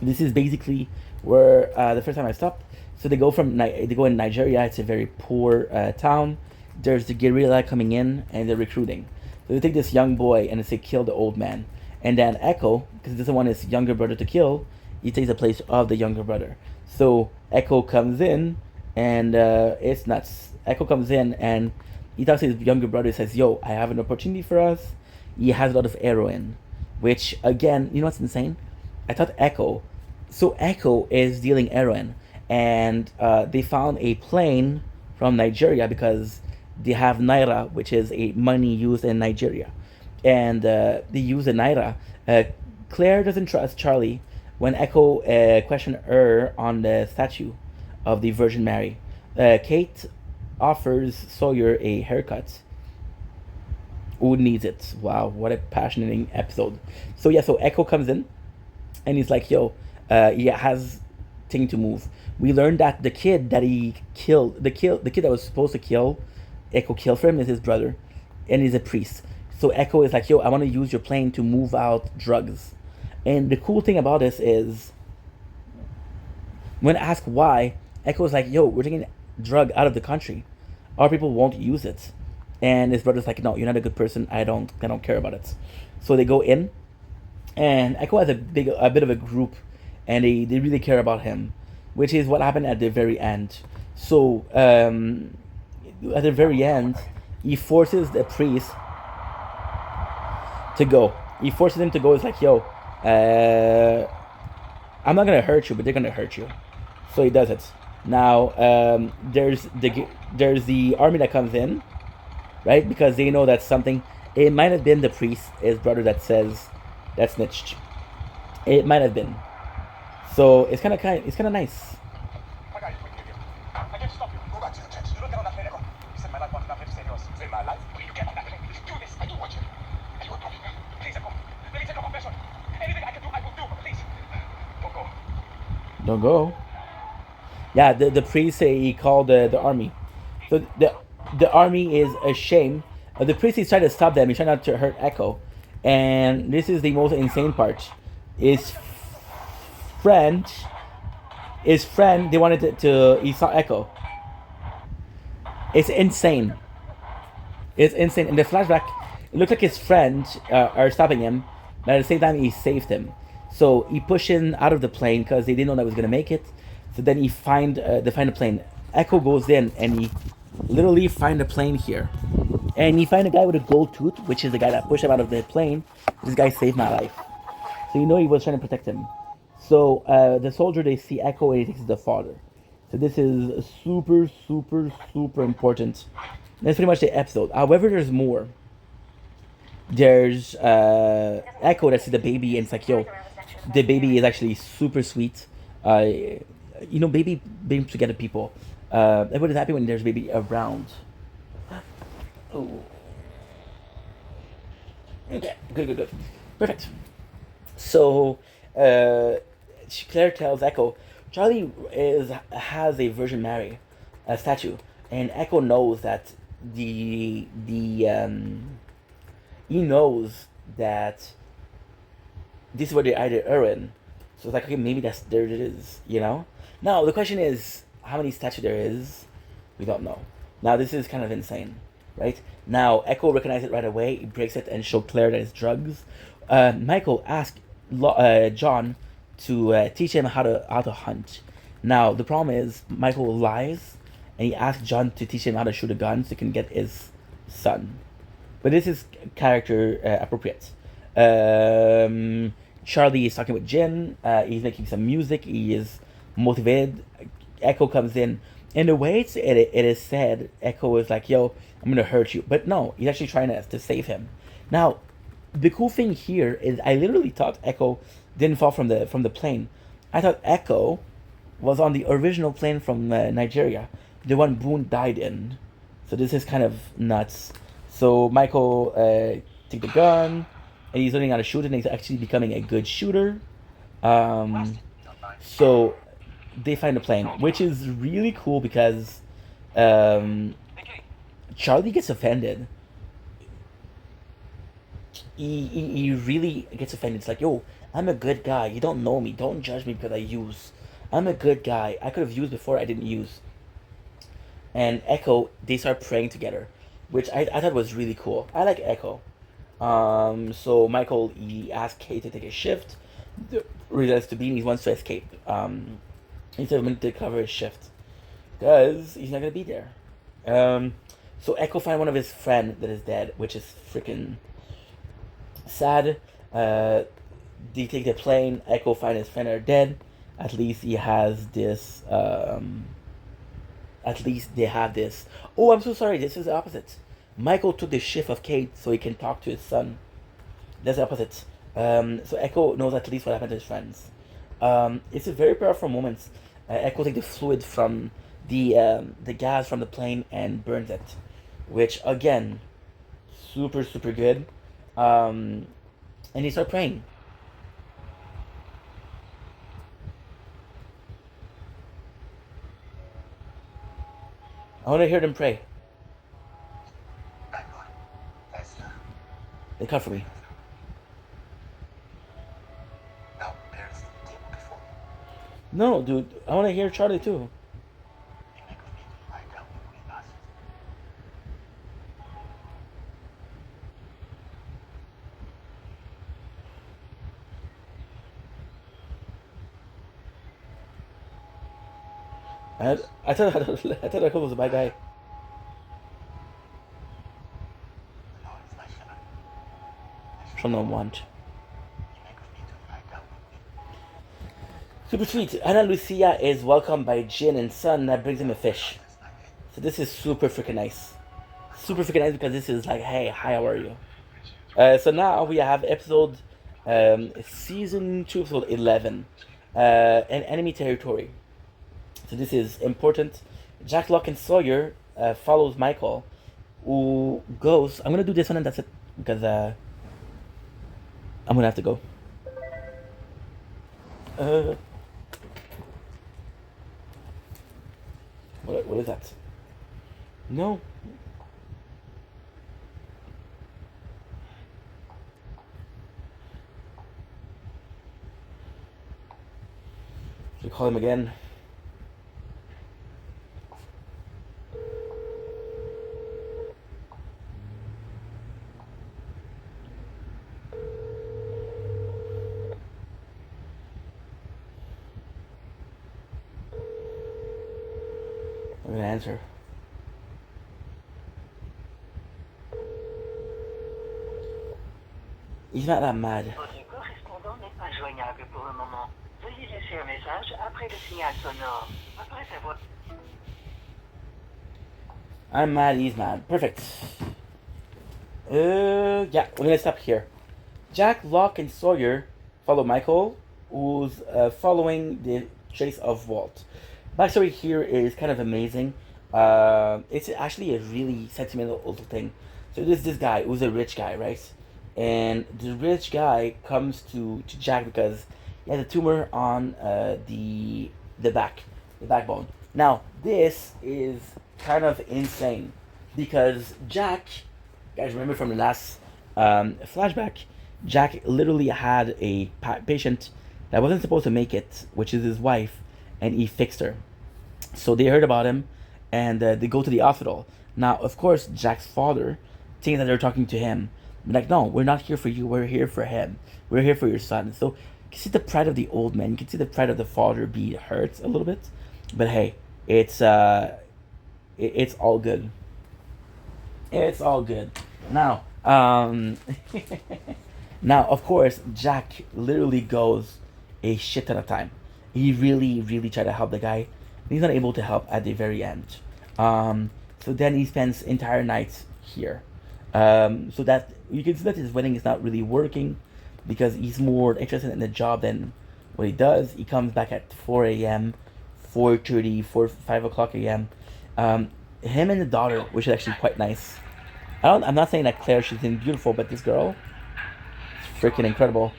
this is basically where the first time I stopped. So they go in Nigeria. It's a very poor town. There's the guerrilla coming in, and they're recruiting. So they take this young boy and they kill the old man. And then Echo, because he doesn't want his younger brother to kill, he takes the place of the younger brother. So Echo comes in, and it's nuts. Echo comes in, and he talks to his younger brother. He says, yo, I have an opportunity for us. He has a lot of heroin, which, again, you know what's insane? I thought Echo is dealing heroin, and they found a plane from Nigeria because they have Naira, which is a money used in Nigeria. And they use the Naira. Claire doesn't trust Charlie when Echo questioned her on the statue of the Virgin Mary. Kate offers Sawyer a haircut. Who needs it? Wow, what a passionate episode. So yeah, so Echo comes in, and he's like, yo, he has thing to move. We learned that the kid that he killed, the kid that was supposed to kill, Echo killed for him, is his brother, and he's a priest. So Echo is like, yo, I want to use your plane to move out drugs. And the cool thing about this is, when asked why, Echo is like, yo, we're taking drug out of the country. Our people won't use it. And his brother's like, no, you're not a good person. I don't care about it. So they go in, and Echo has a bit of a group, and they really care about him, which is what happened at the very end. So at the very end, he forces the priest to go. He forces him to go. It's like, yo, I'm not gonna hurt you, but they're gonna hurt you. So he does it. Now there's the army that comes in, right? Because they know that something. It might have been the priest, his brother, that snitched. It might have been. So it's kind of nice. I got you. I can't stop you. Go back to your tent. You don't get on that plane, Echo. You said my life was nothing serious. You said my life? Will you get on that plane? Please do this. I do want you. Are you a prophet? Please, Echo. Let me take a confession. Anything I can do, I will do. Please. Don't go. Don't go. Yeah, the priest he called the army. So the army is ashamed. The priest is trying to stop them. He's trying not to hurt Echo. And this is the most insane part. His friend, they wanted he saw Echo. It's insane. In the flashback, it looks like his friends are stopping him, but at the same time he saved him. So he pushed him out of the plane because they didn't know that was gonna make it. So then they find a plane. Echo goes in and he literally find a plane here, and he find a guy with a gold tooth, which is the guy that pushed him out of the plane. This guy saved my life. So you know he was trying to protect him. So the soldier, they see Echo and he thinks it's the father. So this is super, super, super important. That's pretty much the episode. However, there's more. There's Echo that sees the baby and it's like, yo, the baby is actually super sweet. You know, baby brings together people. Everybody's happy when there's a baby around. Oh. Okay, good. Perfect. So, Claire tells Echo, Charlie has a Virgin Mary statue, and Echo knows that he knows that this is where they either Erin. So it's like, okay, maybe there it is, you know? Now, the question is, how many statues there is? We don't know. Now, this is kind of insane, right? Now, Echo recognizes it right away. He breaks it and shows Claire that it's drugs. Michael asks John to teach him how to hunt. Now, the problem is, Michael lies, and he asks John to teach him how to shoot a gun so he can get his son. But this is character appropriate. Charlie is talking with Jin. He's making some music. He is motivated. Echo comes in. In the way it is said, Echo is like, yo, I'm going to hurt you. But no, he's actually trying to save him. Now, the cool thing here is I literally thought Echo didn't fall from the plane. I thought Echo was on the original plane from Nigeria. The one Boone died in. So this is kind of nuts. So Michael take the gun, and he's learning how to shoot it, and he's actually becoming a good shooter. So they find the plane, which is really cool because Charlie gets offended. He really gets offended. It's like, yo, I'm a good guy. You don't know me. Don't judge me because I use. I'm a good guy. I could have used before I didn't use. And Echo, they start praying together, which I thought was really cool. I like Echo. So Michael, he asked Kate to take a shift. Realizes to be, he wants to escape. Instead of to cover his shift, because he's not gonna be there. So Echo find one of his friend that is dead, which is freaking sad. They take the plane. Echo find his friend are dead. At least he has this. At least they have this. Oh, I'm so sorry. This is the opposite. Michael took the shift of Kate so he can talk to his son. That's the opposite. So Echo knows at least what happened to his friends. It's a very powerful moment. Echo takes the fluid from the gas from the plane and burns it, which again, super good. And he starts praying. I want to hear them pray. They come for me. No, dude, I want to hear Charlie too. I thought Echo was a bad guy. From no want. Super sweet. Ana Lucia is welcomed by Jin and Sun that brings him a fish. So this is super freaking nice. Super freaking nice because this is like, hey, hi, how are you? So now we have episode, season 2, episode 11, an enemy territory. So this is important. Jack, Locke, and Sawyer follows Michael, who goes. I'm gonna do this one and that's it because I'm gonna have to go. What is that? No. Should I call him again? answer. He's not that mad. Votre correspondant n'est pas joignable pour le moment. Veuillez laisser un message après le signal sonore. Après savoir... I'm mad, he's mad. Perfect. Yeah, we're gonna stop here. Jack, Locke, and Sawyer follow Michael, who's following the chase of Walt. Backstory here is kind of amazing. It's actually a really sentimental little thing. So there's this guy who's a rich guy, right? And the rich guy comes to Jack because he has a tumor on the backbone. Now this is kind of insane because Jack, guys, remember from the last flashback, Jack literally had a patient that wasn't supposed to make it, which is his wife, and he fixed her. So they heard about him, and they go to the hospital. Now, of course, Jack's father thinks that they're talking to him. Like, no, we're not here for you. We're here for him. We're here for your son. So you can see the pride of the old man. You can see the pride of the father be hurt a little bit. But hey, it's all good. It's all good. Now, now, of course, Jack literally goes a shit ton of time. He really, really tried to help the guy. He's not able to help at the very end. So then he spends entire nights here. So that you can see that his wedding is not really working because he's more interested in the job than what he does. He comes back at 4 a.m., 4:30, 5 o'clock a.m. Him and the daughter, which is actually quite nice. I'm not saying that Claire, she's beautiful, but this girl is freaking incredible.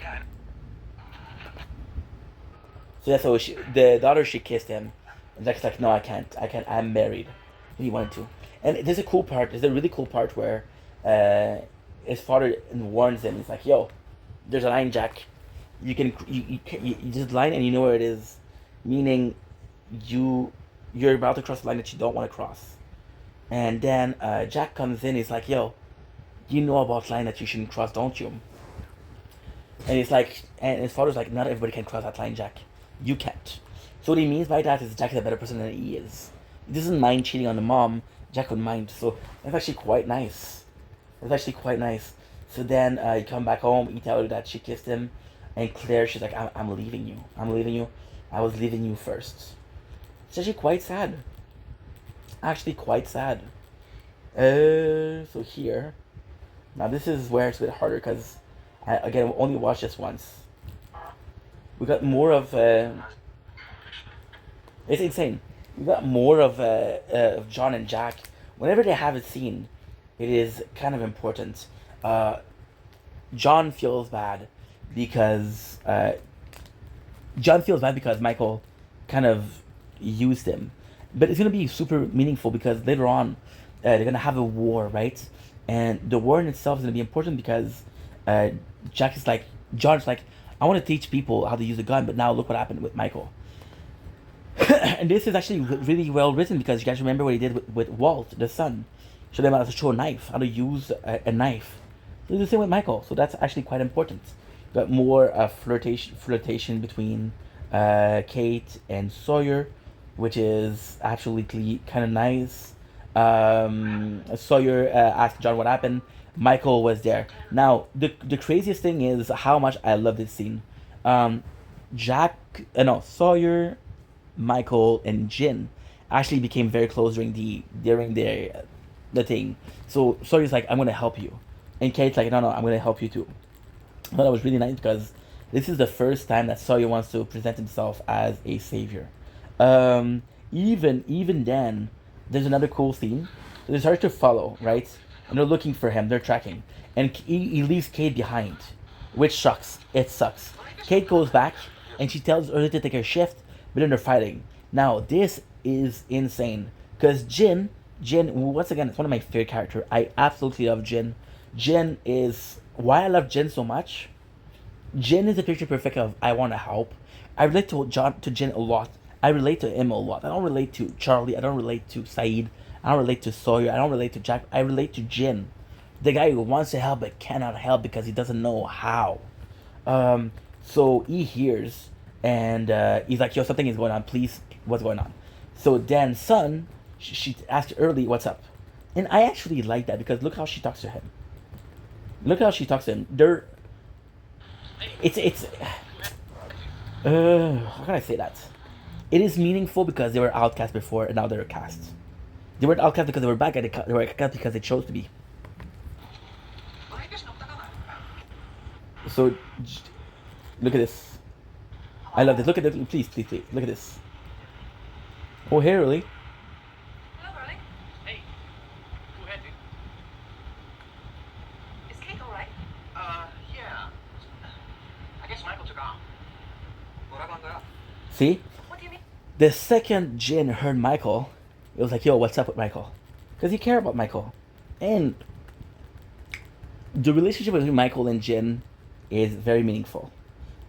So yeah, so the daughter, she kissed him. And Jack's like, no, I can't, I'm married. He wanted to. And there's a cool part, there's a really cool part where his father warns him. He's like, yo, there's a line, Jack. You just line and you know where it is. Meaning, you're about to cross the line that you don't want to cross. And then Jack comes in, he's like, yo, you know about line that you shouldn't cross, don't you? And he's like, and his father's like, not everybody can cross that line, Jack. You can't. So what he means by that is Jack is a better person than he is. He doesn't mind cheating on the mom. Jack would mind. So that's actually quite nice. It's actually quite nice. So then he come back home, he tell her that she kissed him. And Claire, she's like, I'm leaving you. I'm leaving you. I was leaving you first. It's actually quite sad. Actually quite sad. So here. Now this is where it's a bit harder because, again, we only watched this once. We got more of... it's insane. We got more of John and Jack. Whenever they have a scene, it is kind of important. John feels bad because Michael kind of used him. But it's going to be super meaningful because later on, they're going to have a war, right? And the war in itself is going to be important because John's like, I want to teach people how to use a gun, but now look what happened with Michael. And this is actually really well written because you guys remember what he did with Walt, the son. Showed him how to show a knife, how to use a knife. So it's the same with Michael, so that's actually quite important. Got more flirtation between Kate and Sawyer, which is absolutely kind of nice. Sawyer asked John what happened. Michael was there. Now, the craziest thing is how much I love this scene. Sawyer, Michael, and Jin actually became very close during the thing. So Sawyer's like, I'm gonna help you, and Kate's like, no, I'm gonna help you too. I thought that was really nice because this is the first time that Sawyer wants to present himself as a savior. Even then, there's another cool scene. They start to follow, right? And they're looking for him. They're tracking, and he leaves Kate behind, which sucks. It sucks. Kate goes back, and she tells her to take her shift, but then they're fighting. Now this is insane because Jin, once again, it's one of my favorite characters. I absolutely love Jin. Jin is why I love Jin so much. Jin is the picture perfect of I want to help. I relate to Jin a lot. I relate to him a lot. I don't relate to Charlie. I don't relate to Saeed. I don't relate to Sawyer. I don't relate to Jack. I relate to Jin, the guy who wants to help but cannot help because he doesn't know how. So he hears and he's like, yo, something is going on. Please, what's going on? So then Sun she asked Early what's up. And I actually like that because look how she talks to him. Look how she talks to him. It's how can I say that? It is meaningful because they were outcast before and now they're cast. They weren't outcast because they were bad guys, they were outcast because they chose to be. So, look at this. I love this. Look at this. Please. Look at this. Oh, hey, Early. Hello, Early. Hey, go ahead, dude. Is Kate alright? Yeah. I guess Michael took off. 뭐라고 한 거야? See? What do you mean? The second Jin heard Michael, it was like, yo, what's up with Michael? Because he cared about Michael. And the relationship between Michael and Jin is very meaningful.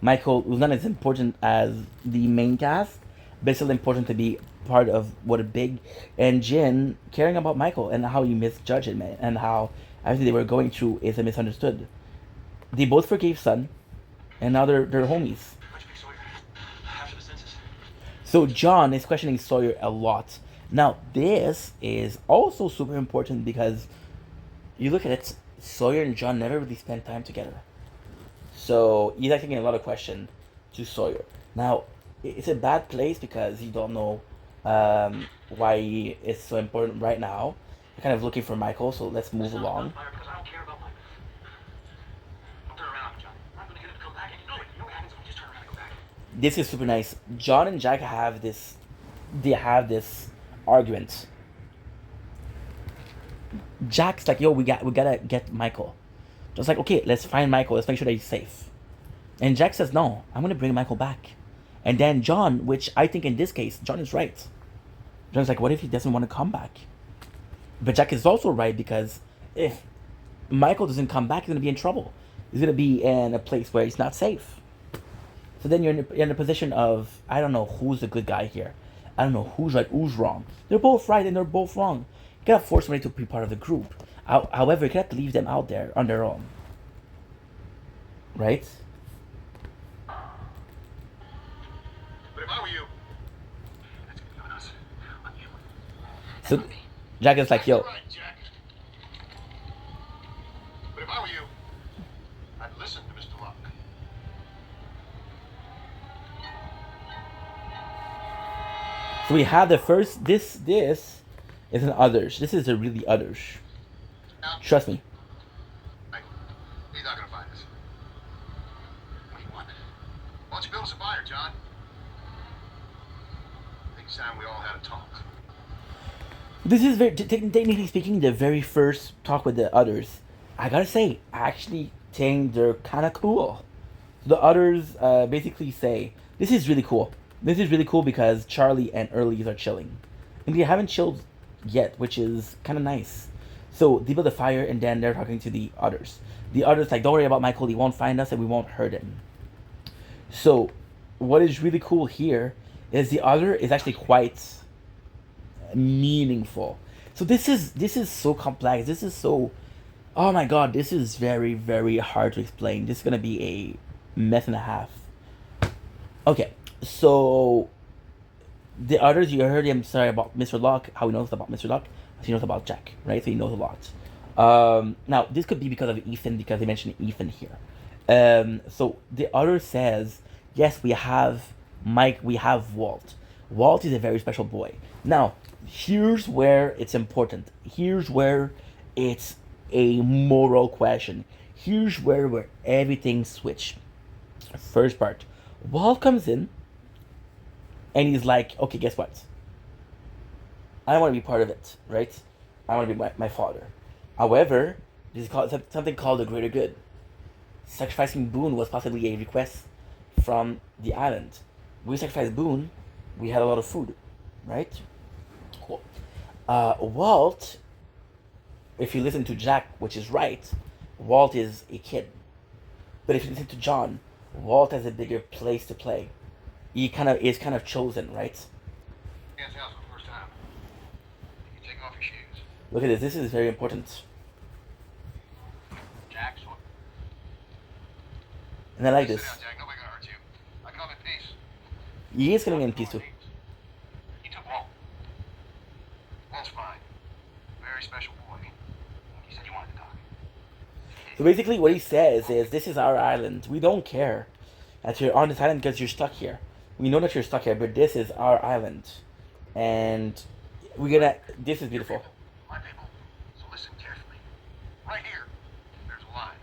Michael was not as important as the main cast, but it's still important to be part of what a big, and Jin caring about Michael and how he misjudged him and how everything they were going through is a misunderstood. They both forgave Sun, and now they're homies. So John is questioning Sawyer a lot. Now this is also super important because you look at it, Sawyer and John never really spent time together. So he's asking a lot of questions to Sawyer. Now it's a bad place because you don't know why it's so important right now. You're kind of looking for Michael, so let's move along. Because I don't care about Michael. I'll turn around, John. I'm not gonna get him to come back. And you know what happens when you just turn around and go back. This is super nice. John and Jack have this. They have this argument. Jack's like, "Yo, we gotta get Michael." Just like, okay, let's find Michael. Let's make sure that he's safe. And Jack says, "No, I'm gonna bring Michael back." And then John, which I think in this case, John is right. John's like, "What if he doesn't want to come back?" But Jack is also right because if Michael doesn't come back, he's gonna be in trouble. He's gonna be in a place where he's not safe. So then you're in a position of, I don't know who's the good guy here. I don't know who's right, who's wrong. They're both right and they're both wrong. You cannot force somebody to be part of the group. However, you cannot leave them out there on their own. Right? But if I were you, that's gonna be on us. On you. So Jack is like, yo, Right, Jack. But if I were you, I'd listen to Mr. Locke. so we have the first, this is an others. This is a really others. Trust me. Hey, he's not gonna find us. What do you want? Why don't you build us a fire, John? I think it's time we all had a talk. This is very, technically speaking, the very first talk with the others. I gotta say, I actually think they're kind of cool. The others basically say, this is really cool. This is really cool because Charlie and Early are chilling. And they haven't chilled yet, which is kind of nice. So they build a fire and then they're talking to the others. The others like, don't worry about Michael, he won't find us and we won't hurt him. So what is really cool here is the other is actually quite meaningful. So this is so complex. This is so, oh my god, this is very, very hard to explain. This is gonna be a mess and a half. Okay, so the others, you heard him say about Mr. Locke, how he knows about Mr. Locke. He knows about Jack, right? So he knows a lot. Now this could be because of Ethan, because they mentioned Ethan here. So the other says, yes, we have Mike, we have Walt. Walt is a very special boy. Now, here's where it's important. Here's where it's a moral question. Here's where everything switch. First part. Walt comes in and he's like, okay, guess what? I want to be part of it, right? I want to be my father. However, this is called something called the greater good. Sacrificing Boone was possibly a request from the island. When we sacrificed Boone, we had a lot of food, right? Cool. Walt, if you listen to Jack, which is right, Walt is a kid. But if you listen to John, Walt has a bigger place to play. He is kind of chosen, right? Dan's house for the first time. You take off your shoes. Look at this. This is very important. Jack's what? And I like Sit this. down, Jack. Nobody gonna hurt you. I come in peace. He is coming in peace too. He took Walt. So basically, what he says is, "This is our island. We don't care that you're on this island because you're stuck here. We know that you're stuck here, but this is our island, and we're gonna. This is beautiful." My people, so listen carefully. Right here, there's a line.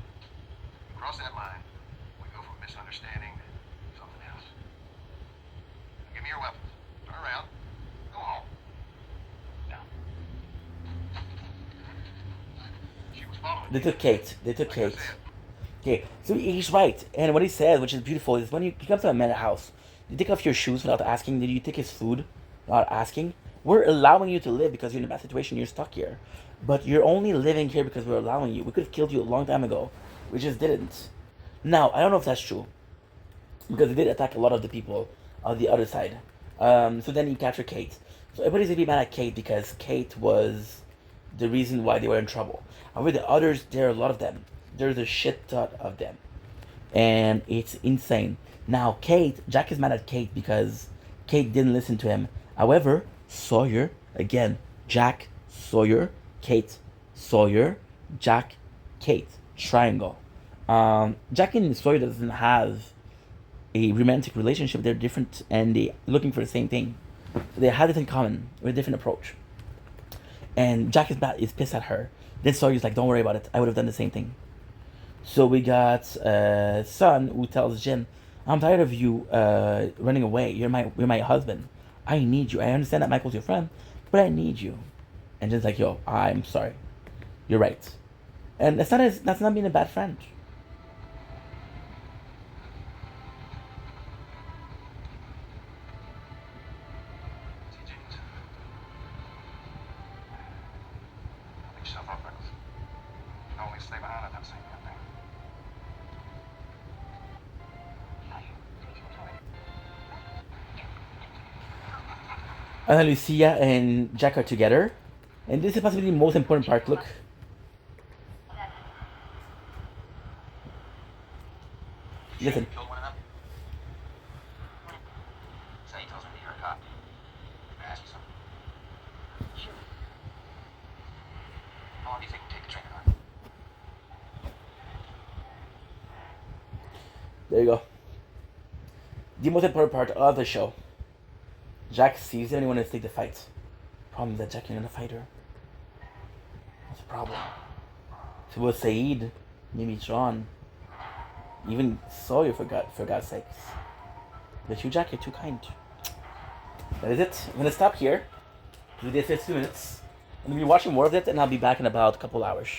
Cross that line, we go from misunderstanding to something else. Give me your weapons. Turn around. Go home. Now. She was following They me. took Kate. They took Like I Kate. said, Okay, so he's right, and what he says, which is beautiful, is when you come to a manor house, you take off your shoes without asking. Did you take his food without asking? We're allowing you to live because you're in a bad situation. You're stuck here, but you're only living here because we're allowing you. We could have killed you a long time ago. We just didn't. Now I don't know if that's true, because they did attack a lot of the people on the other side. So then you capture Kate. So everybody's gonna be mad at Kate because Kate was the reason why they were in trouble. However, the others, there are a lot of them. There's a shit ton of them, and it's insane. Now, Jack is mad at Kate because Kate didn't listen to him. However, Sawyer, again, Jack, Sawyer, Kate, Sawyer, Jack, Kate, triangle. Jack and Sawyer doesn't have a romantic relationship. They're different, and they're looking for the same thing. They have it in common with a different approach. And Jack is pissed at her. Then Sawyer's like, "Don't worry about it. I would have done the same thing." So we got Son, who tells Jin, "I'm tired of you running away. You're my husband. I need you. I understand that Michael's your friend, but I need you." And Jin's like, "Yo, I'm sorry. You're right." And that's not being a bad friend. TJ, pick yourself up, Reynolds. You can only stay behind at that same damn thing. Ana Lucia and Jack are together. And this is possibly the most important part. Look. Listen. Killed one of them? So he tells me that you're a cop. Can I ask you something? Sure. How long do you think it'll take to train a gun? There you go. The most important part of the show. Jack sees him and he wants to take the fight. Problem is that Jack isn't a fighter. That's a problem. If it was Saeed, maybe John, even Sawyer, for God's sakes. But you, Jack, you're too kind. That is it. I'm gonna stop here. We did 52 minutes. I'm gonna be watching more of it, and I'll be back in about a couple hours.